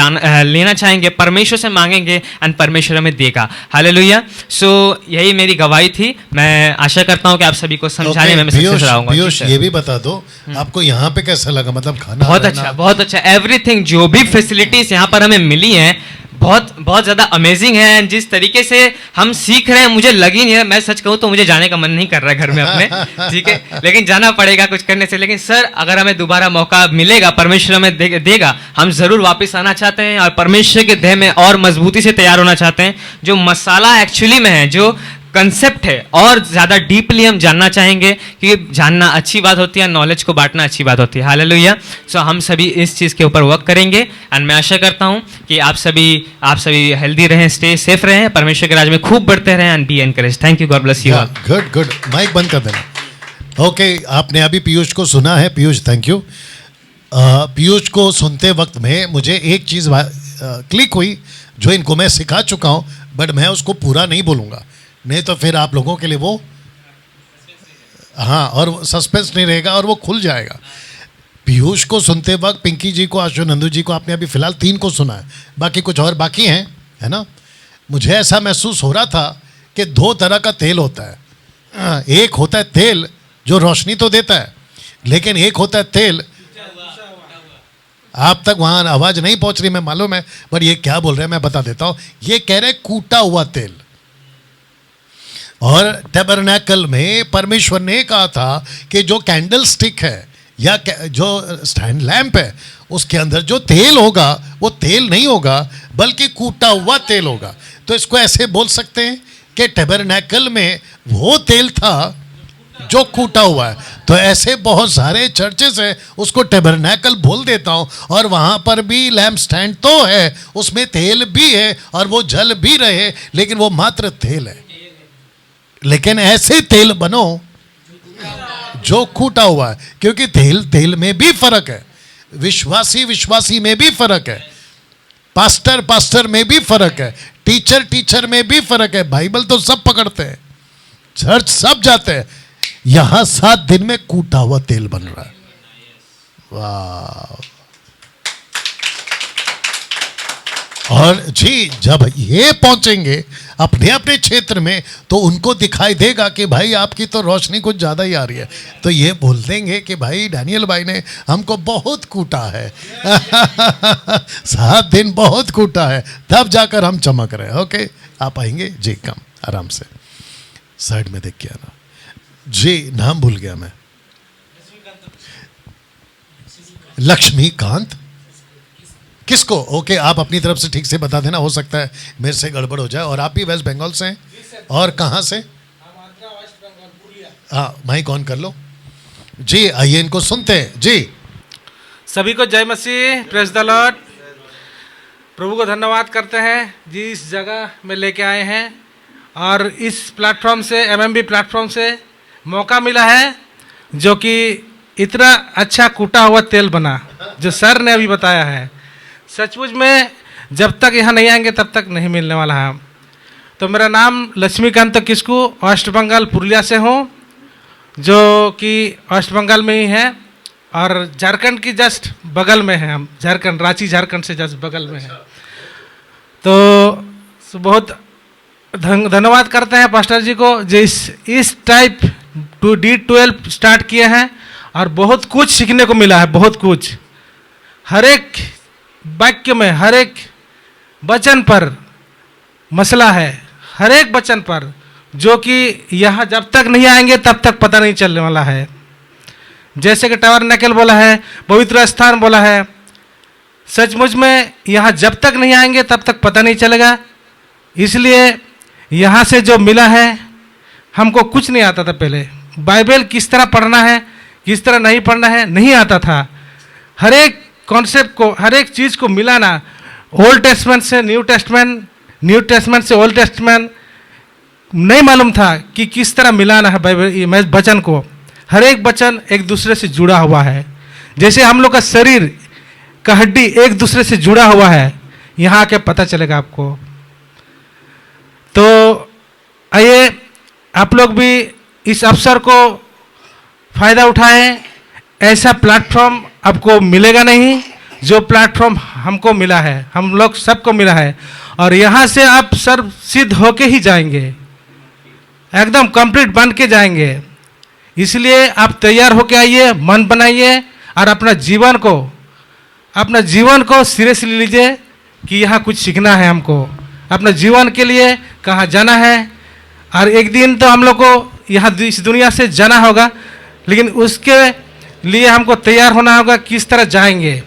Speaker 2: लेना चाहेंगे, परमेश्वर से मांगेंगे एंड परमेश्वर हमें देगा। हालेलुया। सो यही मेरी गवाही थी, मैं आशा करता हूँ कि आप सभी को समझाने में मैं सक्सेस रहूँगा।
Speaker 1: पीयूष ये भी बता दो आपको यहाँ पे कैसा लगा, मतलब खाना
Speaker 2: बहुत अच्छा, बहुत अच्छा, एवरीथिंग, जो भी फैसिलिटीज यहाँ पर हमें मिली हैं बहुत ज़्यादा अमेजिंग है। एंड जिस तरीके से हम सीख रहे हैं मुझे लगी नहीं है, मैं सच कहूँ तो मुझे जाने का मन नहीं कर रहा है घर में अपने, ठीक है, लेकिन जाना पड़ेगा कुछ करने से। लेकिन सर अगर हमें दोबारा मौका मिलेगा, परमेश्वर हमें देगा, हम ज़रूर वापस आना चाहते हैं और परमेश्वर के देह में और मजबूती से तैयार होना चाहते हैं। जो मसाला एक्चुअली में है, जो कंसेप्ट है, और ज़्यादा डीपली हम जानना चाहेंगे, क्योंकि जानना अच्छी बात होती है, नॉलेज को बांटना अच्छी बात होती है। हालेलुया। सो हम सभी इस चीज़ के ऊपर वर्क करेंगे एंड मैं आशा करता हूँ कि आप सभी हेल्दी रहें, स्टे सेफ रहें, परमेश्वर के राज में खूब बढ़ते रहें and be encourage. Thank you, God bless you.
Speaker 1: Good good, mic बंद कर देना। ओके, आपने अभी पीयूष को सुना है। Piyush thank you. पीयूष को सुनते वक्त में मुझे एक चीज़ क्लिक हुई जो इनको मैं सिखा चुका हूँ, बट मैं उसको पूरा नहीं बोलूँगा, नहीं तो फिर आप लोगों के लिए वो, हाँ, और सस्पेंस नहीं रहेगा और वो खुल जाएगा। पीयूष को सुनते वक्त पिंकी जी को, आशु नंदू जी को आपने अभी फिलहाल 3 को सुना है, बाकी कुछ और बाकी हैं, है ना। मुझे ऐसा महसूस हो रहा था कि 2 तरह का तेल होता है। एक होता है तेल जो रोशनी तो देता है, लेकिन एक होता है तेल, आप तक वहाँ आवाज़ नहीं पहुँच रही मैं मालूम है, पर ये क्या बोल रहे हैं मैं बता देता हूँ। ये कह रहे कूटा हुआ तेल। और टैबरनैकल में परमेश्वर ने कहा था कि जो कैंडल स्टिक है या जो स्टैंड लैंप है उसके अंदर जो तेल होगा वो तेल नहीं होगा बल्कि कूटा हुआ तेल होगा। तो इसको ऐसे बोल सकते हैं कि टैबरनैकल में वो तेल था जो कूटा हुआ है। तो ऐसे बहुत सारे चर्चेस हैं, उसको टैबरनैकल बोल देता हूँ, और वहाँ पर भी लैंप स्टैंड तो है, उसमें तेल भी है और वो जल भी रहे, लेकिन वो मात्र तेल है। लेकिन ऐसे तेल बनो जो कूटा हुआ है, क्योंकि तेल में भी फर्क है, विश्वासी में भी फर्क है, पास्टर में भी फर्क है, टीचर में भी फर्क है। बाइबल तो सब पकड़ते हैं, चर्च सब जाते हैं, यहां 7 दिन में कूटा हुआ तेल बन रहा है। वाह। और जी जब ये पहुंचेंगे अपने अपने क्षेत्र में तो उनको दिखाई देगा कि भाई आपकी तो रोशनी कुछ ज़्यादा ही आ रही है, तो ये बोल देंगे कि भाई डैनियल भाई ने हमको बहुत कूटा है 7 दिन बहुत कूटा है, तब जाकर हम चमक रहे हैं। ओके, आप आएंगे जी, कम आराम से साइड में देख के आना। जी नाम भूल गया मैं। लक्ष्मीकांत किसको? ओके, आप अपनी तरफ से ठीक से बता देना, हो सकता है मेरे से गड़बड़ हो जाए। और आप भी वेस्ट बंगाल से हैं? और कहाँ से? हाँ, माइक ऑन कर लो जी। आइए इनको सुनते हैं जी।
Speaker 5: सभी को जय मसीह, प्रेज द लॉर्ड। प्रभु को धन्यवाद करते हैं जी, इस जगह में लेके आए हैं और इस प्लेटफॉर्म से, एमएमबी प्लेटफॉर्म से मौका मिला है, जो कि इतना अच्छा कूटा हुआ तेल बना, जो सर ने अभी बताया है। सचमुच में जब तक यहाँ नहीं आएंगे तब तक नहीं मिलने वाला है। तो मेरा नाम लक्ष्मीकांत किस्कू, वेस्ट बंगाल पुरुलिया से हूँ, जो कि वेस्ट बंगाल में ही है और झारखंड की जस्ट बगल में है। हम झारखंड, रांची झारखंड से जस्ट बगल में है। तो बहुत धन्यवाद करते हैं पास्टर जी को, जो इस टाइप D12 स्टार्ट किए हैं और बहुत कुछ सीखने को मिला है। बहुत कुछ, हर एक वाक्य में, हर एक वचन पर मसला है, हर एक वचन पर, जो कि यहाँ जब तक नहीं आएंगे तब तक पता नहीं चलने वाला है। जैसे कि टबरनेकल बोला है, पवित्र स्थान बोला है, सचमुच में यहाँ जब तक नहीं आएंगे तब तक पता नहीं चलेगा। इसलिए यहाँ से जो मिला है, हमको कुछ नहीं आता था पहले। बाइबल किस तरह पढ़ना है, किस तरह नहीं पढ़ना है, नहीं आता था। हर एक कॉन्सेप्ट को, हर एक चीज़ को मिलाना, ओल्ड टेस्टमेंट से न्यू टेस्टमेंट, न्यू टेस्टमेंट से ओल्ड टेस्टमेंट, नहीं मालूम था कि किस तरह मिलाना है बाइबल वचन को। हर एक वचन एक दूसरे से जुड़ा हुआ है। जैसे हम लोग का शरीर का हड्डी एक दूसरे से जुड़ा हुआ है, यहाँ आके पता चलेगा आपको। तो आइए आप लोग भी इस अवसर को फ़ायदा उठाएं। ऐसा प्लेटफॉर्म आपको मिलेगा नहीं जो प्लेटफॉर्म हमको मिला है, हम लोग सबको मिला है। और यहाँ से आप सर्व सिद्ध होके ही जाएंगे, एकदम कंप्लीट बन के जाएंगे। इसलिए आप तैयार होके आइए, मन बनाइए और अपना जीवन को सिरे से ले लीजिए कि यहाँ कुछ सीखना है हमको, अपना जीवन के लिए कहाँ जाना है। और एक दिन तो हम लोग को यहाँ इस दुनिया से जाना होगा, लेकिन उसके लिए हमको तैयार होना होगा किस तरह जाएंगे।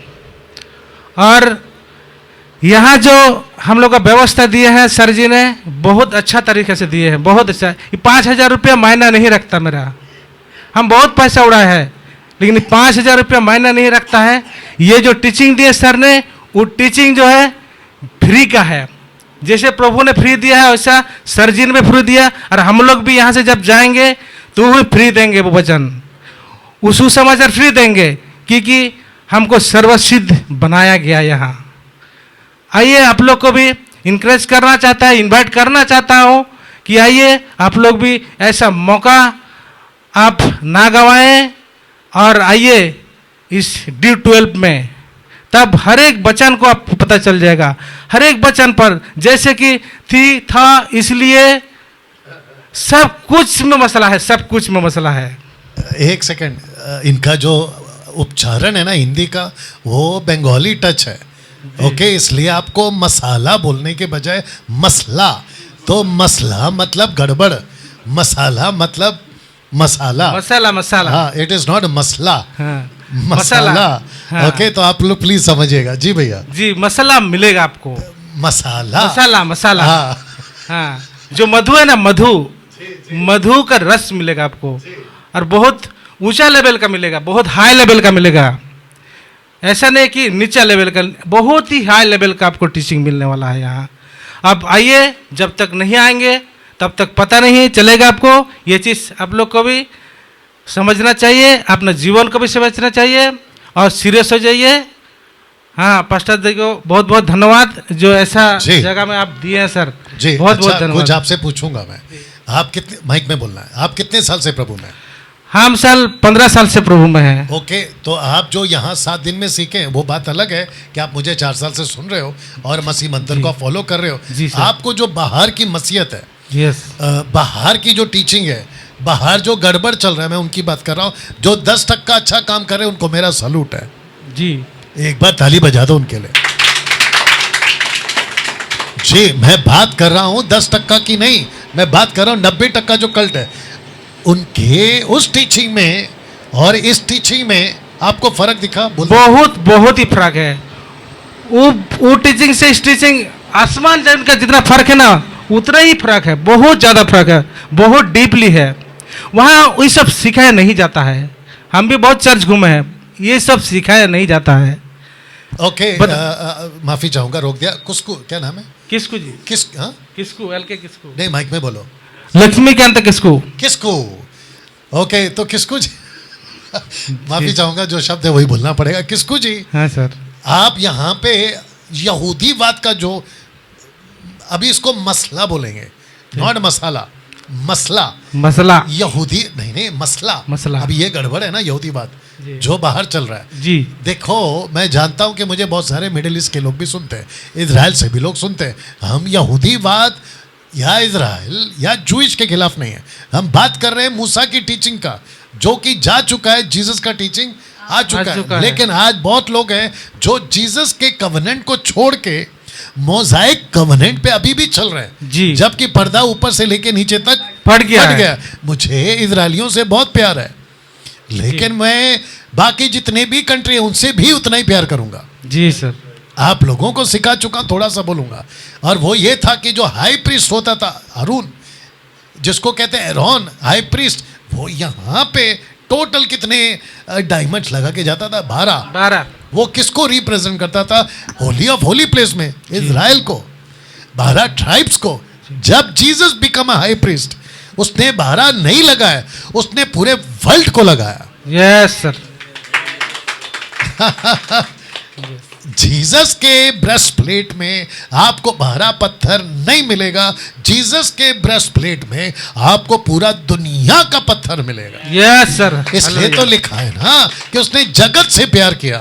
Speaker 5: और यहाँ जो हम लोग का व्यवस्था दिए हैं सर जी ने, बहुत अच्छा तरीके से दिए हैं, बहुत अच्छा। 5,000 रुपया मायना नहीं रखता मेरा, हम बहुत पैसा उड़ाए हैं, लेकिन 5,000 रुपया मायना नहीं रखता है। ये जो टीचिंग दिए सर ने, वो टीचिंग जो है फ्री का है। जैसे प्रभु ने फ्री दिया है, वैसा सर जी ने भी फ्री दिया। और हम लोग भी यहाँ से जब जाएंगे तो वो फ्री देंगे, वो वचन, वो सुसमाचार फ्री देंगे, क्योंकि हमको सर्वसिद्ध बनाया गया यहाँ। आइए, आप लोग को भी इनकरेज करना चाहता है, इनवाइट करना चाहता हूँ कि आइए आप लोग भी ऐसा मौका आप ना गंवाएं और आइए इस D12 में। तब हर एक वचन को आपको पता चल जाएगा, हर एक वचन पर, जैसे कि थी, था, इसलिए, सब कुछ में मसला है, सब कुछ में मसला है।
Speaker 1: एक सेकंड, इनका जो उच्चारण है ना हिंदी का, वो बंगाली टच है। ओके, इसलिए आपको मसाला बोलने के बजाय मसला, तो मसला मतलब गड़बड़, मसाला मतलब मसाला,
Speaker 5: मसाला।
Speaker 1: हाँ, इट इज नॉट मसला,
Speaker 5: हाँ,
Speaker 1: मसाला।
Speaker 5: हाँ।
Speaker 1: ओके, तो आप लोग प्लीज समझिएगा जी भैया।
Speaker 5: जी, मसाला मिलेगा आपको, मसाला।
Speaker 1: हाँ।
Speaker 5: हाँ, जो मधु है ना, मधु का रस मिलेगा आपको, और बहुत ऊंचा लेवल का मिलेगा, बहुत हाई लेवल का मिलेगा। ऐसा नहीं कि नीचा लेवल का, बहुत ही हाई लेवल का आपको टीचिंग मिलने वाला है यहाँ। आप आइए, जब तक नहीं आएंगे तब तक पता नहीं चलेगा आपको। ये चीज़ आप लोग को भी समझना चाहिए, अपना जीवन को भी समझना चाहिए और सीरियस हो जाइए। हाँ, पास्टर जी को बहुत बहुत धन्यवाद, जो ऐसा जगह में आप दिए हैं सर जी। बहुत बहुत धन्यवाद।
Speaker 1: कुछ आपसे पूछूंगा मैं, आप कितने, माइक में बोलना है, आप कितने साल से प्रभु में?
Speaker 5: हम 15 साल से प्रभु में हैं।
Speaker 1: ओके, तो आप जो यहाँ 7 दिन में सीखे, वो बात अलग है कि आप मुझे 4 साल से सुन रहे हो और मसीह मंत्र को फॉलो कर रहे हो।
Speaker 5: जी सर।
Speaker 1: आपको जो बाहर की मसीहत है,
Speaker 5: यस,
Speaker 1: बाहर की जो टीचिंग है, बाहर जो गड़बड़ चल रहा है, मैं उनकी बात कर रहा हूँ। जो 10% अच्छा काम कर रहे हैं, उनको मेरा सलूट है
Speaker 5: जी।
Speaker 1: एक बार ताली बजा दो उनके लिए जी। मैं बात कर रहा हूँ 10% की नहीं, मैं बात कर रहा हूँ 90% जो कल्ट है, उनके उस टीचिंग में और इस टीचिंग में आपको फर्क दिखा? बोल
Speaker 5: बहुत बहुत ही फर्क है। वो टीचिंग से इस टीचिंग आसमान जमीन का जितना फर्क है ना, उतना ही फर्क है। बहुत ज़्यादा फर्क है, बहुत डीपली है। वहाँ ये सब सिखाया नहीं जाता है। हम भी बहुत चर्च घूमे हैं, ये सब सिखाया नहीं जाता है।
Speaker 1: ओके, माफी चाहूंगा, रोक दिया। किसको, क्या नाम है?
Speaker 5: किसको जी?
Speaker 1: किस, हाँ
Speaker 5: किसको? एल के किसको?
Speaker 1: नहीं, माइक में बोलो।
Speaker 5: लक्ष्मीकांत किसको?
Speaker 1: किसको? ओके, तो किसको जी? माफी चाहूंगा, जो शब्द है वही बोलना पड़ेगा। किसको जी?
Speaker 5: हाँ सर।
Speaker 1: आप यहाँ पे यहूदीवाद का जो, अभी इसको मसला बोलेंगे, नॉट मसाला, मसला।
Speaker 5: मसला
Speaker 1: यहूदी नहीं, नहीं, मसला।
Speaker 5: मसला।
Speaker 1: अभी ये गड़बड़ है ना, यहूदीवाद
Speaker 5: जी।
Speaker 1: जो बाहर चल रहा है
Speaker 5: जी।
Speaker 1: देखो, मैं जानता हूं कि मुझे बहुत सारे मिडिल ईस्ट के लोग भी सुनते हैं, इजराइल से भी लोग सुनते हैं। हम यहूदीवाद या इजराइल या जूइश के खिलाफ नहीं है। हम बात कर रहे हैं मूसा की टीचिंग का, जो कि जा चुका है। जीसस का टीचिंग आ चुका है। लेकिन आज बहुत लोग हैं जो जीसस के कवनेंट को छोड़ के मोज़ाइक कवनेंट पे अभी भी चल रहे हैं
Speaker 5: जी।
Speaker 1: जबकि पर्दा ऊपर से लेके नीचे तक
Speaker 5: फट गया।
Speaker 1: मुझे इजराइलियों से बहुत प्यार है, लेकिन मैं बाकी जितने भी कंट्री हैं उनसे भी उतना ही प्यार करूंगा।
Speaker 5: जी सर।
Speaker 1: आप लोगों को सिखा चुका, थोड़ा सा बोलूंगा। और वो ये था कि जो हाई प्रीस्ट होता था, हारून, जिसको कहते हैं एरोन हाई प्रीस्ट, वो यहाँ पे टोटल कितने डायमंड्स लगा के जाता था? 12। वो किसको रिप्रेजेंट करता था? होली ऑफ होली प्लेस में इजराइल को, 12 ट्राइब्स को। जब Jesus become a high priest, उसने 12 नहीं लगाया, उसने पूरे वर्ल्ड को लगाया।
Speaker 5: Yes sir.
Speaker 1: जीसस के ब्रेस्ट प्लेट में आपको 12 पत्थर नहीं मिलेगा। जीसस के ब्रेस्ट प्लेट में आपको पूरा दुनिया का पत्थर मिलेगा।
Speaker 5: Yes sir.
Speaker 1: इसलिए तो लिखा है ना कि उसने जगत से प्यार किया।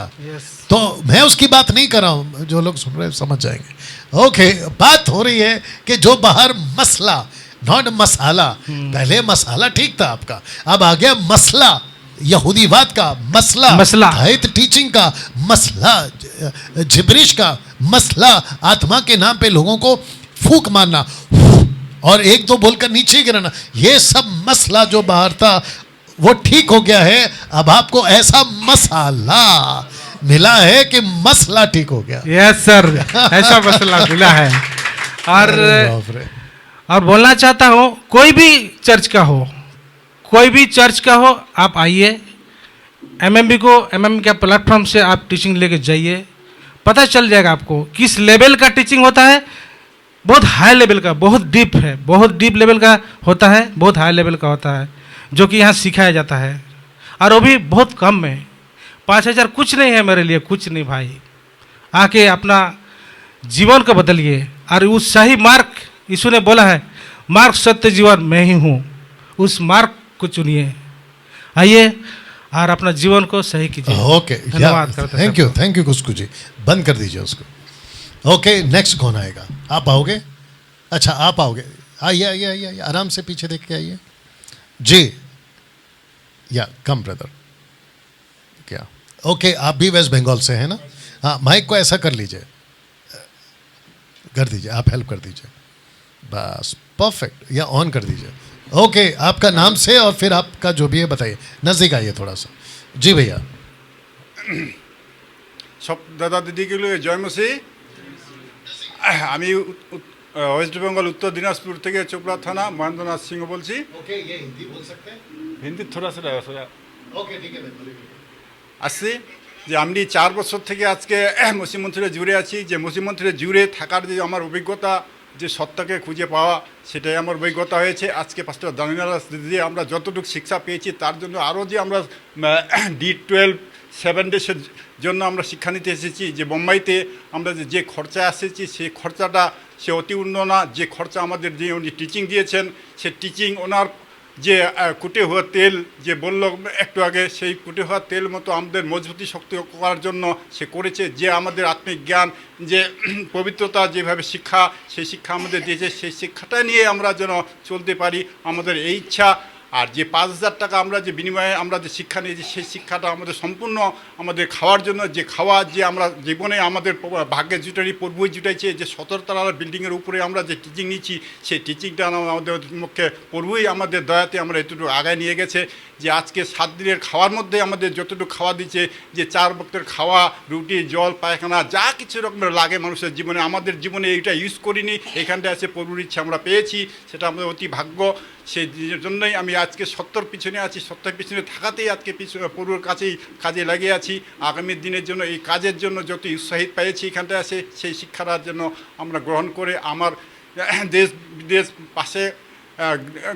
Speaker 1: तो मैं उसकी बात नहीं कर रहा हूं, जो लोग सुन रहे हैं समझ जाएंगे। ओके, बात हो रही है कि जो बाहर मसला, नॉट मसाला। पहले मसाला ठीक था आपका, अब आ गया मसला, यहूदीवाद का मसला, हाइट टीचिंग का मसला, जिब्रिश का मसला, आत्मा के नाम पे लोगों को फूंक मारना और एक दो बोलकर नीचे गिराना, ये सब मसला जो बाहर था वो ठीक हो गया है। अब आपको ऐसा मसाला मिला है कि मसला ठीक हो गया।
Speaker 5: यस सर, ऐसा मसला मिला है। और बोलना चाहता हूँ, कोई भी चर्च का हो, कोई भी चर्च का हो, आप आइए एमएमबी के प्लेटफॉर्म से आप टीचिंग लेके जाइए। पता चल जाएगा आपको किस लेवल का टीचिंग होता है। बहुत हाई लेवल का, बहुत डीप है, बहुत डीप लेवल का होता है, बहुत हाई लेवल का होता है, जो कि यहाँ सिखाया जाता है। और वो भी बहुत कम में। 5,000 कुछ नहीं है मेरे लिए, कुछ नहीं भाई। आके अपना जीवन को बदलिए। और उस सही मार्ग, यीशु ने बोला है, मार्ग सत्य जीवन मैं ही हूँ, उस मार्ग को चुनिए। आइए और अपना जीवन को सही कीजिए।
Speaker 1: ओके,
Speaker 5: धन्यवाद करते हैं।
Speaker 1: थैंक यू कुस्कू जी, बंद कर दीजिए उसको। ओके, नेक्स्ट कौन आएगा? आप आओगे? अच्छा, आप आओगे। आइए आइए आइए, आराम से पीछे देख के आइए जी। या कम ब्रदर, क्या? ओके, आप भी वेस्ट बंगाल से हैं ना? हाँ, माइक को ऐसा कर लीजिए, कर दीजिए, आप हेल्प कर दीजिए, बस परफेक्ट। या ऑन कर दीजिए। ओके, आपका नाम से और फिर आपका जो भी है बताइए। नज़दीक आइए थोड़ा सा जी भैया।
Speaker 6: सब दादा दिदीগুলো জয় মসি। আমি ওয়েস্ট বেঙ্গল उत्तर दिनाजपुर থেকে चोपड़ा थाना महेंद्रनाथ सिंह বলছি।
Speaker 1: ओके, ये हिंदी बोल सकते हैं?
Speaker 6: হিন্দি थोड़ा सा
Speaker 1: ओके, ठीक है।
Speaker 6: আসছি যে আমি 4 বছর থেকে আজকে মসি মন্দিরে জুড়ে আছি। যে মসি মন্দিরে জুড়ে থাকার যে আমার অভিজ্ঞতা, যে সত্যকে খুঁজে পাওয়া, সেটাই আমার অভিজ্ঞতা হয়েছে। আজকে পাঁচটা দানিয়াল দিয়ে আমরা যতটুকু শিক্ষা পেয়েছি, তার জন্য আরও যে আমরা D12 7 ডেসের জন্য আমরা শিক্ষা নিতে এসেছি। যে বোম্বাইতে আমরা যে খরচা এসেছি, সেই খরচাটা সে অতি উন্নয়না। যে খরচা আমাদের যে উনি টিচিং দিয়েছেন, সে টিচিং ওনার যে কুটে হওয়া তেল, যে বলল একটু আগে, সেই কুটে হওয়া তেল মতো আমাদের মজবুতি শক্তি করার জন্য সে করেছে। যে আমাদের আত্মিক জ্ঞান, যে পবিত্রতা, যেভাবে শিক্ষা, সেই শিক্ষা আমাদের দিয়েছে, সেই শিক্ষাটা নিয়ে আমরা যেন চলতে পারি, আমাদের এই ইচ্ছা। আর যে 5,000 টাকা আমরা যে বিনিময়ে আমরা যে শিক্ষা নিয়েছি সেই শিক্ষাটা আমাদের সম্পূর্ণ আমাদের খাওয়ার জন্য, যে খাওয়া যে আমরা জীবনে আমাদের ভাগ্যে জুটাই পূর্বই জুটাইছে, যে 17 তলা বিল্ডিংয়ের উপরে আমরা যে টিচিং নিচ্ছি সেই টিচিংটা আমাদের মুখে পূর্বই আমাদের দয়াতে আমরা এতটুকু আগায় নিয়ে গেছে, যে আজকে 7 দিনের খাওয়ার মধ্যে আমাদের যতটুকু খাওয়া দিচ্ছে, যে 4 বক্তের খাওয়া, রুটি, জল, পায়খানা যা কিছু রকমের লাগে মানুষের জীবনে, আমাদের জীবনে এইটা ইউজ করিনি, এখানটা আছে পূর্বর ইচ্ছা আমরা পেয়েছি, সেটা আমাদের অতি ভাগ্য। সেই জন্যই আমি আজকে সত্যর পিছনে আছি, সত্যের পিছনে থাকাতেই আজকে পূর্বর কাছেই কাজে লাগিয়ে আছি। আগামী দিনের জন্য এই কাজের জন্য যত উৎসাহিত পেয়েছি এখানটায় আছে, সেই শিক্ষার জন্য আমরা গ্রহণ করে আমার দেশ বিদেশ পাশে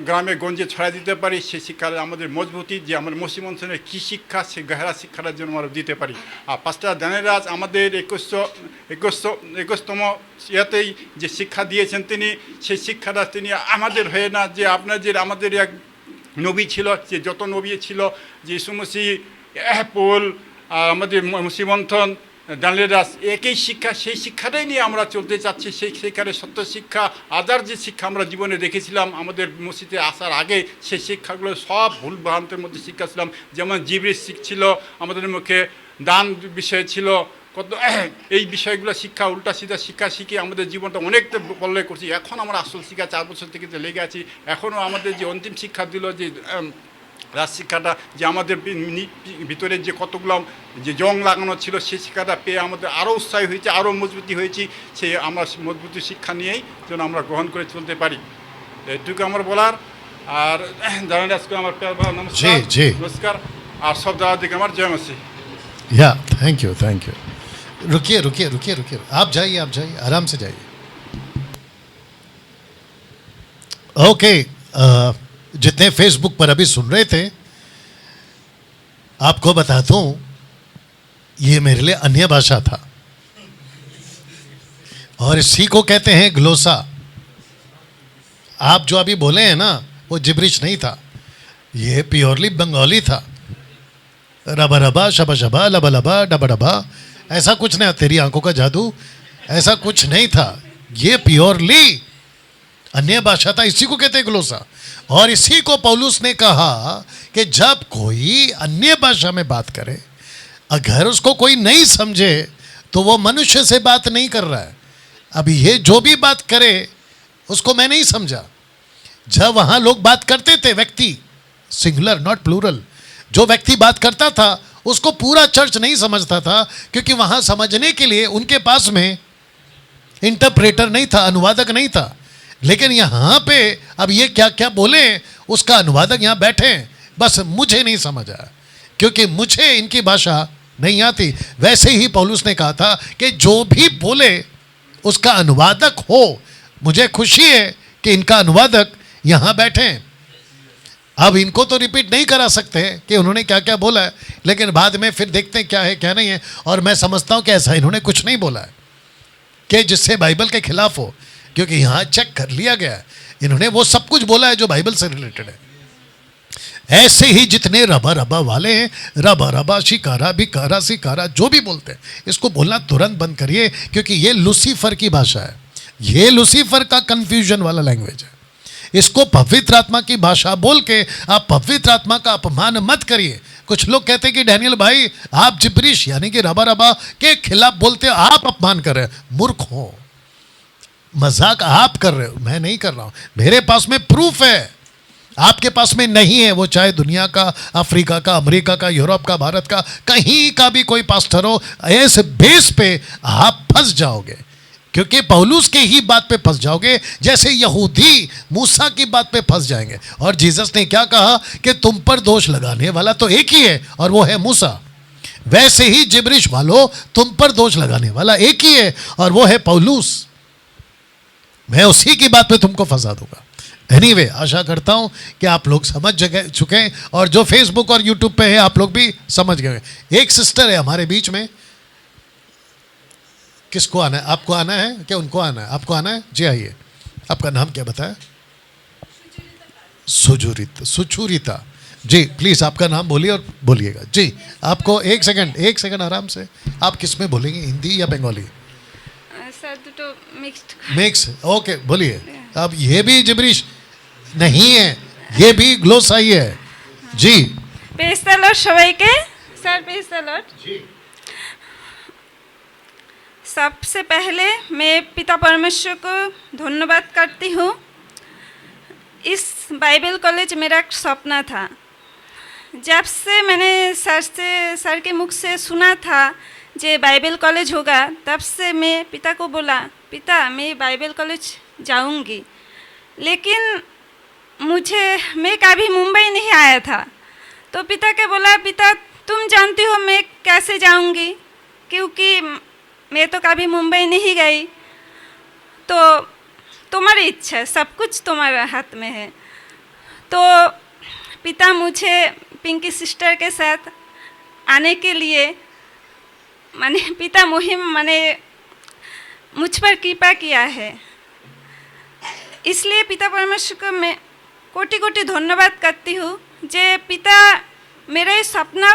Speaker 6: গ্রামে গঞ্জে ছড়াই দিতে পারি, সেই শিক্ষার আমাদের মজবুতি, যে আমার মসিম অঞ্চলের কী শিক্ষা, সেই গহেরা শিক্ষার জন্য আমরা দিতে পারি। আর পাস্টার দানেরাজ আমাদের 21তম ইয়াতেই যে শিক্ষা দিয়েছেন তিনি, সেই শিক্ষাটা তিনি আমাদের হয়ে না, যে আপনার যে আমাদের এক নবী ছিল, যে যত নবী ছিল, যে ইসু মসিহ, পোল, আমাদের মুসিমন্থন, দানেরাজ একই শিক্ষা, সেই শিক্ষাটাই নিয়ে আমরা চলতে চাচ্ছি। সেই শিক্ষার সত্য শিক্ষা, আদার যে শিক্ষা আমরা জীবনে দেখেছিলাম আমাদের মসজিদে আসার আগে, সেই শিক্ষাগুলো সব ভুল ভ্রান্তের মধ্যে শিক্ষা ছিলাম। যেমন জিবরিশ শিখছিল, আমাদের মুখে দান বিষয় ছিল, কত এই বিষয়গুলো শিক্ষা, উল্টা সিধা শিক্ষা শিখে আমাদের জীবনটা অনেকটা বললে করছি। এখন আমরা আসল শিক্ষা 4 বছর থেকে যে লেগে আছি, এখনও আমাদের যে অন্তিম শিক্ষা দিল, যে রাজ শিক্ষাটা, যে আমাদের ভিতরে যে কতগুলো যে জং লাগানো ছিল, সেই শিক্ষাটা পেয়ে আমাদের আরও উৎসাহী হয়েছে, আরও মজবুতি হয়েছি। সেই আমরা মজবুতি শিক্ষা নিয়েই যেন আমরা গ্রহণ করে চলতে পারি, এটুকু আমার বলার। আর জানেন আজকে আমার নমস্কার, নমস্কার, আর সব দাদাদিকে আমার জয় মাসি।
Speaker 1: या थैंक यू रुकिए रुकिए रुकिए रुकिए, आप जाइए आराम से जाइए। ओके, जितने फेसबुक पर अभी सुन रहे थे, आपको बताता हूं ये मेरे लिए अन्य भाषा था, और इसी को कहते हैं ग्लोसा। आप जो अभी बोले हैं ना, वो जिब्रिश नहीं था, ये प्योरली बंगाली था। रबा रबा, शबा शबा, लबा लबा, डबा डबा, ऐसा कुछ नहीं, तेरी आंखों का जादू, ऐसा कुछ नहीं था। ये प्योरली अन्य भाषा था, इसी को कहते हैं ग्लोसा। और इसी को पौलुस ने कहा कि जब कोई अन्य भाषा में बात करे, अगर उसको कोई नहीं समझे तो वो मनुष्य से बात नहीं कर रहा है। अभी ये जो भी बात करे उसको मैं नहीं समझा। जब वहाँ लोग बात करते थे, व्यक्ति सिंगुलर नॉट प्लूरल, जो व्यक्ति बात करता था उसको पूरा चर्च नहीं समझता था, क्योंकि वहाँ समझने के लिए उनके पास में इंटरप्रेटर नहीं था, अनुवादक नहीं था। लेकिन यहाँ पे अब ये क्या क्या बोले, उसका अनुवादक यहाँ बैठे हैं, बस मुझे नहीं समझ आया, क्योंकि मुझे इनकी भाषा नहीं आती। वैसे ही पौलुस ने कहा था कि जो भी बोले उसका अनुवादक हो। मुझे खुशी है कि इनका अनुवादक यहाँ बैठे हैं। अब इनको तो रिपीट नहीं करा सकते कि उन्होंने क्या क्या बोला है, लेकिन बाद में फिर देखते हैं क्या है क्या नहीं है। और मैं समझता हूँ कि ऐसा इन्होंने कुछ नहीं बोला है कि जिससे बाइबल के खिलाफ हो, क्योंकि यहाँ चेक कर लिया गया है, इन्होंने वो सब कुछ बोला है जो बाइबल से रिलेटेड है। ऐसे ही जितने रबा रबा वाले हैं, रबा रबा, शिकारा, बिकारा, सिकारा, जो भी बोलते हैं, इसको बोलना तुरंत बंद करिए, क्योंकि ये लूसीफर की भाषा है, ये लूसीफर का कन्फ्यूजन वाला लैंग्वेज है। इसको पवित्र आत्मा की भाषा बोल के आप पवित्र आत्मा का अपमान मत करिए। कुछ लोग कहते हैं कि डैनियल भाई आप जिब्रिश यानी कि रबा रबा के खिलाफ बोलते हो, आप अपमान कर रहे हो। मूर्ख हो, मजाक आप कर रहे हो, मैं नहीं कर रहा हूं। मेरे पास में प्रूफ है, आपके पास में नहीं है। वो चाहे दुनिया का, अफ्रीका का, अमेरिका का, यूरोप का, भारत का, कहीं का भी कोई पास्टर हो, इस बेस पे आप फंस जाओगे, क्योंकि पौलुस के ही बात पे फंस जाओगे, जैसे यहूदी मूसा की बात पे फंस जाएंगे। और जीसस ने क्या कहा कि तुम पर दोष लगाने वाला तो एक ही है, और वो है मूसा। वैसे ही जिब्रिश वालों, तुम पर दोष लगाने वाला एक ही है, और वो है पौलुस। मैं उसी की बात पे तुमको फंसा दूंगा। एनीवे, आशा करता हूं कि आप लोग समझ चुके हैं, और जो फेसबुक और यूट्यूब पे है आप लोग भी समझ गए। एक सिस्टर है हमारे बीच में, किसको आना है? आपको आना है क्या? उनको आना है? आपको आना है? जी आइए। आपका नाम क्या बताया? सुचुरिता जी, प्लीज़ आपका नाम बोलिए और बोलिएगा जी। आपको एक सेकंड आराम से। आप किस में बोलेंगे, हिंदी या बंगाली?
Speaker 7: सर तो मिक्स्ड।
Speaker 1: मिक्स, ओके, बोलिए। अब ये भी जिब्रिश नहीं है, ये भी ग्लोसाई है जी।
Speaker 7: প্রেজ দ্য লর্ড সবাইকে। Sir praise the Lord. सबसे पहले मैं पिता परमेश्वर को धन्यवाद करती हूँ। इस बाइबल कॉलेज मेरा एक सपना था। जब से मैंने सर के मुख से सुना था जे बाइबल कॉलेज होगा, तब से मैं पिता को बोला, पिता मैं बाइबल कॉलेज जाऊंगी। लेकिन मैं कभी मुंबई नहीं आया था, तो पिता के बोला, पिता तुम जानती हो मैं कैसे जाऊंगी, क्योंकि मैं तो कभी मुंबई नहीं गई। तो तुम्हारी इच्छा है, सब कुछ तुम्हारे हाथ में है। तो पिता मुझे पिंकी सिस्टर के साथ आने के लिए पिता मुहिम मुझ पर कृपा किया है। इसलिए पिता परमेश्वर को मैं कोटि कोटि धन्यवाद करती हूँ जे पिता मेरा ये सपना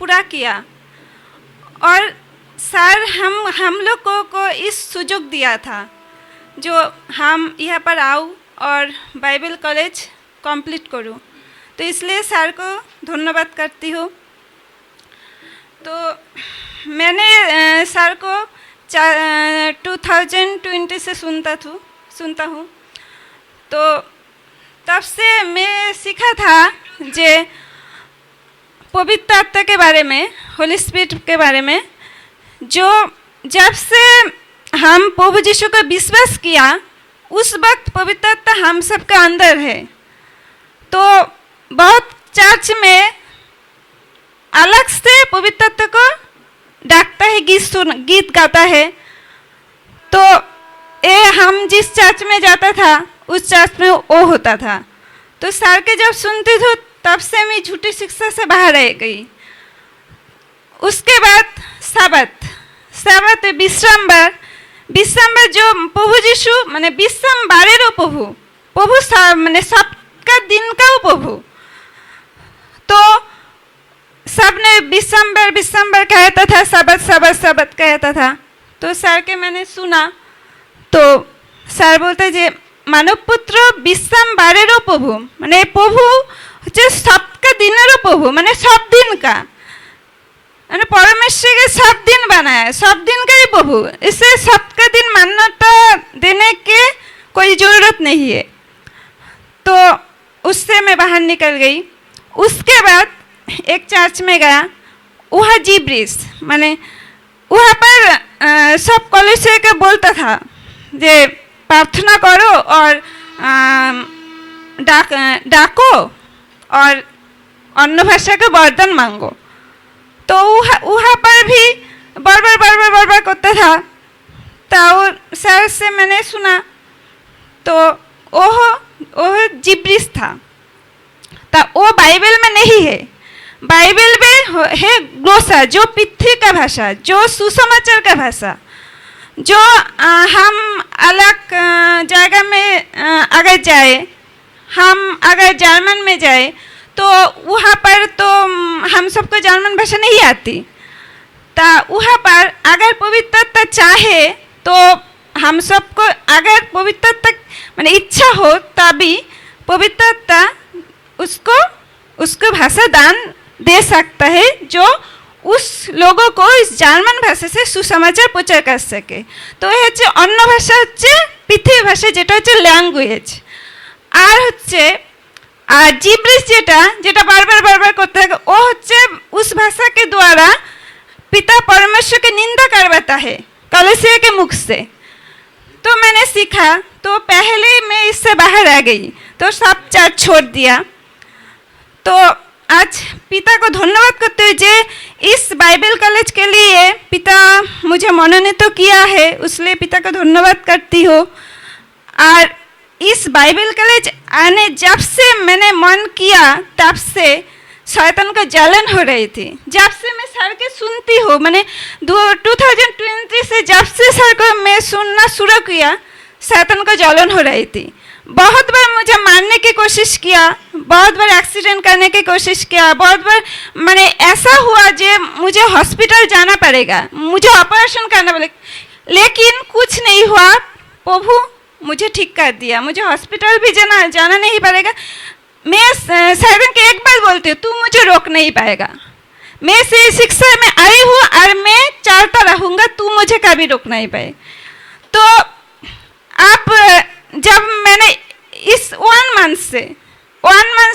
Speaker 7: पूरा किया। और सर हम लोगों को इस सुযোগ दिया था जो हम यहाँ पर आऊँ और बाइबल कॉलेज कंप्लीट करूँ। तो इसलिए सर को धन्यवाद करती हूँ। तो मैंने सर को 2020 से सुनता हूँ। तो तब से मैं सीखा था जे पवित्र आत्मा के बारे में, होली स्पिरिट के बारे में, जो जब से हम प्रभु यीशु को विश्वास किया उस वक्त पवित्र आत्मा हम सबके अंदर है। तो बहुत चर्च में अलग से पवित्र आत्मा को डाकता है, गीत गाता है। तो हम जिस चर्च में जाता था उस चर्च में वो होता था। तो सर के जब सुनती थी तब से मैं झूठी शिक्षा से बाहर रह गई। उसके बाद साबत विश्रामबार जो प्रभु यीशु विश्राम बारेरो प्रभु सबका दिन का प्रभु। तो सबने विश्रामबार कहता था, सबत कहता था। तो सर के मैंने सुना तो सर बोलते जे मानव पुत्र विश्राम बारेरो प्रभु, प्रभु হচ্ছে सबका दिनेरो प्रभु, सब दिन का, परमेश्वर के सब दिन बनाया है, सब दिन का ही प्रभु। इससे सबका दिन मान्यता देने के कोई ज़रूरत नहीं है। तो उससे मैं बाहर निकल गई। उसके बाद एक चर्च में गया, वहाँ जिब्रिश वहाँ पर सब कॉलेज के बोलता था जे प्रार्थना करो और डाको और अन्य भाषा के वरदान मांगो। तो वहाँ पर भी बार करता था। तो सर से मैंने सुना तो वो जिब्रिश था। तो वो बाइबल में नहीं है, बाइबल में है ग्लोसा, जो पृथ्वी का भाषा, जो सुसमाचार का भाषा, जो हम अलग जगह में अगर जाए, हम अगर जर्मन में जाए तो वहाँ पर तो हम सबको जर्मन भाषा नहीं आती। तो वहाँ पर अगर पवित्रता चाहे तो हम सबको अगर पवित्रता इच्छा हो तभी पवित्रता उसको भाषा दान दे सकता है, जो उस लोगों को इस जर्मन भाषा से सुसमाचार प्रचार कर सके। तो ये হচ্ছে অন্য ভাষা, হচ্ছে পৃথিবী ভাষা, যেটা হচ্ছে ল্যাঙ্গুয়েজ। আর হচ্ছে जिब्रिश जेटा बार करते हैं, वो होচ্ছে उस भाषा के द्वारा पिता परमेश्वर की निंदा करवाता है कलीसिया के मुख से। तो मैंने सीखा, तो पहले मैं इससे बाहर आ गई, तो सब चर्च छोड़ दिया। तो आज पिता को धन्यवाद करते हुए जे इस बाइबल कॉलेज के लिए पिता मुझे मनोनीत तो किया है, उसलिए पिता को धन्यवाद करती हूँ। और इस बाइबल कॉलेज आने जब से मैंने मन किया तब से शैतान का जलन हो रही थी। जब से मैं सर के सुनती हूँ, 2020 से जब से सर को मैं सुनना शुरू किया, शैतान का जलन हो रही थी। बहुत बार मुझे मारने की कोशिश किया, बहुत बार एक्सीडेंट करने की कोशिश किया, बहुत बार ऐसा हुआ जे मुझे हॉस्पिटल जाना पड़ेगा, मुझे ऑपरेशन करना पड़ेगा, लेकिन कुछ नहीं हुआ। प्रभु मुझे ठीक कर दिया, मुझे हॉस्पिटल भी जाना नहीं पड़ेगा। मैं साइरन के एक बार बोलती हूँ, तू मुझे रोक नहीं पाएगा। मैं से शिक्षा में आई हूँ और मैं चलता रहूँगा, तू मुझे कभी रोक नहीं पाए। तो अब जब मैंने इस 1 मंथ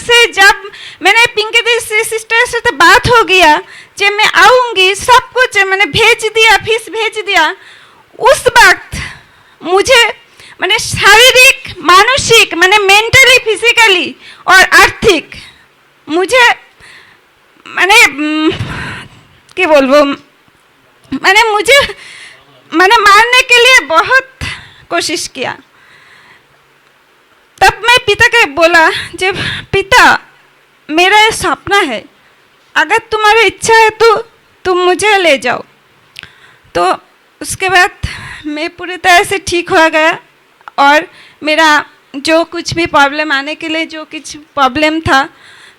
Speaker 7: से जब मैंने पिंकी दी सिस्टर से तो बात हो गया, जब मैं आऊँगी सब कुछ मैंने भेज दिया, फीस भेज दिया, उस वक्त मुझे मैंने शारीरिक, मानसिक, मैंने मेंटली, फिजिकली और आर्थिक मुझे मैंने क्या बोलूँ, मैंने मारने के लिए बहुत कोशिश किया। तब मैं पिता के बोला, जब पिता मेरा ये सपना है, अगर तुम्हारी इच्छा है तो तुम मुझे ले जाओ। तो उसके बाद मैं पूरी तरह से ठीक हो गया और मेरा जो कुछ भी प्रॉब्लम आने के लिए जो कुछ प्रॉब्लम था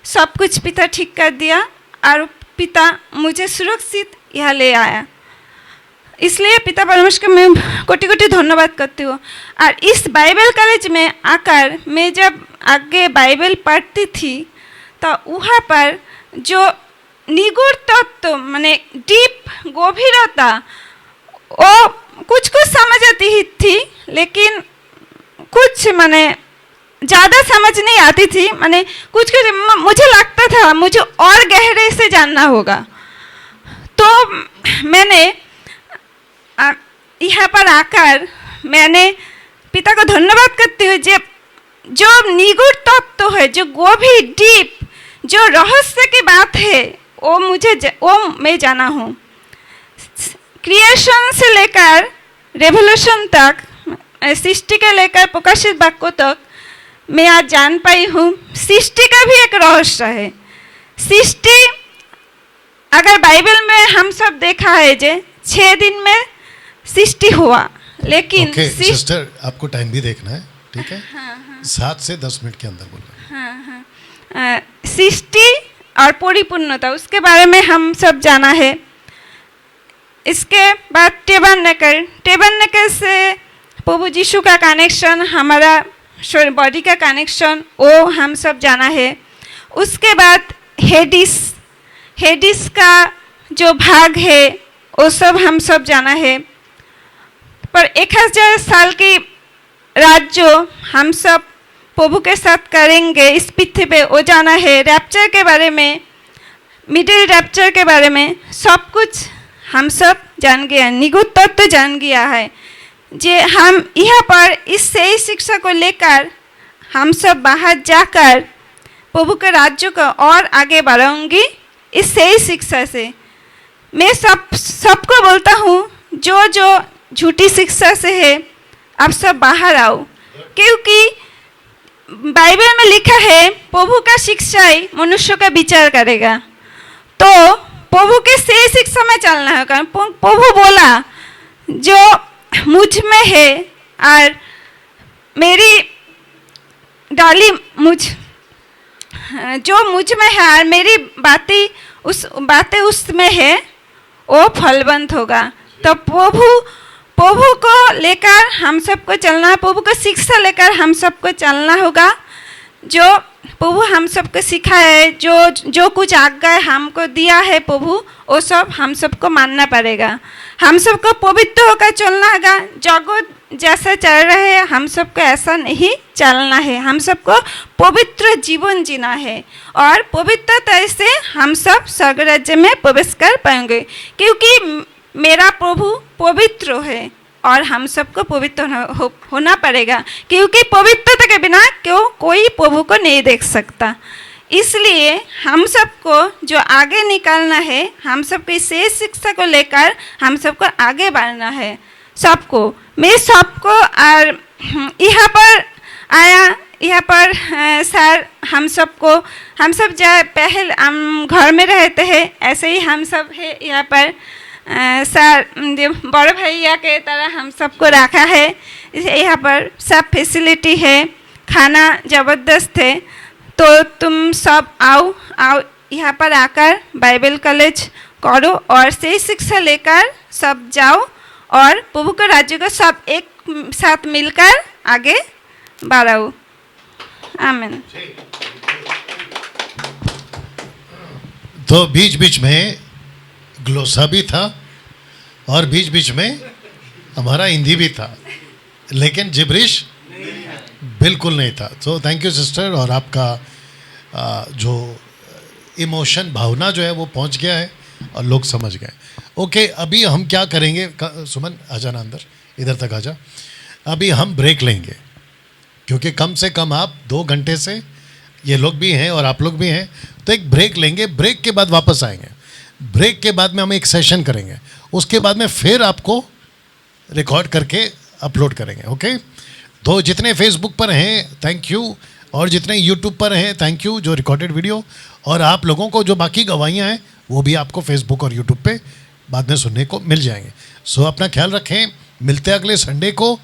Speaker 7: सब कुछ पिता ठीक कर दिया और पिता मुझे सुरक्षित यहाँ ले आया। इसलिए पिता परमेश्वर को मैं कोटि कोटि धन्यवाद करती हूँ। और इस बाइबल कॉलेज में आकर मैं जब आगे बाइबल पढ़ती थी तो वहाँ पर जो निगूढ़ तत्व माने डीप गभीरता वो कुछ कुछ समझ आती ही थी, लेकिन कुछ माने ज़्यादा समझ नहीं आती थी। माने कुछ कुछ मुझे लगता था मुझे और गहरे से जानना होगा। तो मैंने यहाँ पर आकर मैंने पिता को धन्यवाद करती हूँ, जो निगूढ़ तत्व है, जो गभीर डीप जो रहस्य की बात है वो मैं जाना हूँ। क्रिएशन से लेकर रेवोल्यूशन तक, सृष्टि के लेकर प्रकाशित वाक्यों तक मैं आज जान पाई हूँ। सृष्टि का भी एक रहस्य है। सृष्टि अगर बाइबल में हम सब देखा है जे 6 दिन में सृष्टि हुआ, लेकिन
Speaker 1: सिस्टर आपको टाइम भी देखना है, ठीक है? 7 से 10 मिनट के अंदर बोलना।
Speaker 7: सृष्टि और परिपूर्णता उसके बारे में हम सब जाना है। इसके बाद टेबरनेकल से प्रभु यीशु का कनेक्शन, हमारा बॉडी का कनेक्शन, वो हम सब जाना है। उसके बाद हेडिस का जो भाग है वो सब हम सब जाना है। पर 1000 साल की राज जो हम सब प्रभु के साथ करेंगे इस पृथ्वी पे, वो जाना है। रैप्चर के बारे में, मिडिल रैप्चर के बारे में सब कुछ हम सब जान गया, निगूढ़ तत्व जान गया है। जे हम यहाँ पर इस सही शिक्षा को लेकर हम सब बाहर जाकर प्रभु के राज्य को और आगे बढ़ाऊंगी। इस सही शिक्षा से मैं सबको बोलता हूँ, जो झूठी शिक्षा से है आप सब बाहर आओ, क्योंकि बाइबल में लिखा है प्रभु का शिक्षा ही मनुष्य का विचार करेगा। तो प्रभु के सही शिक्षा में चलना होगा। प्रभु बोला जो मुझ में है और मेरी डाली जो मुझ में है और मेरी बातें उसमें है, वो फलवंत होगा। तो प्रभु को लेकर हम सबको चलना है, प्रभु को शिक्षा लेकर हम सबको चलना होगा। जो प्रभु हम सबको सिखाया है, जो कुछ आज्ञा हमको दिया है प्रभु, वो सब हम सबको मानना पड़ेगा। हम सबको पवित्र होकर चलना होगा। जगत जैसा चल रहे हैं हम सबको ऐसा नहीं चलना है। हम सबको पवित्र जीवन जीना है और पवित्रता से हम सब स्वर्ग राज्य में प्रवेश कर पाएंगे, क्योंकि मेरा प्रभु पवित्र है और हम सबको पवित्र होना पड़ेगा, क्योंकि पवित्रता के बिना कोई प्रभु को नहीं देख सकता। इसलिए हम सबको जो आगे निकलना है, हम सबको इस शिक्षा को लेकर हम सबको आगे बढ़ना है। सबको मैं सबको और यहाँ पर आया, यहाँ पर सर हम सब पहले हम घर में रहते हैं, ऐसे ही हम सब है यहाँ पर सर बड़े भैया के तरह हम सबको रखा है। यहाँ पर सब फैसिलिटी है, खाना ज़बरदस्त है। तो तुम सब आओ यहाँ पर आकर बाइबल कॉलेज करो और सही शिक्षा लेकर सब जाओ और प्रभु के राज्य को सब एक साथ मिलकर आगे बढ़ाओ। आमीन।
Speaker 1: तो बीच बीच में ग्लोसा भी था और बीच बीच में हमारा हिंदी भी था, लेकिन जिब्रिश बिल्कुल नहीं था। तो थैंक यू सिस्टर, और आपका जो इमोशन, भावना जो है वो पहुंच गया है और लोग समझ गए। ओके, अभी हम क्या करेंगे, सुमन आ जाना अंदर, इधर तक आ जा। अभी हम ब्रेक लेंगे, क्योंकि कम से कम आप 2 घंटे से, ये लोग भी हैं और आप लोग भी हैं, तो एक ब्रेक लेंगे। ब्रेक के बाद वापस आएंगे। ब्रेक के बाद में हम एक सेशन करेंगे, उसके बाद में फिर आपको रिकॉर्ड करके अपलोड करेंगे। ओके, तो जितने फेसबुक पर हैं थैंक यू, और जितने यूट्यूब पर हैं थैंक यू, जो रिकॉर्डेड वीडियो, और आप लोगों को जो बाकी गवाहियाँ हैं वो भी आपको फेसबुक और यूट्यूब पे बाद में सुनने को मिल जाएंगे। सो अपना ख्याल रखें, मिलते हैं अगले संडे को,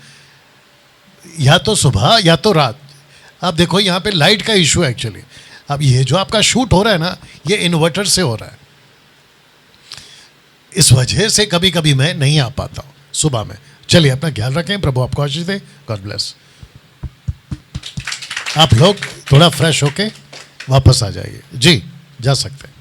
Speaker 1: या तो सुबह या तो रात। अब देखो यहाँ पे लाइट का इशू है एक्चुअली। अब ये जो आपका शूट हो रहा है ना, ये इन्वर्टर से हो रहा है, इस वजह से कभी कभी मैं नहीं आ पाता हूँ सुबह में। चलिए अपना ख्याल रखें, प्रभु आपको आशीष दे, गॉड ब्लेस। आप लोग थोड़ा फ्रेश होके वापस आ जाइए जी, जा सकते हैं।